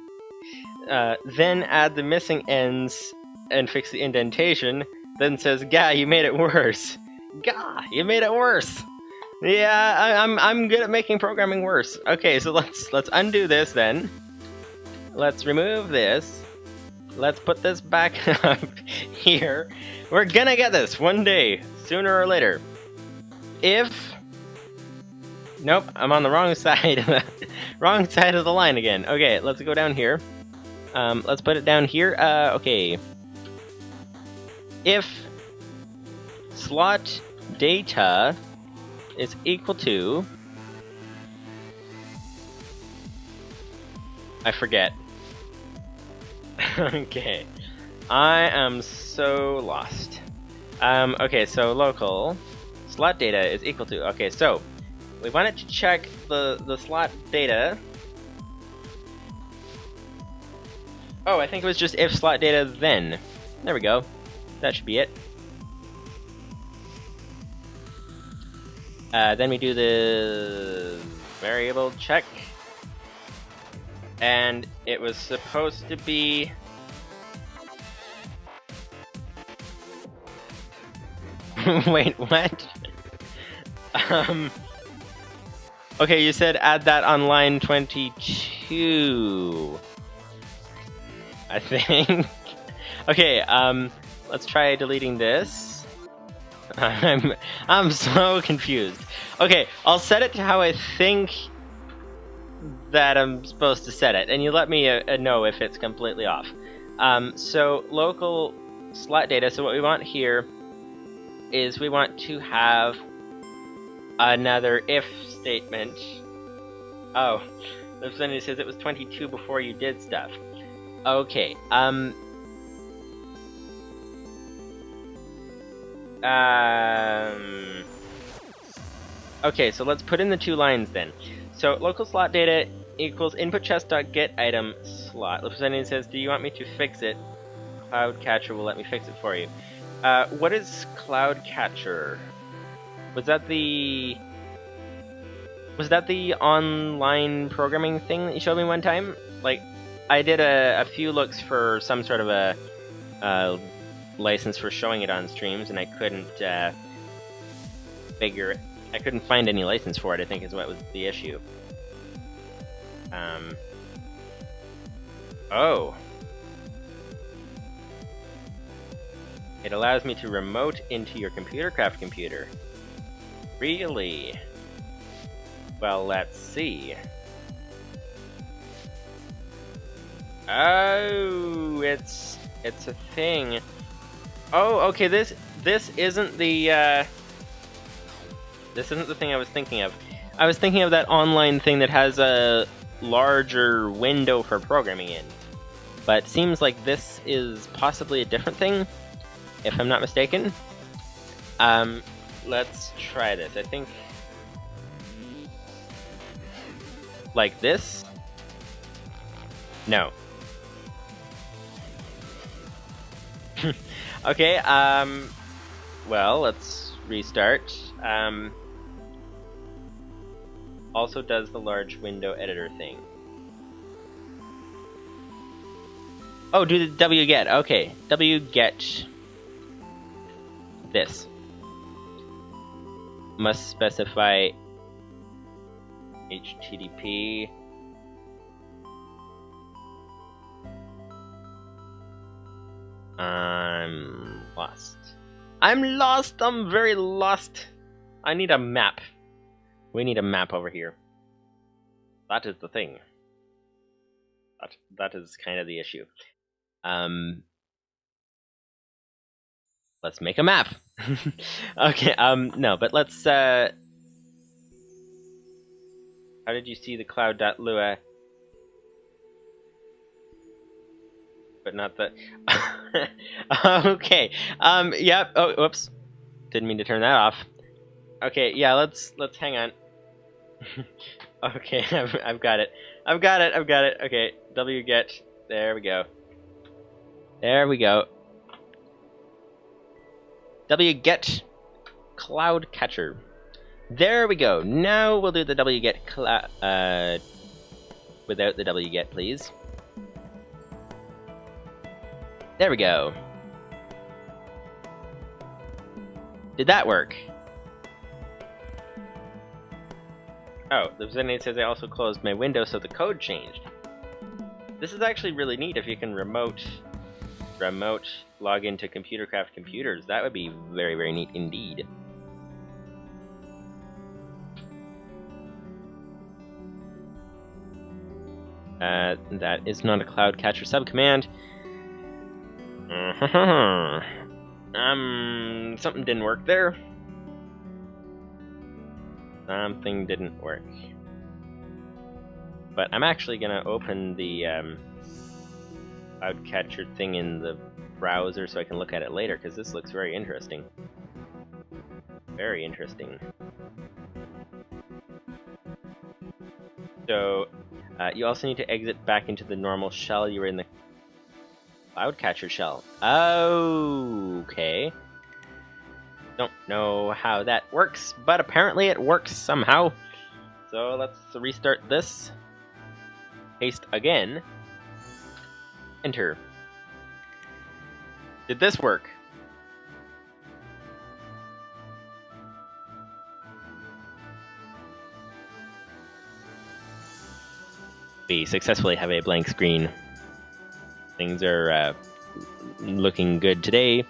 add the missing ends and fix the indentation. Then says, "Gah, you made it worse." Gah, you made it worse. Yeah, I'm good at making programming worse. Okay, so let's undo this then. Let's remove this. Let's put this back up here. We're gonna get this one day, sooner or later. If... Nope, I'm on the wrong side. Wrong side of the line again. Okay, let's go down here. Let's put it down here. Okay. If slot data is equal to... I forget. Okay. I am so lost. Okay, so local slot data is equal to... Okay, so we wanted to check the slot data. Oh, I think it was just if slot data then. There we go. That should be it. Then we do the variable check. And it was supposed to be... Wait, what? Okay, you said add that on line 22. I think. Okay, let's try deleting this. I'm so confused. Okay, I'll set it to how I think that I'm supposed to set it, and you let me know if it's completely off. So local slot data, so what we want here is we want to have another if statement. Oh, the percentage says it was 22 before you did stuff. Okay, okay, so let's put in the two lines then. So local slot data equals input chest.get item slot. Representative says, do you want me to fix it? Cloud Catcher will let me fix it for you. What is Cloud Catcher? Was that the online programming thing that you showed me one time? Like, I did a few looks for some sort of a license for showing it on streams, and I couldn't I couldn't find any license for it, I think is what was the issue. Oh. It allows me to remote into your ComputerCraft computer. Really? Well, let's see. Oh, it's a thing. Oh, okay, this isn't the thing I was thinking of. I was thinking of that online thing that has a larger window for programming in. But it seems like this is possibly a different thing, if I'm not mistaken. Let's try this. I think like this? No. Okay, well, let's restart. Also does the large window editor thing. Oh, do the wget. Okay, wget this. Must specify HTTP. I'm lost. I'm lost! I'm very lost! I need a map. We need a map over here. That is the thing. That is kind of the issue. Let's make a map! Okay, no, but let's, how did you see the cloud.lua? But not the... Okay, yep, oh, whoops. Didn't mean to turn that off. Okay, yeah, let's hang on. Okay, I've got it. I've got it. Okay, wget, there we go. There we go. wget cloud catcher. There we go. Now we'll do the wget without the wget, please. There we go. Did that work? Oh, the representative says I also closed my window so the code changed. This is actually really neat if you can remote log into ComputerCraft computers. That would be very, very neat indeed. That is not a cloud catcher subcommand. Something didn't work there. Something didn't work. But I'm actually gonna open the cloud catcher thing in the browser so I can look at it later, because this looks very interesting. Very interesting. So, you also need to exit back into the normal shell. You were in the cloud catcher shell. Okay. Don't know how that works, but apparently it works somehow. So let's restart this. Paste again. Enter. Did this work? We successfully have a blank screen. Things are looking good today.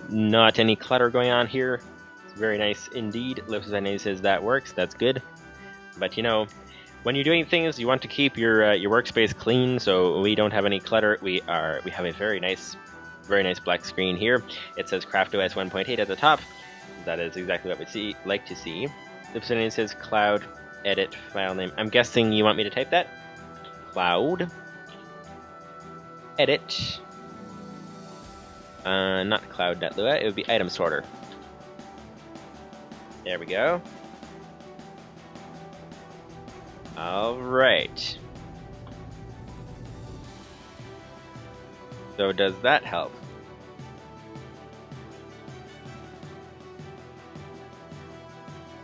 Not any clutter going on here. It's very nice indeed. Livestream says that works. That's good. But you know, when you're doing things, you want to keep your workspace clean, so we don't have any clutter. We have a very nice black screen here. It says CraftOS 1.8 at the top. That is exactly what we like to see. Livestream says cloud edit file name. I'm guessing you want me to type that. Cloud edit. Not cloud.lua, it would be item sorter. There we go. Alright. So does that help?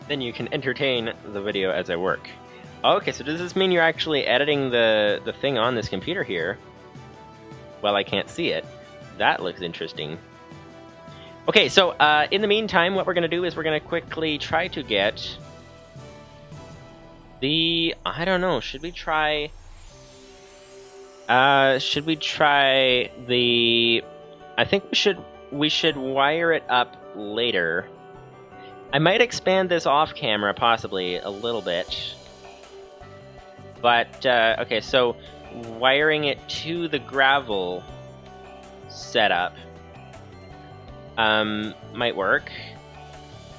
Then you can entertain the video as I work. Okay, so does this mean you're actually editing the thing on this computer here? Well, I can't see it. That looks interesting. Okay, so in the meantime, what we're going to do is we're going to quickly try to get the... I don't know, should we try the... I think we should wire it up later. I might expand this off camera, possibly, a little bit. But, okay, so wiring it to the gravel setup might work.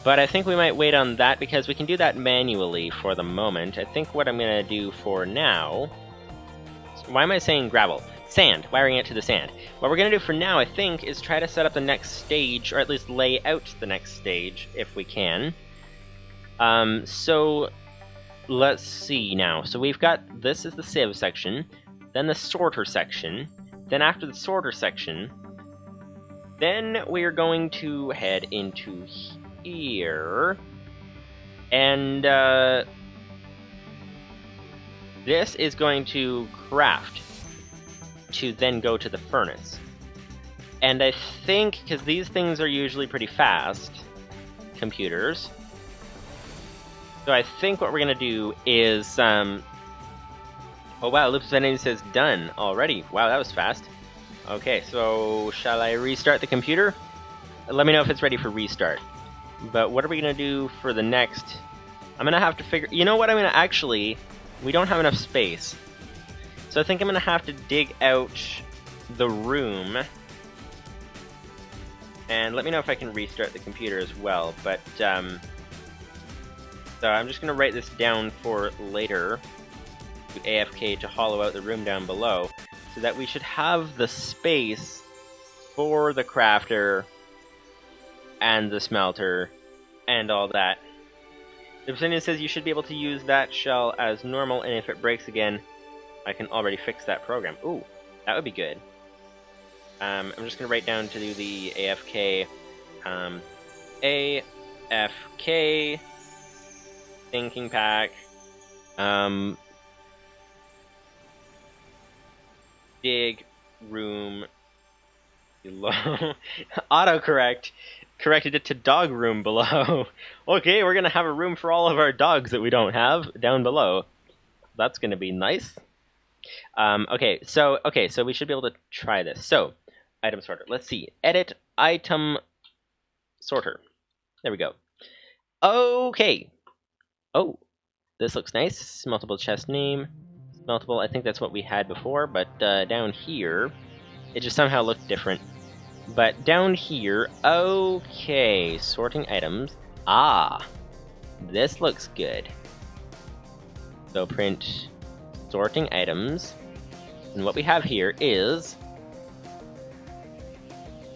But I think we might wait on that because we can do that manually for the moment. I think what I'm going to do for now... Why am I saying gravel? Sand, wiring it to the sand. What we're going to do for now, I think, is try to set up the next stage, or at least lay out the next stage, if we can. So, let's see now. So we've got, this is the sieve section, then the sorter section, then after the sorter section, then we're going to head into here, and this is going to craft to then go to the furnace. And I think, because these things are usually pretty fast, computers, so I think what we're going to do is, oh wow, Livestream says done already. Wow, that was fast. Okay, so shall I restart the computer? Let me know if it's ready for restart. But what are we going to do for the next? I'm going to have to figure... You know what I'm going to actually... We don't have enough space. So I think I'm going to have to dig out the room. And let me know if I can restart the computer as well. But, so I'm just going to write this down for later. To AFK to hollow out the room down below. So that we should have the space for the crafter and the smelter and all that. The Obsidian says you should be able to use that shell as normal, and if it breaks again, I can already fix that program. Ooh, that would be good. I'm just going to write down to do the AFK. AFK thinking pack. Dig room below. Autocorrect corrected it to dog room below. Okay, we're gonna have a room for all of our dogs that we don't have down below. That's gonna be nice. Okay, so we should be able to try this. So, item sorter. Let's see. Edit item sorter. There we go. Okay. Oh, this looks nice. Multiple chest name. Multiple, I think that's what we had before, but down here, it just somehow looked different. But down here, okay, sorting items. Ah, this looks good. So print sorting items, and what we have here is,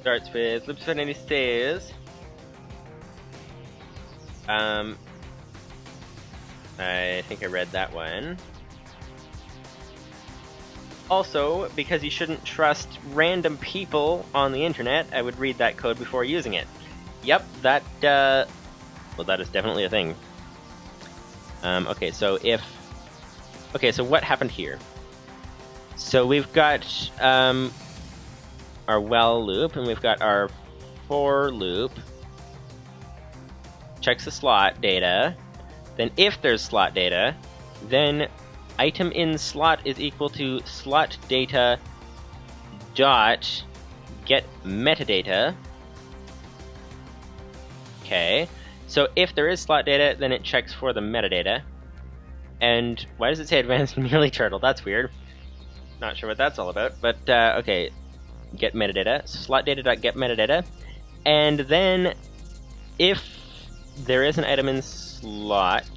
starts with Livestream says, I think I read that one. Also, because you shouldn't trust random people on the internet, I would read that code before using it. Yep, that, well, that is definitely a thing. Okay, so so what happened here? So we've got, our while loop, and we've got our for loop. Checks the slot data. Then if there's slot data, then item in slot is equal to slot data dot get metadata. Okay, so if there is slot data, then it checks for the metadata. And why does it say advanced mealy turtle? That's weird. Not sure what that's all about, but okay, get metadata. So slot data dot get metadata, and then if there is an item in slot.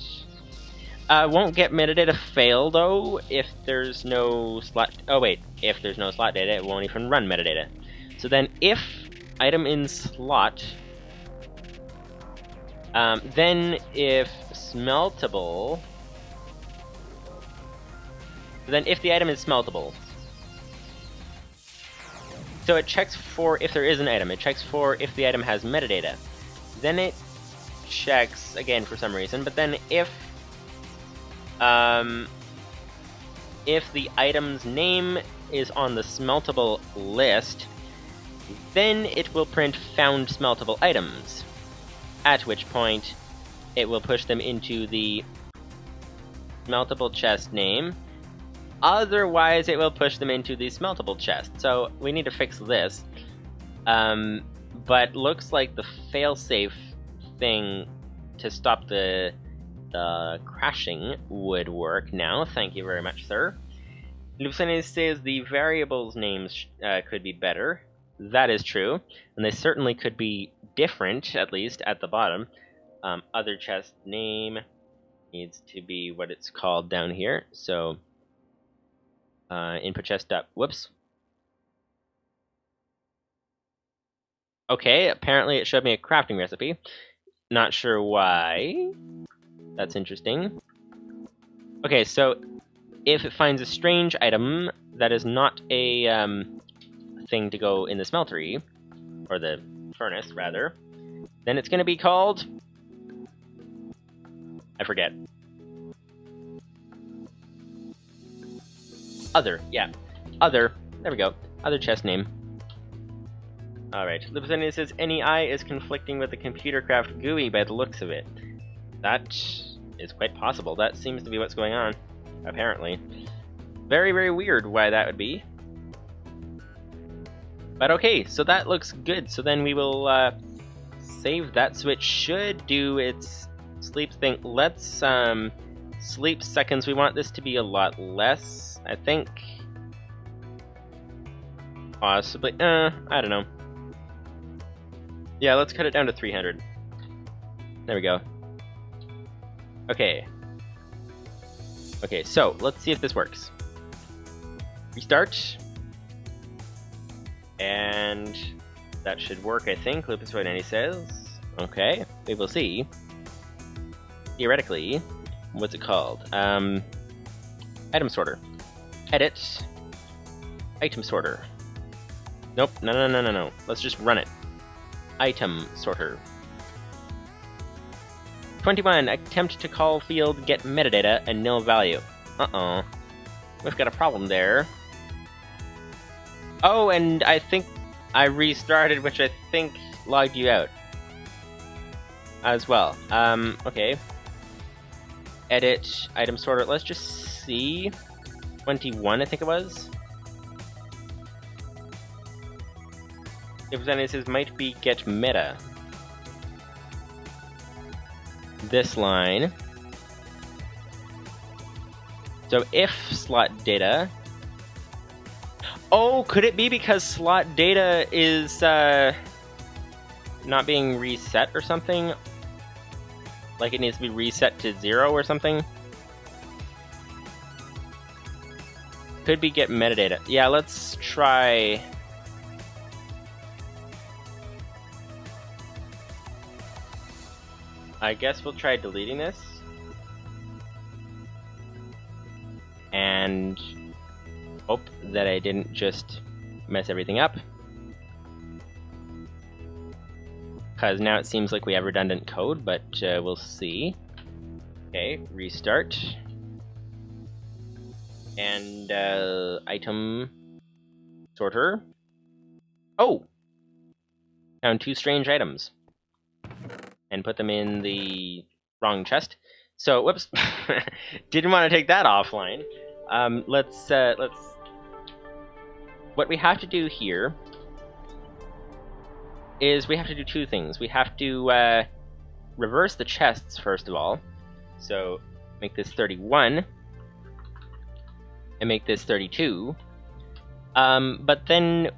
Won't get metadata fail, though, if there's no slot... Oh, wait. If there's no slot data, it won't even run metadata. So then, if item in slot... then if smeltable... So then if the item is smeltable, so it checks for if there is an item, it checks for if the item has metadata. Then it checks, again for some reason, but then if the item's name is on the smeltable list, then it will print found smeltable items, at which point it will push them into the smeltable chest name. Otherwise, it will push them into the smeltable chest. So we need to fix this. But looks like the failsafe thing to stop the crashing would work now. Thank you very much, sir. Luciani says the variables names could be better. That is true, and they certainly could be different, at least at the bottom. Other chest name needs to be what it's called down here. So input chest dot whoops. Okay, apparently it showed me a crafting recipe. Not sure why. That's interesting. Okay, so if it finds a strange item that is not a thing to go in the smeltery, or the furnace rather, then it's going to be called, I forget. Other, yeah. Other, there we go. Other chest name. Alright, Libsania says NEI is conflicting with the ComputerCraft GUI by the looks of it. That is quite possible. That seems to be what's going on, apparently. Very, very weird why that would be. But okay, so that looks good. So then we will save that, so it should do its sleep thing. Let's sleep seconds. We want this to be a lot less, I think. Possibly, I don't know. Yeah, let's cut it down to 300. There we go. Okay. Okay, so let's see if this works. Restart. And that should work, I think. Lupus Voidani says. Okay, we will see. Theoretically, what's it called? Item sorter. Edit. Item sorter. Nope, no. Let's just run it. Item sorter. 21. Attempt to call field get metadata and nil value. Uh-oh. We've got a problem there. Oh, and I think I restarted, which I think logged you out as well. Okay. Edit item sorter. Let's just see. 21, I think it was. If it says might be get meta. This line. So if slot data. Oh, could it be because slot data is not being reset or something? Like it needs to be reset to 0 or something? Could be get metadata. Yeah, let's try. I guess we'll try deleting this. And hope that I didn't just mess everything up. Because now it seems like we have redundant code, but we'll see. Okay, restart. And item sorter. Oh! Found 2 strange items. And put them in the wrong chest. So, whoops. Didn't want to take that offline. Let's what we have to do here is we have to do 2 things. We have to reverse the chests first of all. So make this 31 and make this 32. But then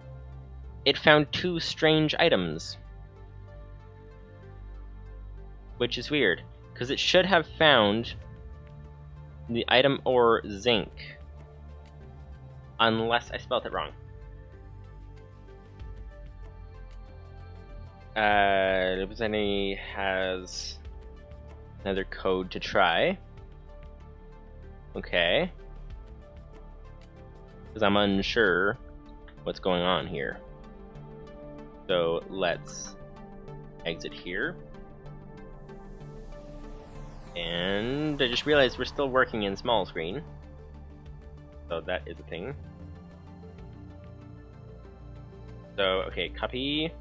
it found 2 strange items, which is weird because it should have found the item or zinc, unless I spelled it wrong. Lupusani has another code to try. Okay. because I'm unsure what's going on here. So let's exit here. And I just realized we're still working in small screen. So that is a thing. So, okay, copy.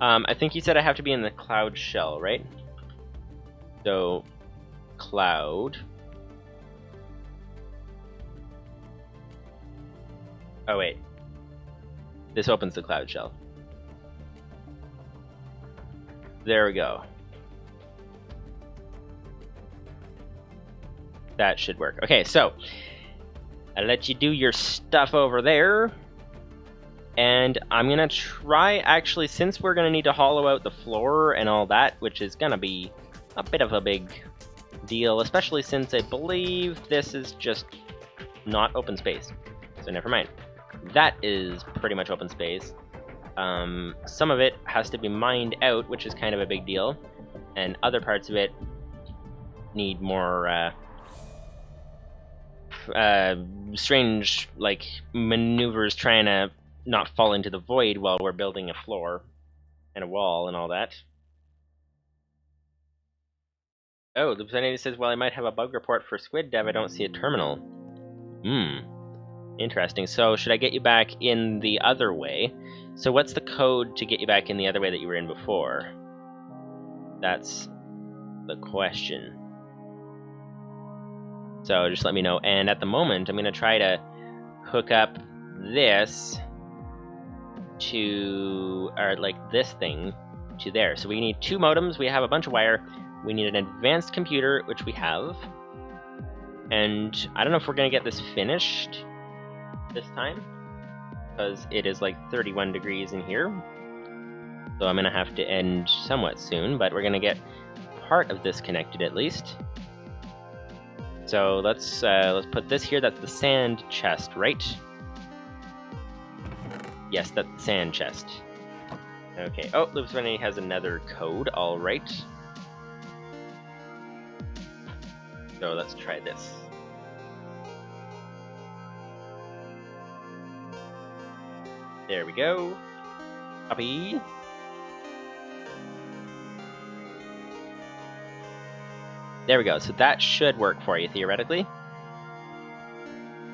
I think you said I have to be in the cloud shell, right? So, cloud. Oh, wait. This opens the cloud shell. There we go. That should work. Okay, so I'll let you do your stuff over there. And I'm gonna try, actually, since we're gonna need to hollow out the floor and all that, which is gonna be a bit of a big deal, especially since I believe this is just not open space. So never mind. That is pretty much open space. Some of it has to be mined out, which is kind of a big deal. And other parts of it need more strange, like, maneuvers trying to not fall into the void while we're building a floor and a wall and all that. Oh, the representative says, well, I might have a bug report for Squid Dev, I don't see a terminal. Interesting. So should I get you back in the other way? So what's the code to get you back in the other way that you were in before? That's the question. So just let me know. And at the moment, I'm going to try to hook up this to, or like this thing to there. So we need 2 modems, we have a bunch of wire, we need an advanced computer, which we have. And I don't know if we're going to get this finished this time, because it is like 31 degrees in here. So I'm going to have to end somewhat soon, but we're going to get part of this connected at least. So let's put this here, that's the sand chest, right? Yes, that's the sand chest. Okay, oh, Livestream has another code, alright. So let's try this. There we go. Copy. There we go, so that should work for you, theoretically.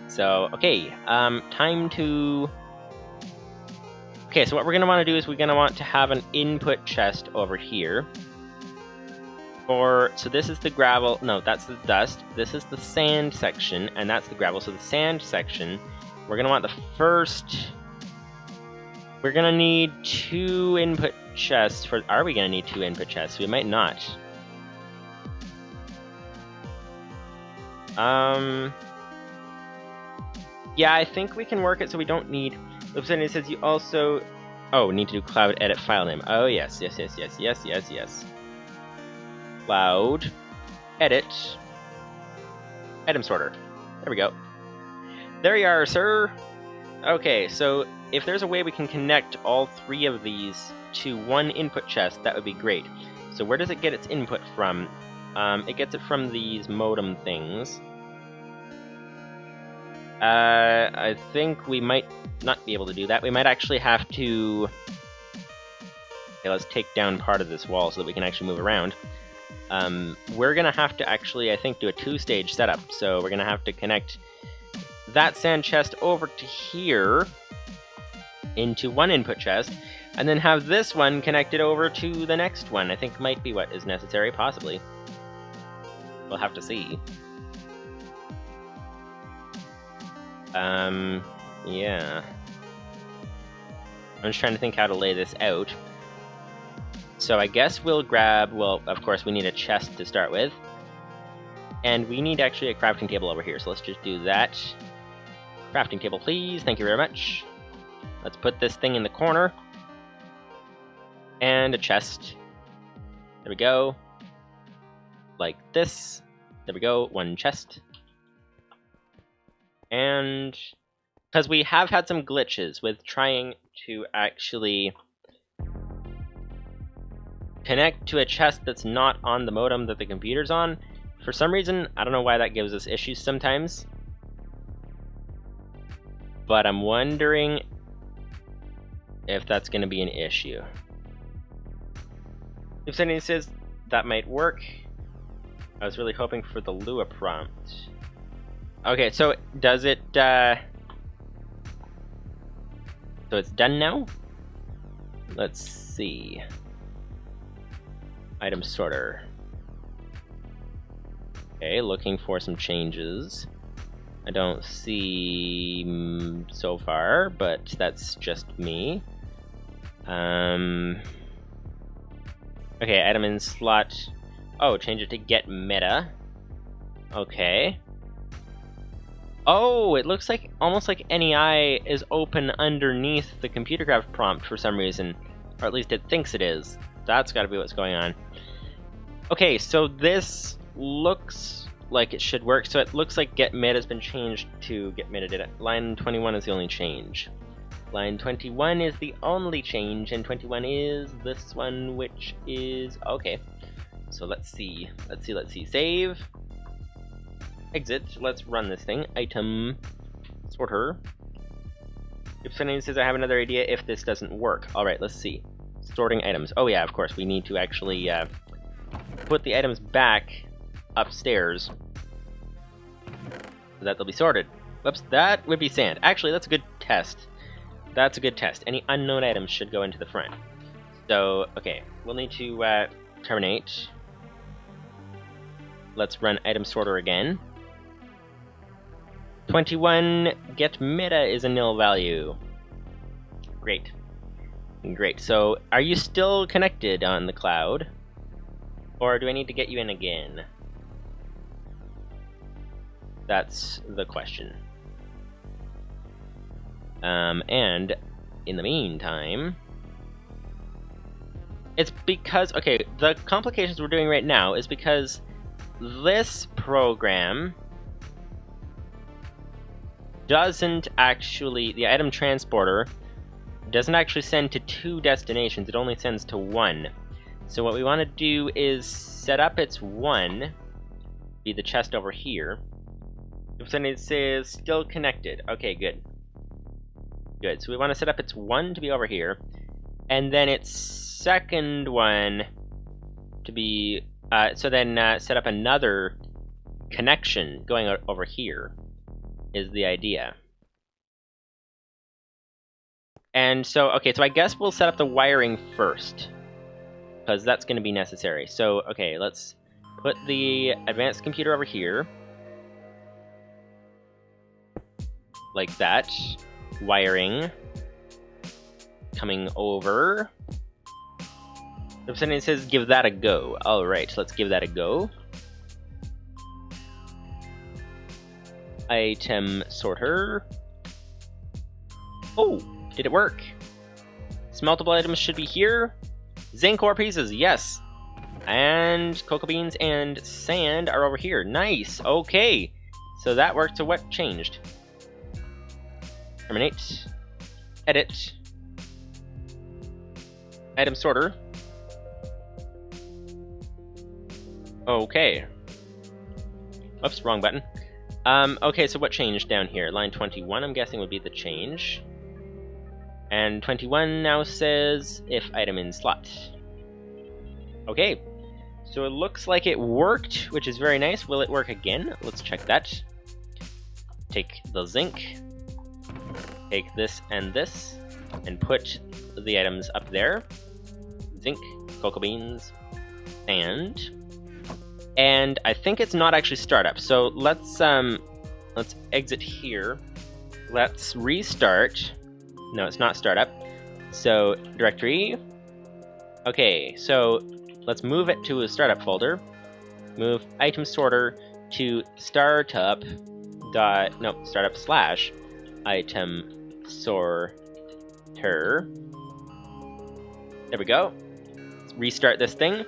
So, okay, time to... Okay, so what we're going to want to do is we're going to want to have an input chest over here. So this is the gravel, no, that's the dust. This is the sand section, and that's the gravel. So the sand section, we're going to want the first... We're going to need 2 input chests for... Are we going to need 2 input chests? We might not. Yeah, I think we can work it so we don't need... It says you also... Oh, need to do cloud edit file name. Oh, yes. Cloud edit item sorter. There we go. There you are, sir. Okay, so if there's a way we can connect all 3 of these to one input chest, that would be great. So where does it get its input from? It gets it from these modem things. I think we might not be able to do that. We might actually have to... Okay, let's take down part of this wall so that we can actually move around. We're gonna have to actually, I think, do a 2-stage setup. So we're gonna have to connect that sand chest over to here into one input chest, and then have this one connected over to the next one. I think might be what is necessary, possibly. We'll have to see. Yeah. I'm just trying to think how to lay this out. So I guess we'll grab, well, of course we need a chest to start with. And we need actually a crafting table over here, so let's just do that. Crafting table, please. Thank you very much. Let's put this thing in the corner. And a chest. There we go. Like this. There we go, 1 chest. And because we have had some glitches with trying to actually connect to a chest that's not on the modem that the computer's on. For some reason, I don't know why that gives us issues sometimes. but I'm wondering if that's going to be an issue. If somebody says that might work, I was really hoping for the Lua prompt. Okay, so does it, so it's done now? Let's see. Item sorter. Okay, looking for some changes. I don't see so far, but that's just me. Okay, item in slot. Oh, change it to get meta. Okay. Oh, it looks like almost like NEI is open underneath the computer craft prompt for some reason, or at least it thinks it is. That's got to be what's going on. Okay, so this looks like it should work. So it looks like get meta has been changed to get metadata. Line 21 is the only change. Line 21 is the only change, and 21 is this one, which is okay. So let's see. Save. Exit. Let's run this thing. Item sorter. If somebody says I have another idea if this doesn't work. Alright, let's see. Sorting items. Oh yeah, of course, we need to actually put the items back upstairs so that they'll be sorted. Whoops, that would be sand. Actually, that's a good test. That's a good test. Any unknown items should go into the front. So, okay, we'll need to terminate. Let's run item sorter again. 21 get meta is a nil value. Great. Great. So, are you still connected on the cloud? Or do I need to get you in again? That's the question. And in the meantime, it's because, okay, the complications we're doing right now is because this program doesn't actually, the item transporter doesn't actually send to 2 destinations, it only sends to 1. So what we want to do is set up its 1, be the chest over here. If somebody says still connected, okay, good. Good, so we want to set up its 1 to be over here, and then its second one to be, so then set up another connection going over here is the idea. And so, okay, so I guess we'll set up the wiring first, because that's going to be necessary. So, okay, let's put the advanced computer over here, like that. Wiring coming over. If somebody says give that a go. Alright, let's give that a go. Item sorter. Oh, did it work? Smeltable items should be here. Zinc ore pieces, yes. And cocoa beans and sand are over here. Nice, okay. So that worked, so what changed? Terminate. Edit. Item sorter. Okay. Oops, wrong button. Okay, so what changed down here? Line 21, I'm guessing, would be the change. And 21 now says, if item in slot. Okay, so it looks like it worked, which is very nice. Will it work again? Let's check that. Take the zinc. Take this, and put the items up there. Zinc, cocoa beans, sand. And I think it's not actually startup. So let's exit here. Let's restart. No, it's not startup. So directory. Okay, so let's move it to a startup folder. Move item sorter to startup slash item sorter. There we go. Let's restart this thing.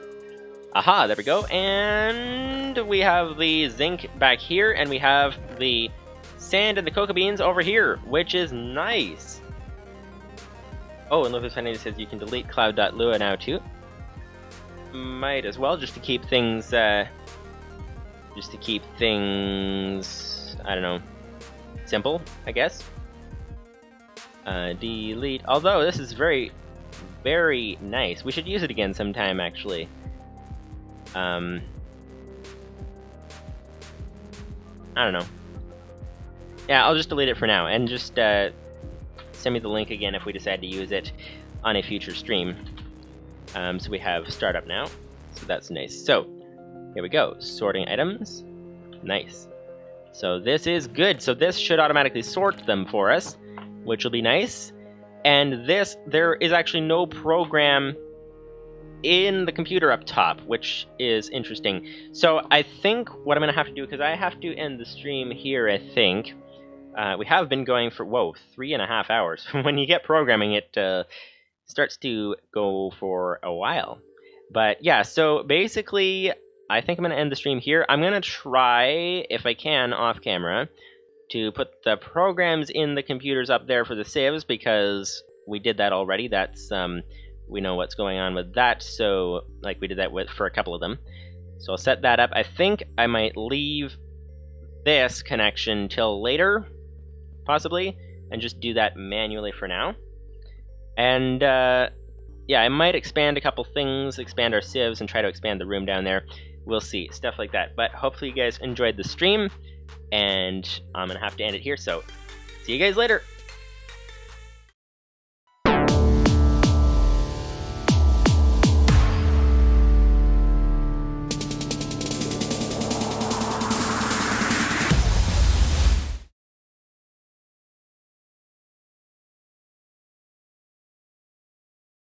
Aha, there we go. And we have the zinc back here, and we have the sand and the cocoa beans over here, which is nice. Oh, and Lucas Fanny says you can delete cloud.lua now too. Might as well, just to keep things, I don't know, simple, I guess. Delete. Although this is very, very nice. We should use it again sometime, actually. I don't know. Yeah, I'll just delete it for now, and just send me the link again if we decide to use it on a future stream. So we have startup now, so that's nice. So, here we go, sorting items. Nice. So this is good. So this should automatically sort them for us, which will be nice. And this, there is actually no program in the computer up top, which is interesting. So I think what I'm going to have to do, because I have to end the stream here, I think. We have been going for, 3.5 hours. When you get programming, it starts to go for a while. But yeah, so basically, I think I'm going to end the stream here. I'm going to try, if I can, off camera, to put the programs in the computers up there for the saves, because we did that already. That's, we know what's going on with that, so, like, we did that for a couple of them. So I'll set that up. I think I might leave this connection till later, possibly, and just do that manually for now. And, yeah, I might expand a couple things, expand our civs, and try to expand the room down there. We'll see, stuff like that. But hopefully you guys enjoyed the stream, and I'm going to have to end it here, so see you guys later!